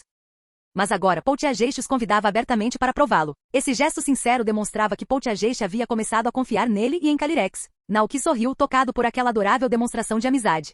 Mas agora Polteageist os convidava abertamente para prová-lo. Esse gesto sincero demonstrava que Polteageist havia começado a confiar nele e em Calyrex. Naoki sorriu, tocado por aquela adorável demonstração de amizade.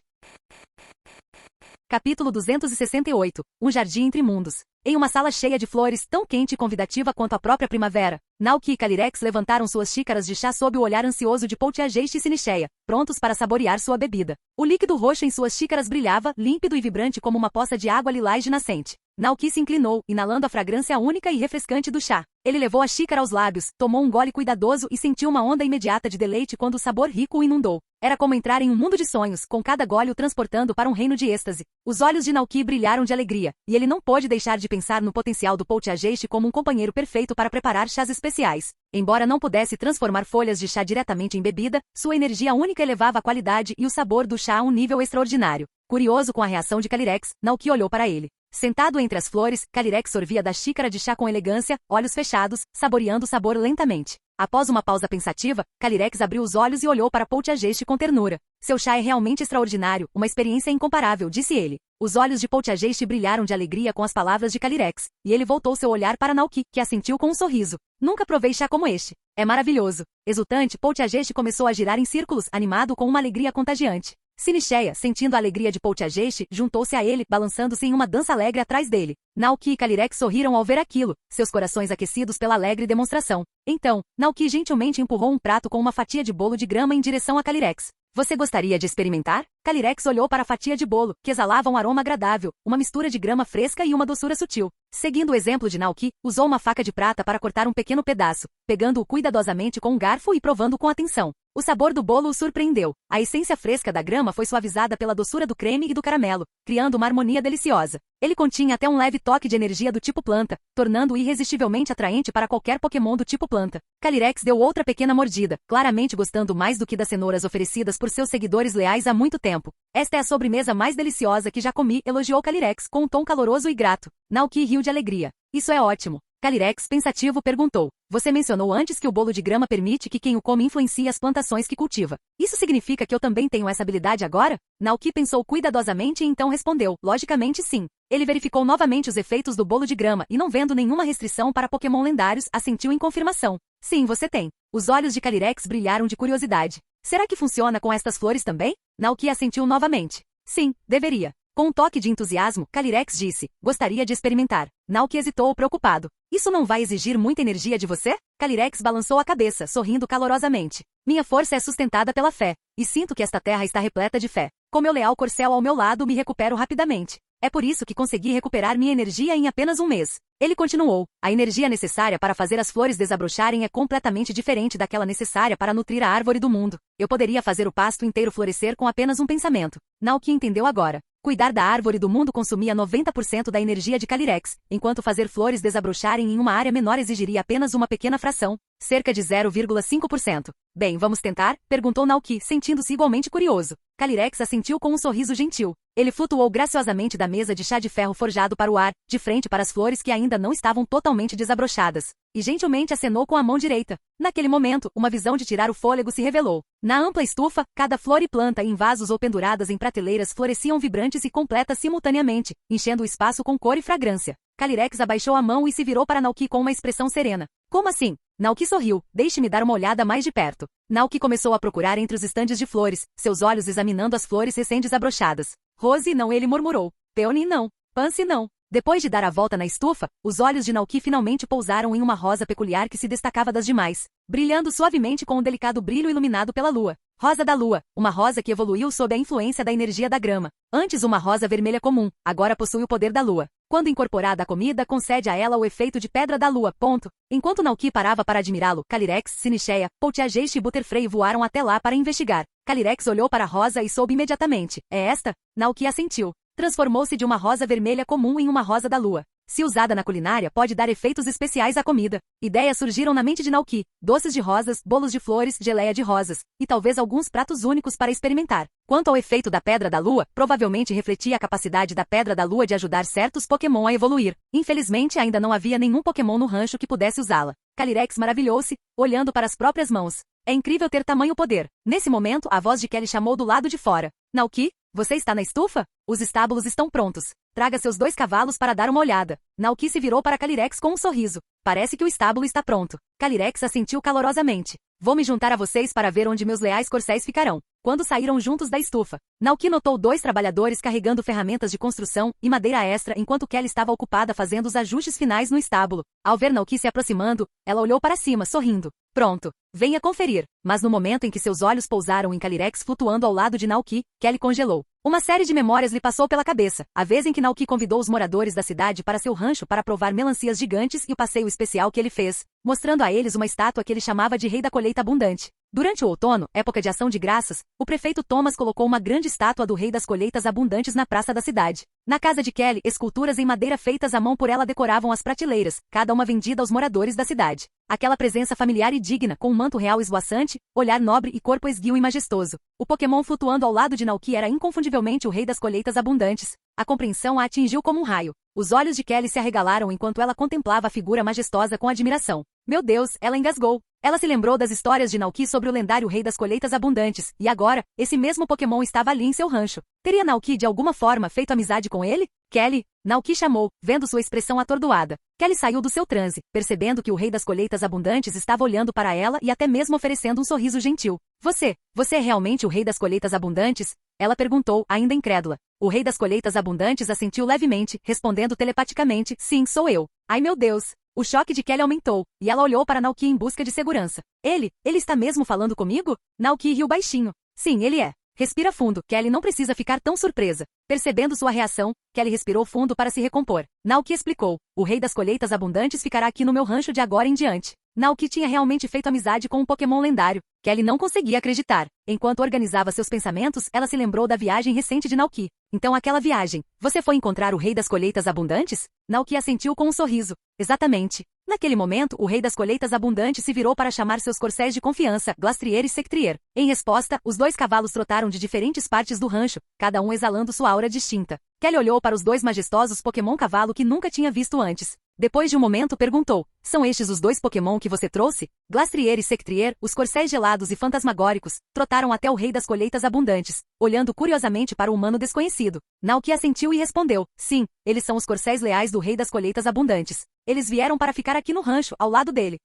Capítulo 268. Um jardim entre mundos. em uma sala cheia de flores, tão quente e convidativa quanto a própria primavera. Naoki e Calyrex levantaram suas xícaras de chá sob o olhar ansioso de Polteageist e Sinicheia, prontos para saborear sua bebida. O líquido roxo em suas xícaras brilhava, límpido e vibrante como uma poça de água lilás de nascente. Naoki se inclinou, inalando a fragrância única e refrescante do chá. Ele levou a xícara aos lábios, tomou um gole cuidadoso e sentiu uma onda imediata de deleite quando o sabor rico o inundou. Era como entrar em um mundo de sonhos, com cada gole o transportando para um reino de êxtase. Os olhos de Naoki brilharam de alegria, e ele não pôde deixar de pensar no potencial do Polteageist como um companheiro perfeito para preparar chás especiais. Embora não pudesse transformar folhas de chá diretamente em bebida, sua energia única elevava a qualidade e o sabor do chá a um nível extraordinário. Curioso com a reação de Calyrex, Naoki olhou para ele. Sentado entre as flores, Calyrex sorvia da xícara de chá com elegância, olhos fechados, saboreando o sabor lentamente. Após uma pausa pensativa, Calyrex abriu os olhos e olhou para Polteageist com ternura. Seu chá é realmente extraordinário, uma experiência incomparável, disse ele. Os olhos de Polteageist brilharam de alegria com as palavras de Calyrex, e ele voltou seu olhar para Naoki, que assentiu com um sorriso. Nunca provei chá como este. É maravilhoso. Exultante, Polteageist começou a girar em círculos, animado com uma alegria contagiante. Sinicheia, sentindo a alegria de Polteageist, juntou-se a ele, balançando-se em uma dança alegre atrás dele. Naoki e Calyrex sorriram ao ver aquilo, seus corações aquecidos pela alegre demonstração. Então, Naoki gentilmente empurrou um prato com uma fatia de bolo de grama em direção a Calyrex. Você gostaria de experimentar? Calyrex olhou para a fatia de bolo, que exalava um aroma agradável, uma mistura de grama fresca e uma doçura sutil. Seguindo o exemplo de Naoki, usou uma faca de prata para cortar um pequeno pedaço, pegando-o cuidadosamente com um garfo e provando com atenção. O sabor do bolo o surpreendeu. A essência fresca da grama foi suavizada pela doçura do creme e do caramelo, criando uma harmonia deliciosa. Ele continha até um leve toque de energia do tipo planta, tornando-o irresistivelmente atraente para qualquer Pokémon do tipo planta. Calyrex deu outra pequena mordida, claramente gostando mais do que das cenouras oferecidas por seus seguidores leais há muito tempo. Esta é a sobremesa mais deliciosa que já comi, elogiou Calyrex com um tom caloroso e grato. Naoki riu de alegria. Isso é ótimo. Calyrex, pensativo, perguntou. Você mencionou antes que o bolo de grama permite que quem o come influencie as plantações que cultiva. Isso significa que eu também tenho essa habilidade agora? Naoki pensou cuidadosamente e então respondeu, logicamente sim. Ele verificou novamente os efeitos do bolo de grama e não vendo nenhuma restrição para Pokémon lendários, assentiu em confirmação. Sim, você tem. Os olhos de Calyrex brilharam de curiosidade. Será que funciona com estas flores também? Naoki assentiu novamente. Sim, deveria. Com um toque de entusiasmo, Calyrex disse, gostaria de experimentar. Naoki hesitou preocupado. Isso não vai exigir muita energia de você? Calyrex balançou a cabeça, sorrindo calorosamente. Minha força é sustentada pela fé, e sinto que esta terra está repleta de fé. Com meu leal corcel ao meu lado, me recupero rapidamente. É por isso que consegui recuperar minha energia em apenas um mês. Ele continuou. A energia necessária para fazer as flores desabrocharem é completamente diferente daquela necessária para nutrir a árvore do mundo. Eu poderia fazer o pasto inteiro florescer com apenas um pensamento. Naoki entendeu agora. Cuidar da árvore do mundo consumia 90% da energia de Calyrex, enquanto fazer flores desabrocharem em uma área menor exigiria apenas uma pequena fração, cerca de 0,5%. Bem, vamos tentar? Perguntou Naoki, sentindo-se igualmente curioso. Calyrex assentiu com um sorriso gentil. Ele flutuou graciosamente da mesa de chá de ferro forjado para o ar, de frente para as flores que ainda não estavam totalmente desabrochadas, e gentilmente acenou com a mão direita. Naquele momento, uma visão de tirar o fôlego se revelou. Na ampla estufa, cada flor e planta em vasos ou penduradas em prateleiras floresciam vibrantes e completas simultaneamente, enchendo o espaço com cor e fragrância. Calyrex abaixou a mão e se virou para Naoki com uma expressão serena. Como assim? Naoki sorriu. Deixe-me dar uma olhada mais de perto. Naoki começou a procurar entre os estandes de flores, seus olhos examinando as flores recém-desabrochadas. Rose não, ele murmurou. Peony não. Pansy não. Depois de dar a volta na estufa, os olhos de Naoki finalmente pousaram em uma rosa peculiar que se destacava das demais, brilhando suavemente com um delicado brilho iluminado pela lua. Rosa da lua, uma rosa que evoluiu sob a influência da energia da grama. Antes uma rosa vermelha comum, agora possui o poder da lua. Quando incorporada à comida, concede a ela o efeito de pedra da lua. Ponto. Enquanto Naoki parava para admirá-lo, Calyrex, Sinicheia, Polteageist e Butterfree voaram até lá para investigar. Calyrex olhou para a rosa e soube imediatamente. É esta? Naoki assentiu. Transformou-se de uma rosa vermelha comum em uma rosa da lua. Se usada na culinária, pode dar efeitos especiais à comida. Ideias surgiram na mente de Naoki. Doces de rosas, bolos de flores, geleia de rosas, e talvez alguns pratos únicos para experimentar. Quanto ao efeito da Pedra da Lua, provavelmente refletia a capacidade da Pedra da Lua de ajudar certos Pokémon a evoluir. Infelizmente, ainda não havia nenhum Pokémon no rancho que pudesse usá-la. Calyrex maravilhou-se, olhando para as próprias mãos. É incrível ter tamanho poder. Nesse momento, a voz de Kelly chamou do lado de fora. Naoki, você está na estufa? Os estábulos estão prontos. Traga seus 2 cavalos para dar uma olhada. Naoki se virou para Calyrex com um sorriso. Parece que o estábulo está pronto. Calyrex assentiu calorosamente. Vou me juntar a vocês para ver onde meus leais corcéis ficarão. quando saíram juntos da estufa. Naoki notou 2 trabalhadores carregando ferramentas de construção e madeira extra enquanto Kelly estava ocupada fazendo os ajustes finais no estábulo. Ao ver Naoki se aproximando, ela olhou para cima, sorrindo. Pronto, venha conferir. Mas no momento em que seus olhos pousaram em Calyrex flutuando ao lado de Naoki, Kelly congelou. Uma série de memórias lhe passou pela cabeça. A vez em que Naoki convidou os moradores da cidade para seu rancho para provar melancias gigantes e o passeio especial que ele fez, mostrando a eles uma estátua que ele chamava de Rei da Colheita Abundante. Durante o outono, época de ação de graças, o prefeito Thomas colocou uma grande estátua do Rei das Colheitas Abundantes na praça da cidade. Na casa de Kelly, esculturas em madeira feitas à mão por ela decoravam as prateleiras, cada uma vendida aos moradores da cidade. Aquela presença familiar e digna, com um manto real esvoaçante, olhar nobre e corpo esguio e majestoso. O Pokémon flutuando ao lado de Naoki era inconfundivelmente o Rei das Colheitas Abundantes. A compreensão a atingiu como um raio. Os olhos de Kelly se arregalaram enquanto ela contemplava a figura majestosa com admiração. Meu Deus, ela engasgou. Ela se lembrou das histórias de Naoki sobre o lendário Rei das Colheitas Abundantes, e agora, esse mesmo Pokémon estava ali em seu rancho. Teria Naoki de alguma forma feito amizade com ele? Kelly? Naoki chamou, vendo sua expressão atordoada. Kelly saiu do seu transe, percebendo que o Rei das Colheitas Abundantes estava olhando para ela e até mesmo oferecendo um sorriso gentil. Você é realmente o Rei das Colheitas Abundantes? Ela perguntou, ainda incrédula. O Rei das Colheitas Abundantes assentiu levemente, respondendo telepaticamente, sim, sou eu. Ai meu Deus! O choque de Kelly aumentou, e ela olhou para Naoki em busca de segurança. Ele está mesmo falando comigo? Naoki riu baixinho. Sim, ele é. Respira fundo, Kelly não precisa ficar tão surpresa. Percebendo sua reação, Kelly respirou fundo para se recompor. Naoki explicou, o Rei das Colheitas Abundantes ficará aqui no meu rancho de agora em diante. Naoki tinha realmente feito amizade com um Pokémon lendário. Kelly não conseguia acreditar. Enquanto organizava seus pensamentos, ela se lembrou da viagem recente de Naoki. Então aquela viagem, você foi encontrar o Rei das Colheitas Abundantes? Naoki assentiu com um sorriso. Exatamente. Naquele momento, o Rei das Colheitas Abundantes se virou para chamar seus corcéis de confiança, Glastrier e Sectrier. Em resposta, os 2 cavalos trotaram de diferentes partes do rancho, cada um exalando sua aura distinta. Kelly olhou para os 2 majestosos Pokémon cavalo que nunca tinha visto antes. Depois de um momento perguntou, são estes os 2 Pokémon que você trouxe? Glastrier e Sectrier, os corcéis gelados e fantasmagóricos, trotaram até o Rei das Colheitas Abundantes, olhando curiosamente para o humano desconhecido. Naoki assentiu e respondeu, sim, eles são os corcéis leais do Rei das Colheitas Abundantes. Eles vieram para ficar aqui no rancho, ao lado dele.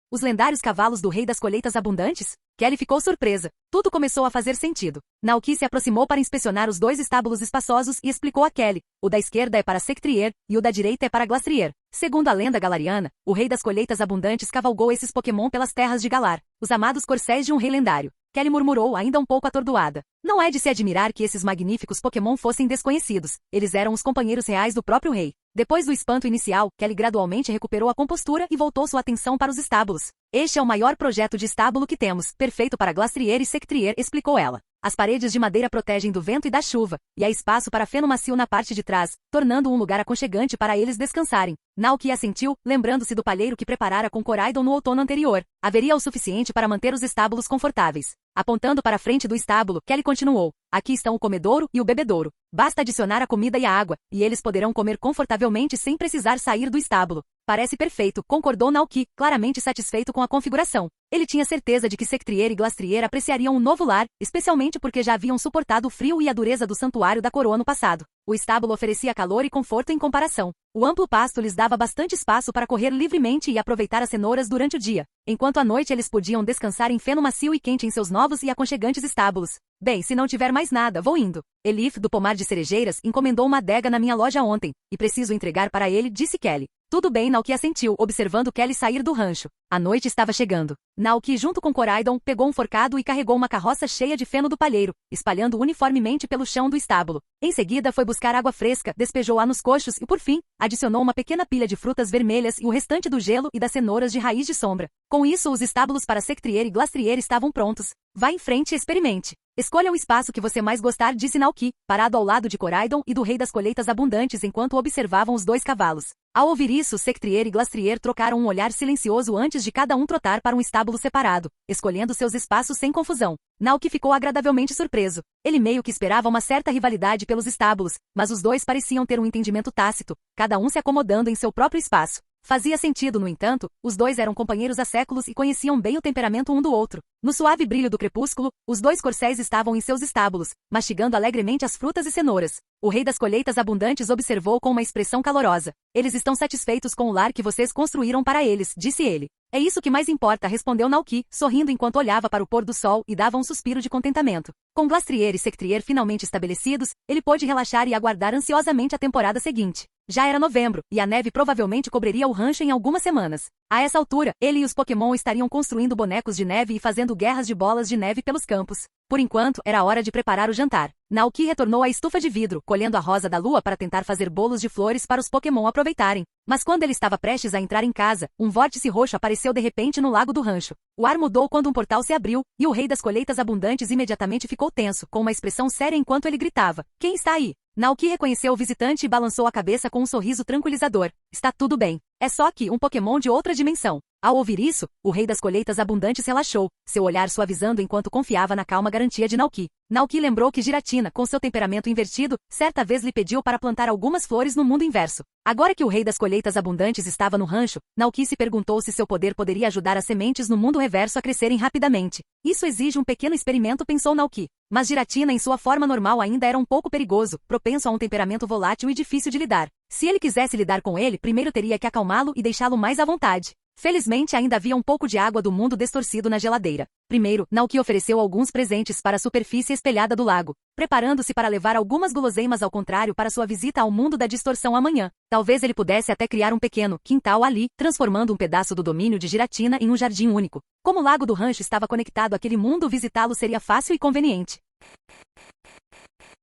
Os lendários cavalos do Rei das Colheitas Abundantes? Kelly ficou surpresa. Tudo começou a fazer sentido. Naoki se aproximou para inspecionar os 2 estábulos espaçosos e explicou a Kelly. O da esquerda é para Sectrier e o da direita é para Glastrier. Segundo a lenda galariana, o Rei das Colheitas Abundantes cavalgou esses Pokémon pelas terras de Galar, os amados corcéis de um rei lendário. Kelly murmurou, ainda um pouco atordoada. Não é de se admirar que esses magníficos Pokémon fossem desconhecidos. Eles eram os companheiros reais do próprio rei. Depois do espanto inicial, Kelly gradualmente recuperou a compostura e voltou sua atenção para os estábulos. Este é o maior projeto de estábulo que temos, perfeito para Glastrier e Sectrier, explicou ela. As paredes de madeira protegem do vento e da chuva, e há espaço para feno macio na parte de trás, tornando um lugar aconchegante para eles descansarem. Naoki assentiu, lembrando-se do palheiro que preparara com Coraidon no outono anterior. Haveria o suficiente para manter os estábulos confortáveis. Apontando para a frente do estábulo, Kelly continuou. Aqui estão o comedouro e o bebedouro. Basta adicionar a comida e a água, e eles poderão comer confortavelmente sem precisar sair do estábulo. Parece perfeito, concordou Naoki, claramente satisfeito com a configuração. Ele tinha certeza de que Sectrier e Glastrier apreciariam um novo lar, especialmente porque já haviam suportado o frio e a dureza do santuário da coroa no passado. O estábulo oferecia calor e conforto em comparação. O amplo pasto lhes dava bastante espaço para correr livremente e aproveitar as cenouras durante o dia, enquanto à noite eles podiam descansar em feno macio e quente em seus novos e aconchegantes estábulos. Bem, se não tiver mais nada, vou indo. Elif, do Pomar de Cerejeiras, encomendou uma adega na minha loja ontem, e preciso entregar para ele, disse Kelly. Tudo bem, Naoki assentiu, observando Kelly sair do rancho. A noite estava chegando. Naoki, junto com Coraidon, pegou um forcado e carregou uma carroça cheia de feno do palheiro, espalhando uniformemente pelo chão do estábulo. Em seguida, foi buscar água fresca, despejou-a nos coxos e, por fim, adicionou uma pequena pilha de frutas vermelhas e o restante do gelo e das cenouras de raiz de sombra. Com isso, os estábulos para Sectrier e Glastrier estavam prontos. Vá em frente e experimente. Escolha o espaço que você mais gostar, disse Naoki, parado ao lado de Coraidon e do Rei das Colheitas Abundantes enquanto observavam os 2 cavalos. Ao ouvir isso, Sectrier e Glastrier trocaram um olhar silencioso antes de cada um trotar para um estábulo separado, escolhendo seus espaços sem confusão. Naoki ficou agradavelmente surpreso. Ele meio que esperava uma certa rivalidade pelos estábulos, mas os 2 pareciam ter um entendimento tácito, cada um se acomodando em seu próprio espaço. Fazia sentido, no entanto, os dois eram companheiros há séculos e conheciam bem o temperamento um do outro. No suave brilho do crepúsculo, os dois corcéis estavam em seus estábulos, mastigando alegremente as frutas e cenouras. O rei das colheitas abundantes observou com uma expressão calorosa. Eles estão satisfeitos com o lar que vocês construíram para eles, disse ele. É isso que mais importa, respondeu Nauki, sorrindo enquanto olhava para o pôr do sol e dava um suspiro de contentamento. Com Glastrier e Sectrier finalmente estabelecidos, ele pôde relaxar e aguardar ansiosamente a temporada seguinte. Já era novembro, e a neve provavelmente cobriria o rancho em algumas semanas. A essa altura, ele e os Pokémon estariam construindo bonecos de neve e fazendo guerras de bolas de neve pelos campos. Por enquanto, era hora de preparar o jantar. Nauki retornou à estufa de vidro, colhendo a rosa da lua para tentar fazer bolos de flores para os Pokémon aproveitarem. Mas quando ele estava prestes a entrar em casa, um vórtice roxo apareceu de repente no lago do rancho. O ar mudou quando um portal se abriu, e o rei das colheitas abundantes imediatamente ficou tenso, com uma expressão séria enquanto ele gritava. Quem está aí? Nauki reconheceu o visitante e balançou a cabeça com um sorriso tranquilizador. Está tudo bem. É só que um Pokémon de outra dimensão. Ao ouvir isso, o rei das colheitas abundantes relaxou, seu olhar suavizando enquanto confiava na calma garantia de Nauki. Nauki lembrou que Giratina, com seu temperamento invertido, certa vez lhe pediu para plantar algumas flores no mundo inverso. Agora que o rei das colheitas abundantes estava no rancho, Nauki se perguntou se seu poder poderia ajudar as sementes no mundo reverso a crescerem rapidamente. Isso exige um pequeno experimento, pensou Nauki. Mas Giratina em sua forma normal ainda era um pouco perigoso, propenso a um temperamento volátil e difícil de lidar. Se ele quisesse lidar com ele, primeiro teria que acalmá-lo e deixá-lo mais à vontade. Felizmente ainda havia um pouco de água do mundo distorcido na geladeira. Primeiro, Nauki ofereceu alguns presentes para a superfície espelhada do lago, preparando-se para levar algumas guloseimas ao contrário para sua visita ao mundo da distorção amanhã. Talvez ele pudesse até criar um pequeno quintal ali, transformando um pedaço do domínio de Giratina em um jardim único. Como o lago do rancho estava conectado àquele mundo, visitá-lo seria fácil e conveniente.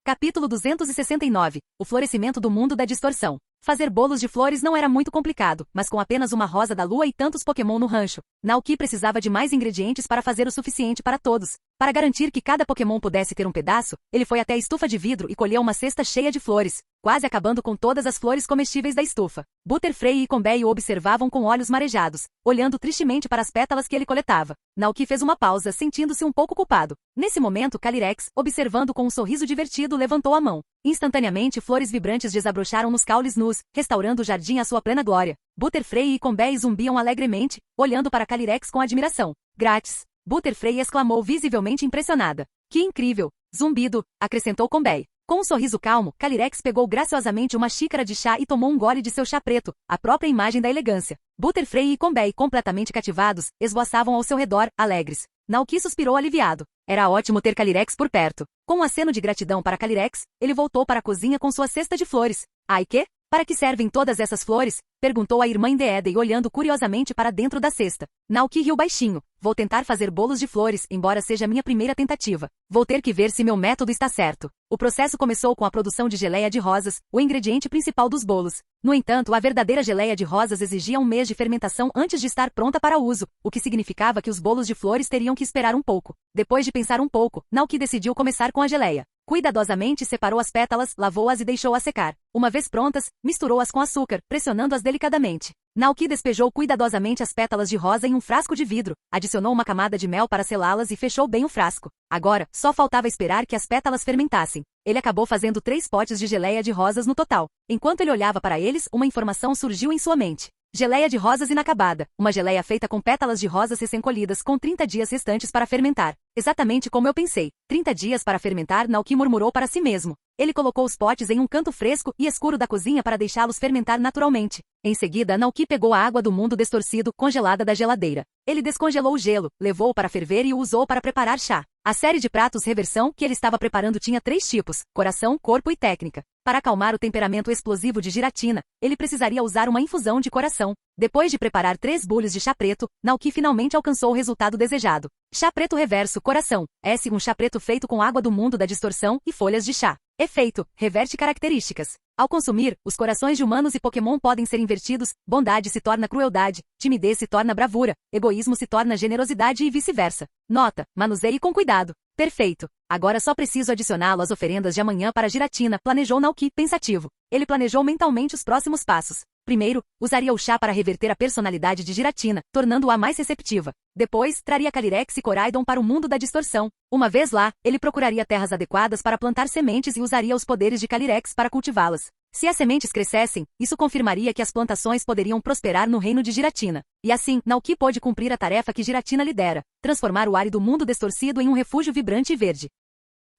Capítulo 269. O florescimento do mundo da distorção. Fazer bolos de flores não era muito complicado, mas com apenas uma rosa da lua e tantos Pokémon no rancho, Nauki precisava de mais ingredientes para fazer o suficiente para todos. Para garantir que cada Pokémon pudesse ter um pedaço, ele foi até a estufa de vidro e colheu uma cesta cheia de flores, quase acabando com todas as flores comestíveis da estufa. Butterfree e Combee o observavam com olhos marejados, olhando tristemente para as pétalas que ele coletava. Nauki fez uma pausa, sentindo-se um pouco culpado. Nesse momento, Calyrex, observando com um sorriso divertido, levantou a mão. Instantaneamente, flores vibrantes desabrocharam nos caules nus, restaurando o jardim à sua plena glória. Butterfree e Combee zumbiam alegremente, olhando para Calyrex com admiração. Grátis! Butterfree exclamou visivelmente impressionada. Que incrível! Zumbido, acrescentou Combee. Com um sorriso calmo, Calyrex pegou graciosamente uma xícara de chá e tomou um gole de seu chá preto, a própria imagem da elegância. Butterfree e Combee, completamente cativados, esvoaçavam ao seu redor, alegres. Nauki suspirou aliviado. Era ótimo ter Calyrex por perto. Com um aceno de gratidão para Calyrex, ele voltou para a cozinha com sua cesta de flores. Ai que? Para que servem todas essas flores? Perguntou a irmã Indeedee olhando curiosamente para dentro da cesta. Nauki riu baixinho. Vou tentar fazer bolos de flores, embora seja minha primeira tentativa. Vou ter que ver se meu método está certo. O processo começou com a produção de geleia de rosas, o ingrediente principal dos bolos. No entanto, a verdadeira geleia de rosas exigia um mês de fermentação antes de estar pronta para uso, o que significava que os bolos de flores teriam que esperar um pouco. Depois de pensar um pouco, Nauki decidiu começar com a geleia. Cuidadosamente separou as pétalas, lavou-as e deixou-as secar. Uma vez prontas, misturou-as com açúcar, pressionando-as delicadamente. Nauki despejou cuidadosamente as pétalas de rosa em um frasco de vidro, adicionou uma camada de mel para selá-las e fechou bem o frasco. Agora, só faltava esperar que as pétalas fermentassem. Ele acabou fazendo 3 potes de geleia de rosas no total. Enquanto ele olhava para eles, uma informação surgiu em sua mente. Geleia de rosas inacabada. Uma geleia feita com pétalas de rosas recém-colhidas com 30 dias restantes para fermentar. Exatamente como eu pensei. 30 dias para fermentar, Nauki murmurou para si mesmo. Ele colocou os potes em um canto fresco e escuro da cozinha para deixá-los fermentar naturalmente. Em seguida, Nauki pegou a água do mundo distorcido, congelada da geladeira. Ele descongelou o gelo, levou-o para ferver e o usou para preparar chá. A série de pratos reversão que ele estava preparando tinha 3 tipos: coração, corpo e técnica. Para acalmar o temperamento explosivo de Giratina, ele precisaria usar uma infusão de coração. Depois de preparar 3 bulhos de chá preto, Nauki finalmente alcançou o resultado desejado. Chá preto reverso, coração. Um chá preto feito com água do mundo da distorção e folhas de chá. Efeito: reverte características. Ao consumir, os corações de humanos e Pokémon podem ser invertidos, bondade se torna crueldade, timidez se torna bravura, egoísmo se torna generosidade e vice-versa. Nota: manuseie com cuidado. Perfeito. Agora só preciso adicioná-lo às oferendas de amanhã para Giratina, planejou Nauki, pensativo. Ele planejou mentalmente os próximos passos. Primeiro, usaria o chá para reverter a personalidade de Giratina, tornando-a mais receptiva. Depois, traria Calyrex e Coraidon para o mundo da distorção. Uma vez lá, ele procuraria terras adequadas para plantar sementes e usaria os poderes de Calyrex para cultivá-las. Se as sementes crescessem, isso confirmaria que as plantações poderiam prosperar no reino de Giratina. E assim, Naoki pôde cumprir a tarefa que Giratina lidera, transformar o árido mundo distorcido em um refúgio vibrante e verde.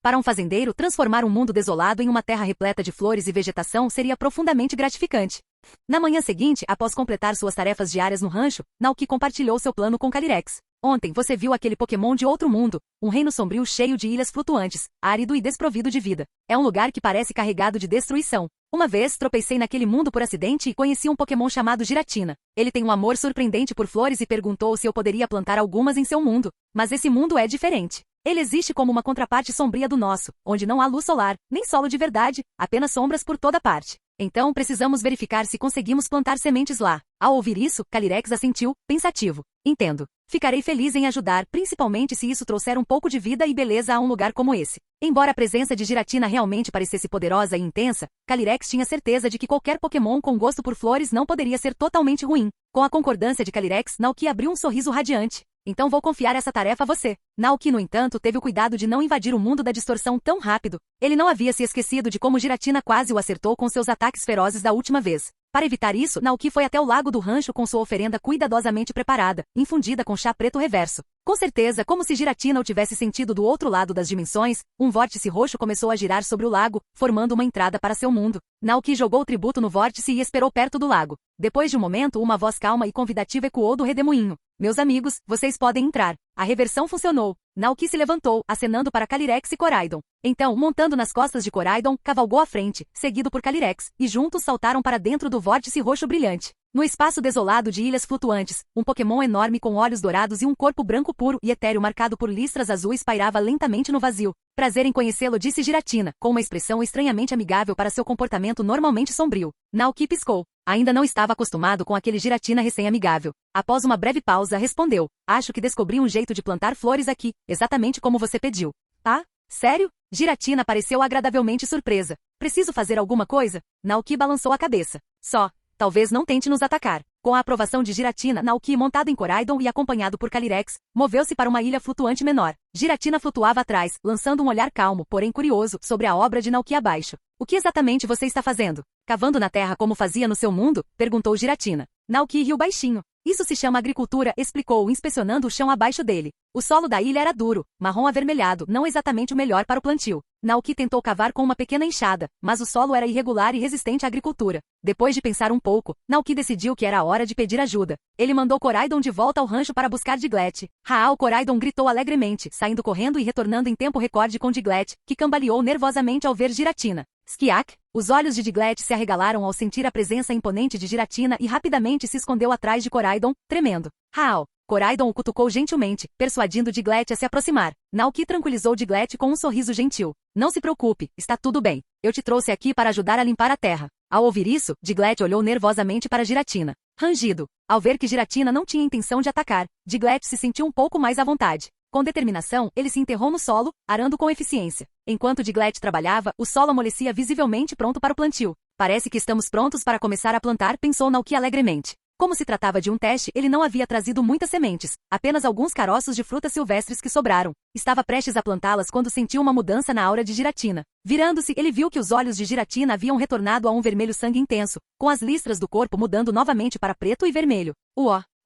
Para um fazendeiro, transformar um mundo desolado em uma terra repleta de flores e vegetação seria profundamente gratificante. Na manhã seguinte, após completar suas tarefas diárias no rancho, Naoki compartilhou seu plano com Calyrex. Ontem você viu aquele Pokémon de outro mundo, um reino sombrio cheio de ilhas flutuantes, árido e desprovido de vida. É um lugar que parece carregado de destruição. Uma vez, tropecei naquele mundo por acidente e conheci um Pokémon chamado Giratina. Ele tem um amor surpreendente por flores e perguntou se eu poderia plantar algumas em seu mundo. Mas esse mundo é diferente. Ele existe como uma contraparte sombria do nosso, onde não há luz solar, nem solo de verdade, apenas sombras por toda parte. Então precisamos verificar se conseguimos plantar sementes lá. Ao ouvir isso, Calyrex assentiu, pensativo. Entendo. Ficarei feliz em ajudar, principalmente se isso trouxer um pouco de vida e beleza a um lugar como esse. Embora a presença de Giratina realmente parecesse poderosa e intensa, Calyrex tinha certeza de que qualquer Pokémon com gosto por flores não poderia ser totalmente ruim. Com a concordância de Calyrex, Naoki abriu um sorriso radiante. Então vou confiar essa tarefa a você. Naoki, no entanto, teve o cuidado de não invadir o mundo da distorção tão rápido. Ele não havia se esquecido de como Giratina quase o acertou com seus ataques ferozes da última vez. Para evitar isso, Naoki foi até o lago do rancho com sua oferenda cuidadosamente preparada, infundida com chá preto reverso. Com certeza, como se Giratina o tivesse sentido do outro lado das dimensões, um vórtice roxo começou a girar sobre o lago, formando uma entrada para seu mundo. Naoki jogou o tributo no vórtice e esperou perto do lago. Depois de um momento, uma voz calma e convidativa ecoou do redemoinho. Meus amigos, vocês podem entrar. A reversão funcionou. Naoki se levantou, acenando para Calyrex e Koraidon. Então, montando nas costas de Koraidon, cavalgou à frente, seguido por Calyrex, e juntos saltaram para dentro do vórtice roxo brilhante. No espaço desolado de ilhas flutuantes, um Pokémon enorme com olhos dourados e um corpo branco puro e etéreo marcado por listras azuis pairava lentamente no vazio. Prazer em conhecê-lo, disse Giratina, com uma expressão estranhamente amigável para seu comportamento normalmente sombrio. Naoki piscou. Ainda não estava acostumado com aquele Giratina recém-amigável. Após uma breve pausa, respondeu. Acho que descobri um jeito de plantar flores aqui, exatamente como você pediu. Ah? Sério? Giratina pareceu agradavelmente surpresa. Preciso fazer alguma coisa? Naoki balançou a cabeça. Só. Talvez não tente nos atacar. Com a aprovação de Giratina, Naoki, montado em Koraidon e acompanhado por Calyrex, moveu-se para uma ilha flutuante menor. Giratina flutuava atrás, lançando um olhar calmo, porém curioso, sobre a obra de Naoki abaixo. O que exatamente você está fazendo? Cavando na terra como fazia no seu mundo? Perguntou Giratina. Naoki riu baixinho. Isso se chama agricultura, explicou, inspecionando o chão abaixo dele. O solo da ilha era duro, marrom avermelhado, não exatamente o melhor para o plantio. Naoki tentou cavar com uma pequena enxada, mas o solo era irregular e resistente à agricultura. Depois de pensar um pouco, Naoki decidiu que era a hora de pedir ajuda. Ele mandou Koraidon de volta ao rancho para buscar Diglett. Raal, Koraidon gritou alegremente, saindo correndo e retornando em tempo recorde com Diglett, que cambaleou nervosamente ao ver Giratina. Skiak! Os olhos de Diglett se arregalaram ao sentir a presença imponente de Giratina e rapidamente se escondeu atrás de Koraidon, tremendo. Raal! Koraidon o cutucou gentilmente, persuadindo Diglett a se aproximar. Naoki tranquilizou Diglett com um sorriso gentil. Não se preocupe, está tudo bem. Eu te trouxe aqui para ajudar a limpar a terra. Ao ouvir isso, Diglett olhou nervosamente para Giratina. Rangido. Ao ver que Giratina não tinha intenção de atacar, Diglett se sentiu um pouco mais à vontade. Com determinação, ele se enterrou no solo, arando com eficiência. Enquanto Diglett trabalhava, o solo amolecia visivelmente pronto para o plantio. Parece que estamos prontos para começar a plantar, pensou Naoki alegremente. Como se tratava de um teste, ele não havia trazido muitas sementes, apenas alguns caroços de frutas silvestres que sobraram. Estava prestes a plantá-las quando sentiu uma mudança na aura de Giratina. Virando-se, ele viu que os olhos de Giratina haviam retornado a um vermelho sangue intenso, com as listras do corpo mudando novamente para preto e vermelho.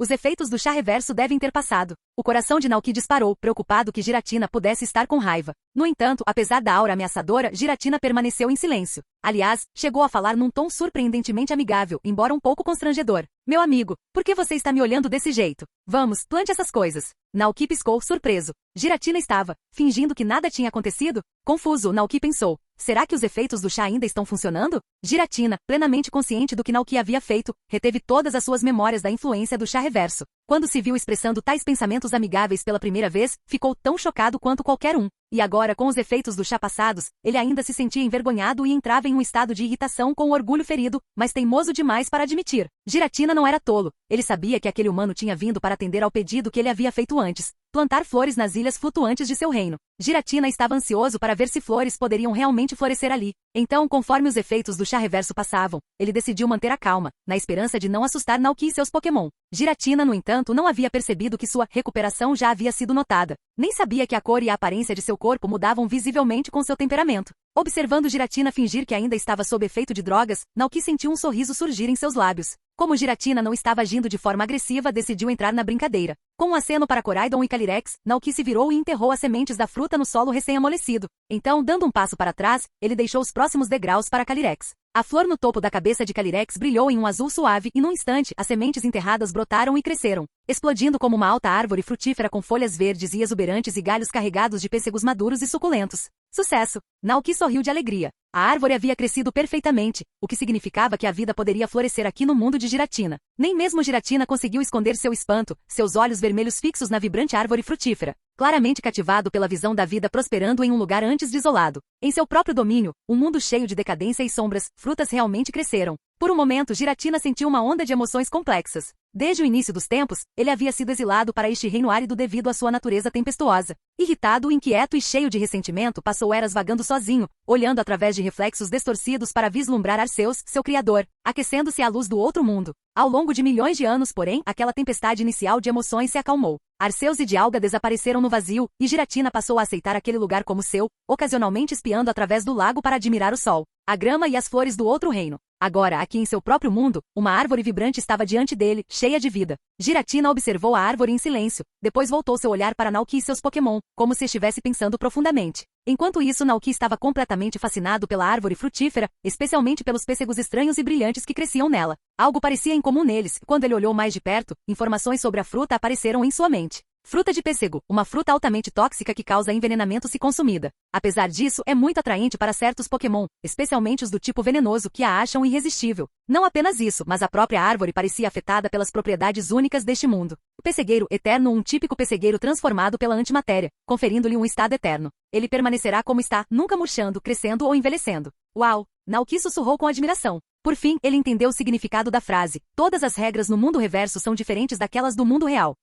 Os efeitos do chá reverso devem ter passado. O coração de Naoki disparou, preocupado que Giratina pudesse estar com raiva. No entanto, apesar da aura ameaçadora, Giratina permaneceu em silêncio. Aliás, chegou a falar num tom surpreendentemente amigável, embora um pouco constrangedor. Meu amigo, por que você está me olhando desse jeito? Vamos, plante essas coisas. Naoki piscou, surpreso. Giratina estava, fingindo que nada tinha acontecido? Confuso, Naoki pensou. Será que os efeitos do chá ainda estão funcionando? Giratina, plenamente consciente do que Naoki havia feito, reteve todas as suas memórias da influência do chá reverso. Quando se viu expressando tais pensamentos amigáveis pela primeira vez, ficou tão chocado quanto qualquer um. E agora, com os efeitos do chá passados, ele ainda se sentia envergonhado e entrava em um estado de irritação com o orgulho ferido, mas teimoso demais para admitir. Giratina não era tolo. Ele sabia que aquele humano tinha vindo para atender ao pedido que ele havia feito antes. plantar flores nas ilhas flutuantes de seu reino. Giratina estava ansioso para ver se flores poderiam realmente florescer ali. Então, conforme os efeitos do chá reverso passavam, ele decidiu manter a calma, na esperança de não assustar Naoki e seus Pokémon. Giratina, no entanto, não havia percebido que sua recuperação já havia sido notada. Nem sabia que a cor e a aparência de seu corpo mudavam visivelmente com seu temperamento. Observando Giratina fingir que ainda estava sob efeito de drogas, Naoki sentiu um sorriso surgir em seus lábios. Como Giratina não estava agindo de forma agressiva, decidiu entrar na brincadeira. Com um aceno para Koraidon e Calyrex, Naoki se virou e enterrou as sementes da fruta no solo recém-amolecido. Então, dando um passo para trás, ele deixou os próximos degraus para Calyrex. A flor no topo da cabeça de Calyrex brilhou em um azul suave e, num instante, as sementes enterradas brotaram e cresceram, explodindo como uma alta árvore frutífera com folhas verdes e exuberantes e galhos carregados de pêssegos maduros e suculentos. Sucesso! Naoki sorriu de alegria. A árvore havia crescido perfeitamente, o que significava que a vida poderia florescer aqui no mundo de Giratina. Nem mesmo Giratina conseguiu esconder seu espanto, seus olhos vermelhos fixos na vibrante árvore frutífera, claramente cativado pela visão da vida prosperando em um lugar antes desolado. Em seu próprio domínio, um mundo cheio de decadência e sombras, frutas realmente cresceram. Por um momento, Giratina sentiu uma onda de emoções complexas. Desde o início dos tempos, ele havia sido exilado para este reino árido devido à sua natureza tempestuosa. Irritado, inquieto e cheio de ressentimento, passou eras vagando sozinho, olhando através de reflexos distorcidos para vislumbrar Arceus, seu criador, aquecendo-se à luz do outro mundo. Ao longo de milhões de anos, porém, aquela tempestade inicial de emoções se acalmou. Arceus e Dialga desapareceram no vazio, e Giratina passou a aceitar aquele lugar como seu, ocasionalmente espiando através do lago para admirar o sol, a grama e as flores do outro reino. Agora, aqui em seu próprio mundo, uma árvore vibrante estava diante dele, cheia de vida. Giratina observou a árvore em silêncio, depois voltou seu olhar para Naoki e seus Pokémon, como se estivesse pensando profundamente. Enquanto isso, Naoki estava completamente fascinado pela árvore frutífera, especialmente pelos pêssegos estranhos e brilhantes que cresciam nela. Algo parecia incomum neles, e quando ele olhou mais de perto, informações sobre a fruta apareceram em sua mente. Fruta de pêssego, uma fruta altamente tóxica que causa envenenamento se consumida. Apesar disso, é muito atraente para certos Pokémon, especialmente os do tipo venenoso que a acham irresistível. Não apenas isso, mas a própria árvore parecia afetada pelas propriedades únicas deste mundo. O pessegueiro eterno, um típico pessegueiro transformado pela antimatéria, conferindo-lhe um estado eterno. Ele permanecerá como está, nunca murchando, crescendo ou envelhecendo. Uau! Naoki sussurrou com admiração. Por fim, ele entendeu o significado da frase. Todas as regras no mundo reverso são diferentes daquelas do mundo real.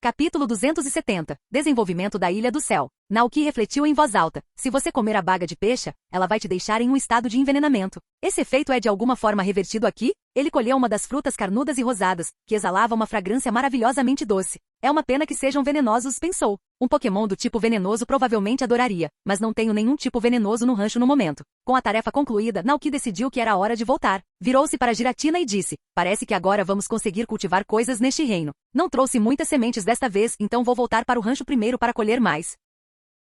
Capítulo 270. Desenvolvimento da Ilha do Céu. Naoki refletiu em voz alta. Se você comer a baga de peixe, ela vai te deixar em um estado de envenenamento. Esse efeito é de alguma forma revertido aqui? Ele colheu uma das frutas carnudas e rosadas, que exalava uma fragrância maravilhosamente doce. É uma pena que sejam venenosos, pensou. Um Pokémon do tipo venenoso provavelmente adoraria, mas não tenho nenhum tipo venenoso no rancho no momento. Com a tarefa concluída, Naoki decidiu que era a hora de voltar. Virou-se para Giratina e disse, parece que agora vamos conseguir cultivar coisas neste reino. Não trouxe muitas sementes desta vez, então vou voltar para o rancho primeiro para colher mais.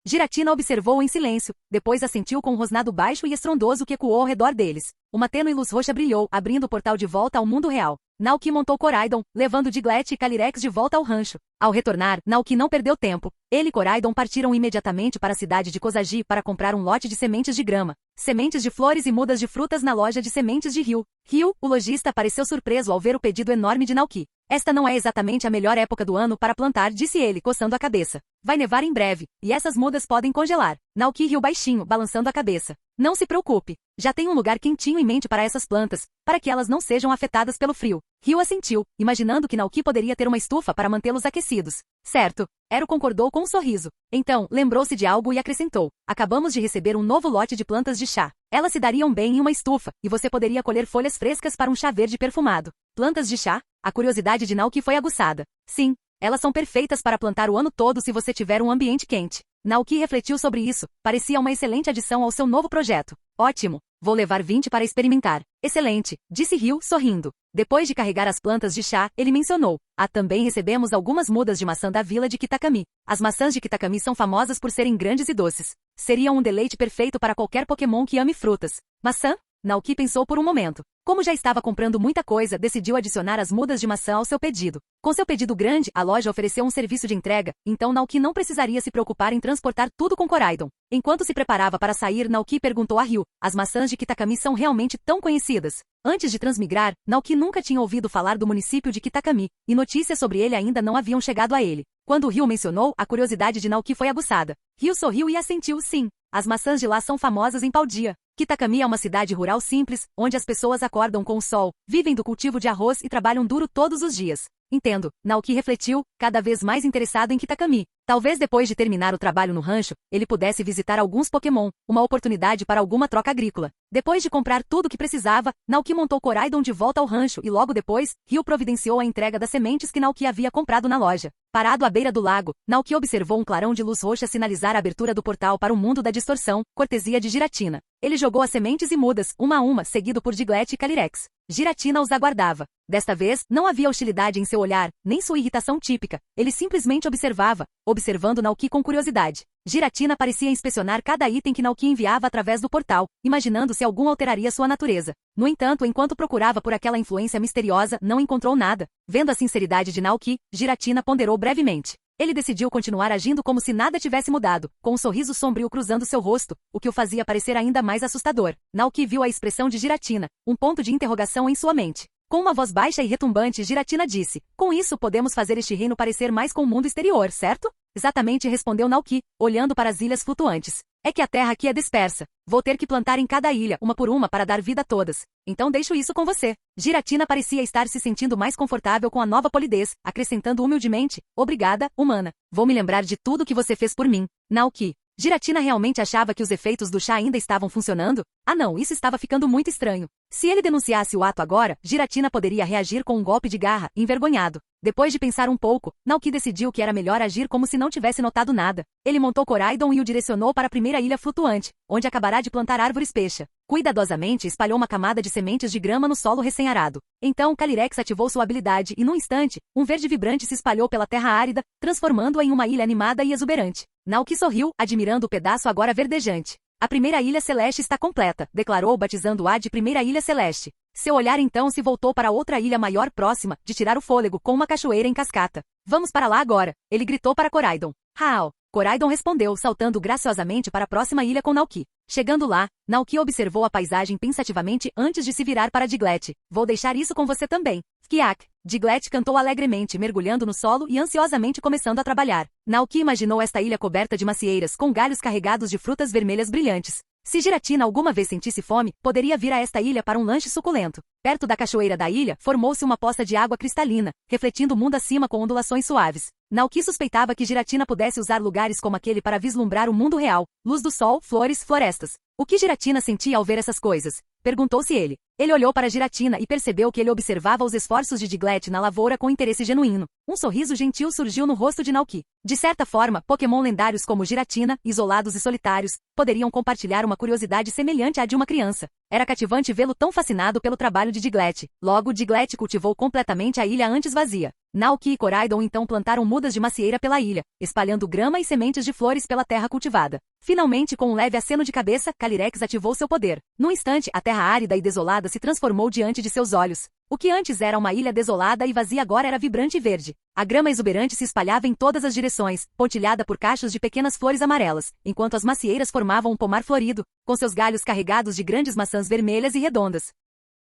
Giratina observou em silêncio, depois assentiu com um rosnado baixo e estrondoso que ecoou ao redor deles. Uma tênue luz roxa brilhou, abrindo o portal de volta ao mundo real. Naoki montou Koraidon, levando Diglett e Calyrex de volta ao rancho. Ao retornar, Naoki não perdeu tempo. Ele e Koraidon partiram imediatamente para a cidade de Kozagi para comprar um lote de sementes de grama, sementes de flores e mudas de frutas na loja de sementes de Ryu. Ryu, o lojista, pareceu surpreso ao ver o pedido enorme de Naoki. Esta não é exatamente a melhor época do ano para plantar, disse ele, coçando a cabeça. Vai nevar em breve, e essas mudas podem congelar. Naoki riu baixinho, balançando a cabeça. Não se preocupe. Já tem um lugar quentinho em mente para essas plantas, para que elas não sejam afetadas pelo frio. Ryu assentiu, imaginando que Naoki poderia ter uma estufa para mantê-los aquecidos. Certo. Ero concordou com um sorriso. Então, lembrou-se de algo e acrescentou. Acabamos de receber um novo lote de plantas de chá. Elas se dariam bem em uma estufa, e você poderia colher folhas frescas para um chá verde perfumado. Plantas de chá? A curiosidade de Naoki foi aguçada. Sim, elas são perfeitas para plantar o ano todo se você tiver um ambiente quente. Naoki refletiu sobre isso. Parecia uma excelente adição ao seu novo projeto. Ótimo. Vou levar 20 para experimentar. Excelente, disse Ryu, sorrindo. Depois de carregar as plantas de chá, ele mencionou. Também recebemos algumas mudas de maçã da vila de Kitakami. As maçãs de Kitakami são famosas por serem grandes e doces. Seriam um deleite perfeito para qualquer Pokémon que ame frutas. Maçã? Naoki pensou por um momento. Como já estava comprando muita coisa, decidiu adicionar as mudas de maçã ao seu pedido. Com seu pedido grande, a loja ofereceu um serviço de entrega, então Naoki não precisaria se preocupar em transportar tudo com Koraidon. Enquanto se preparava para sair, Naoki perguntou a Ryu, as maçãs de Kitakami são realmente tão conhecidas? Antes de transmigrar, Naoki nunca tinha ouvido falar do município de Kitakami, e notícias sobre ele ainda não haviam chegado a ele. Quando Ryu mencionou, a curiosidade de Naoki foi aguçada. Ryu sorriu e assentiu sim. As maçãs de lá são famosas em Paldia. Kitakami é uma cidade rural simples, onde as pessoas acordam com o sol, vivem do cultivo de arroz e trabalham duro todos os dias. Entendo, Naoki refletiu, cada vez mais interessado em Kitakami. Talvez depois de terminar o trabalho no rancho, ele pudesse visitar alguns Pokémon, uma oportunidade para alguma troca agrícola. Depois de comprar tudo o que precisava, Naoki montou Koraidon de volta ao rancho e logo depois, Ryu providenciou a entrega das sementes que Naoki havia comprado na loja. Parado à beira do lago, Naoki observou um clarão de luz roxa sinalizar a abertura do portal para o mundo da distorção, cortesia de Giratina. Ele jogou as sementes e mudas, uma a uma, seguido por Diglett e Calyrex. Giratina os aguardava. Desta vez, não havia hostilidade em seu olhar, nem sua irritação típica. Ele simplesmente observava, observando Naoki com curiosidade. Giratina parecia inspecionar cada item que Naoki enviava através do portal, imaginando se algum alteraria sua natureza. No entanto, enquanto procurava por aquela influência misteriosa, não encontrou nada. Vendo a sinceridade de Naoki, Giratina ponderou brevemente. Ele decidiu continuar agindo como se nada tivesse mudado, com um sorriso sombrio cruzando seu rosto, o que o fazia parecer ainda mais assustador. Naoki viu a expressão de Giratina, um ponto de interrogação em sua mente. Com uma voz baixa e retumbante, Giratina disse, com isso podemos fazer este reino parecer mais com o mundo exterior, certo? Exatamente, respondeu Naoki, olhando para as ilhas flutuantes. É que a terra aqui é dispersa. Vou ter que plantar em cada ilha, uma por uma para dar vida a todas. Então deixo isso com você. Giratina parecia estar se sentindo mais confortável com a nova polidez, acrescentando humildemente, obrigada, humana. Vou me lembrar de tudo que você fez por mim. Naoki. Giratina realmente achava que os efeitos do chá ainda estavam funcionando? Ah não, isso estava ficando muito estranho. Se ele denunciasse o ato agora, Giratina poderia reagir com um golpe de garra, envergonhado. Depois de pensar um pouco, Naoki decidiu que era melhor agir como se não tivesse notado nada. Ele montou Koraidon e o direcionou para a primeira ilha flutuante, onde acabará de plantar árvores peixa. Cuidadosamente espalhou uma camada de sementes de grama no solo recém-arado. Então Calyrex ativou sua habilidade e, num instante, um verde vibrante se espalhou pela terra árida, transformando-a em uma ilha animada e exuberante. Naoki sorriu, admirando o pedaço agora verdejante. A primeira ilha celeste está completa, declarou batizando-a de primeira ilha celeste. Seu olhar então se voltou para outra ilha maior próxima, de tirar o fôlego, com uma cachoeira em cascata. Vamos para lá agora, ele gritou para Koraidon. Hao! Koraidon respondeu, saltando graciosamente para a próxima ilha com Naoki. Chegando lá, Naoki observou a paisagem pensativamente antes de se virar para Diglett. Vou deixar isso com você também. Kiak! Diglett cantou alegremente, mergulhando no solo e ansiosamente começando a trabalhar. Naoki imaginou esta ilha coberta de macieiras com galhos carregados de frutas vermelhas brilhantes. Se Giratina alguma vez sentisse fome, poderia vir a esta ilha para um lanche suculento. Perto da cachoeira da ilha, formou-se uma poça de água cristalina, refletindo o mundo acima com ondulações suaves. Naoki suspeitava que Giratina pudesse usar lugares como aquele para vislumbrar o mundo real, luz do sol, flores, florestas. O que Giratina sentia ao ver essas coisas? Perguntou-se ele. Ele olhou para Giratina e percebeu que ele observava os esforços de Diglett na lavoura com interesse genuíno. Um sorriso gentil surgiu no rosto de Naoki. De certa forma, Pokémon lendários como Giratina, isolados e solitários, poderiam compartilhar uma curiosidade semelhante à de uma criança. Era cativante vê-lo tão fascinado pelo trabalho de Diglett. Logo, Diglett cultivou completamente a ilha antes vazia. Naoki e Koraidon então plantaram mudas de macieira pela ilha, espalhando grama e sementes de flores pela terra cultivada. Finalmente, com um leve aceno de cabeça, Calyrex ativou seu poder. Num instante, a terra árida e desolada se transformou diante de seus olhos. O que antes era uma ilha desolada e vazia agora era vibrante e verde. A grama exuberante se espalhava em todas as direções, pontilhada por cachos de pequenas flores amarelas, enquanto as macieiras formavam um pomar florido, com seus galhos carregados de grandes maçãs vermelhas e redondas.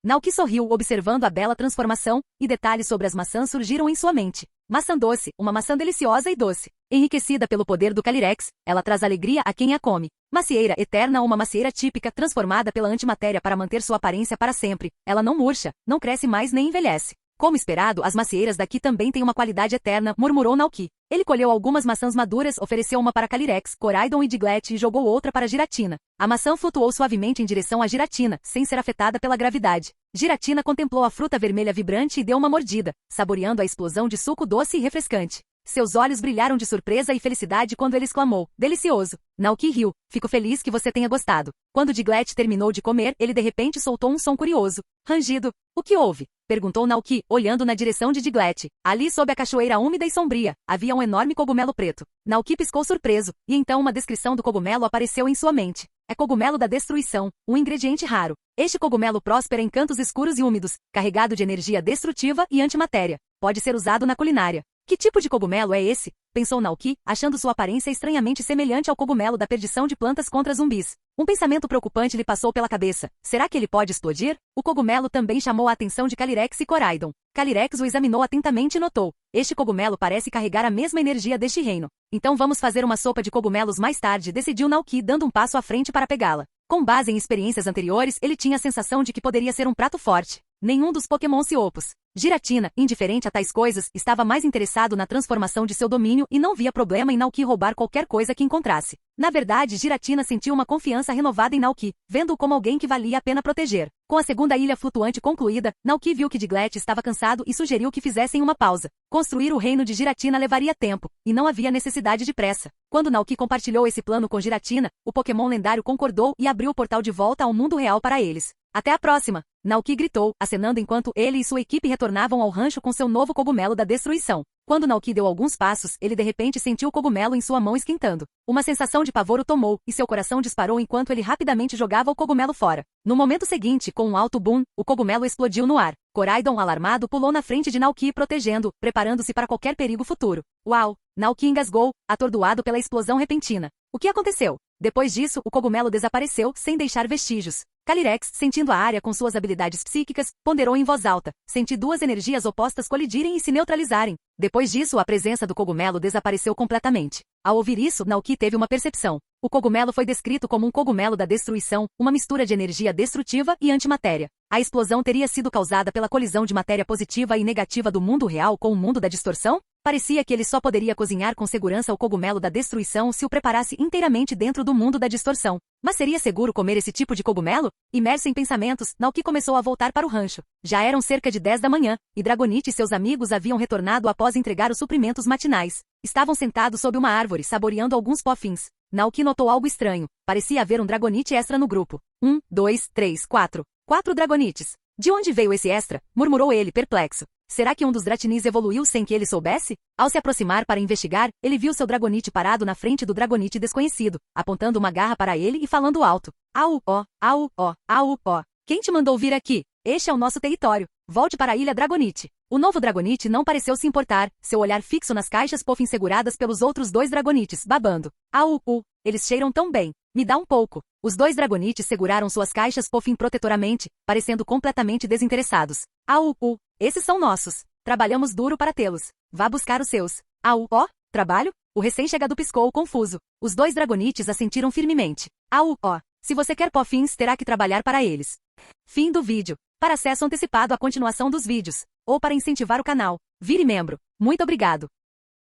Naoki sorriu, observando a bela transformação, e detalhes sobre as maçãs surgiram em sua mente. Maçã doce, uma maçã deliciosa e doce. Enriquecida pelo poder do Calyrex, ela traz alegria a quem a come. Macieira eterna, uma macieira típica transformada pela antimatéria para manter sua aparência para sempre. Ela não murcha, não cresce mais nem envelhece. Como esperado, as macieiras daqui também têm uma qualidade eterna, murmurou Naoki. Ele colheu algumas maçãs maduras, ofereceu uma para Calyrex, Koraidon e Diglett e jogou outra para Giratina. A maçã flutuou suavemente em direção a Giratina, sem ser afetada pela gravidade. Giratina contemplou a fruta vermelha vibrante e deu uma mordida, saboreando a explosão de suco doce e refrescante. Seus olhos brilharam de surpresa e felicidade quando ele exclamou, delicioso. Naoki riu, fico feliz que você tenha gostado. Quando Diglett terminou de comer, ele de repente soltou um som curioso. Rangido. O que houve? Perguntou Naoki, olhando na direção de Diglett. Ali sob a cachoeira úmida e sombria, havia um enorme cogumelo preto. Naoki piscou surpreso, e então uma descrição do cogumelo apareceu em sua mente. É cogumelo da destruição, um ingrediente raro. Este cogumelo próspera em cantos escuros e úmidos, carregado de energia destrutiva e antimatéria. Pode ser usado na culinária. Que tipo de cogumelo é esse? Pensou Naoki, achando sua aparência estranhamente semelhante ao cogumelo da perdição de plantas contra zumbis. Um pensamento preocupante lhe passou pela cabeça. Será que ele pode explodir? O cogumelo também chamou a atenção de Calyrex e Coraidon. Calyrex o examinou atentamente e notou. Este cogumelo parece carregar a mesma energia deste reino. Então vamos fazer uma sopa de cogumelos mais tarde, decidiu Naoki, dando um passo à frente para pegá-la. Com base em experiências anteriores, ele tinha a sensação de que poderia ser um prato forte. Nenhum dos Pokémon se opôs. Giratina, indiferente a tais coisas, estava mais interessado na transformação de seu domínio e não via problema em Naoki roubar qualquer coisa que encontrasse. Na verdade, Giratina sentiu uma confiança renovada em Naoki, vendo-o como alguém que valia a pena proteger. Com a segunda ilha flutuante concluída, Naoki viu que Diglett estava cansado e sugeriu que fizessem uma pausa. Construir o reino de Giratina levaria tempo, e não havia necessidade de pressa. Quando Naoki compartilhou esse plano com Giratina, o Pokémon lendário concordou e abriu o portal de volta ao mundo real para eles. Até a próxima! Naoki gritou, acenando enquanto ele e sua equipe retornavam ao rancho com seu novo cogumelo da destruição. Quando Naoki deu alguns passos, ele de repente sentiu o cogumelo em sua mão esquentando. Uma sensação de pavor o tomou, e seu coração disparou enquanto ele rapidamente jogava o cogumelo fora. No momento seguinte, com um alto boom, o cogumelo explodiu no ar. Coraidon, alarmado, pulou na frente de Naoki protegendo, preparando-se para qualquer perigo futuro. Uau! Naoki engasgou, atordoado pela explosão repentina. O que aconteceu? Depois disso, o cogumelo desapareceu, sem deixar vestígios. Calyrex, sentindo a área com suas habilidades psíquicas, ponderou em voz alta. Senti duas energias opostas colidirem e se neutralizarem. Depois disso, a presença do cogumelo desapareceu completamente. Ao ouvir isso, Naoki teve uma percepção. O cogumelo foi descrito como um cogumelo da destruição, uma mistura de energia destrutiva e antimatéria. A explosão teria sido causada pela colisão de matéria positiva e negativa do mundo real com o mundo da distorção? Parecia que ele só poderia cozinhar com segurança o cogumelo da destruição se o preparasse inteiramente dentro do mundo da distorção. Mas seria seguro comer esse tipo de cogumelo? Imerso em pensamentos, Naoki começou a voltar para o rancho. Já eram cerca de 10 da manhã, e Dragonite e seus amigos haviam retornado após entregar os suprimentos matinais. Estavam sentados sob uma árvore, saboreando alguns pofins. Naoki notou algo estranho. Parecia haver um Dragonite extra no grupo. 1, 2, 3, 4. 4 Dragonites. De onde veio esse extra? Murmurou ele, perplexo. Será que um dos Dratinis evoluiu sem que ele soubesse? Ao se aproximar para investigar, ele viu seu Dragonite parado na frente do Dragonite desconhecido, apontando uma garra para ele e falando alto. Au, ó, au, ó, au, ó. Quem te mandou vir aqui? Este é o nosso território. Volte para a ilha Dragonite. O novo Dragonite não pareceu se importar, seu olhar fixo nas caixas Puffin seguradas pelos outros 2 Dragonites, babando. Au, eles cheiram tão bem. Me dá um pouco. Os 2 Dragonites seguraram suas caixas Puffin protetoramente, parecendo completamente desinteressados. Au, esses são nossos. Trabalhamos duro para tê-los. Vá buscar os seus. Au, trabalho? O recém-chegado piscou confuso. Os 2 Dragonites assentiram firmemente. Au, se você quer Puffins, terá que trabalhar para eles. Fim do vídeo. Para acesso antecipado à continuação dos vídeos, ou para incentivar o canal, vire membro. Muito obrigado.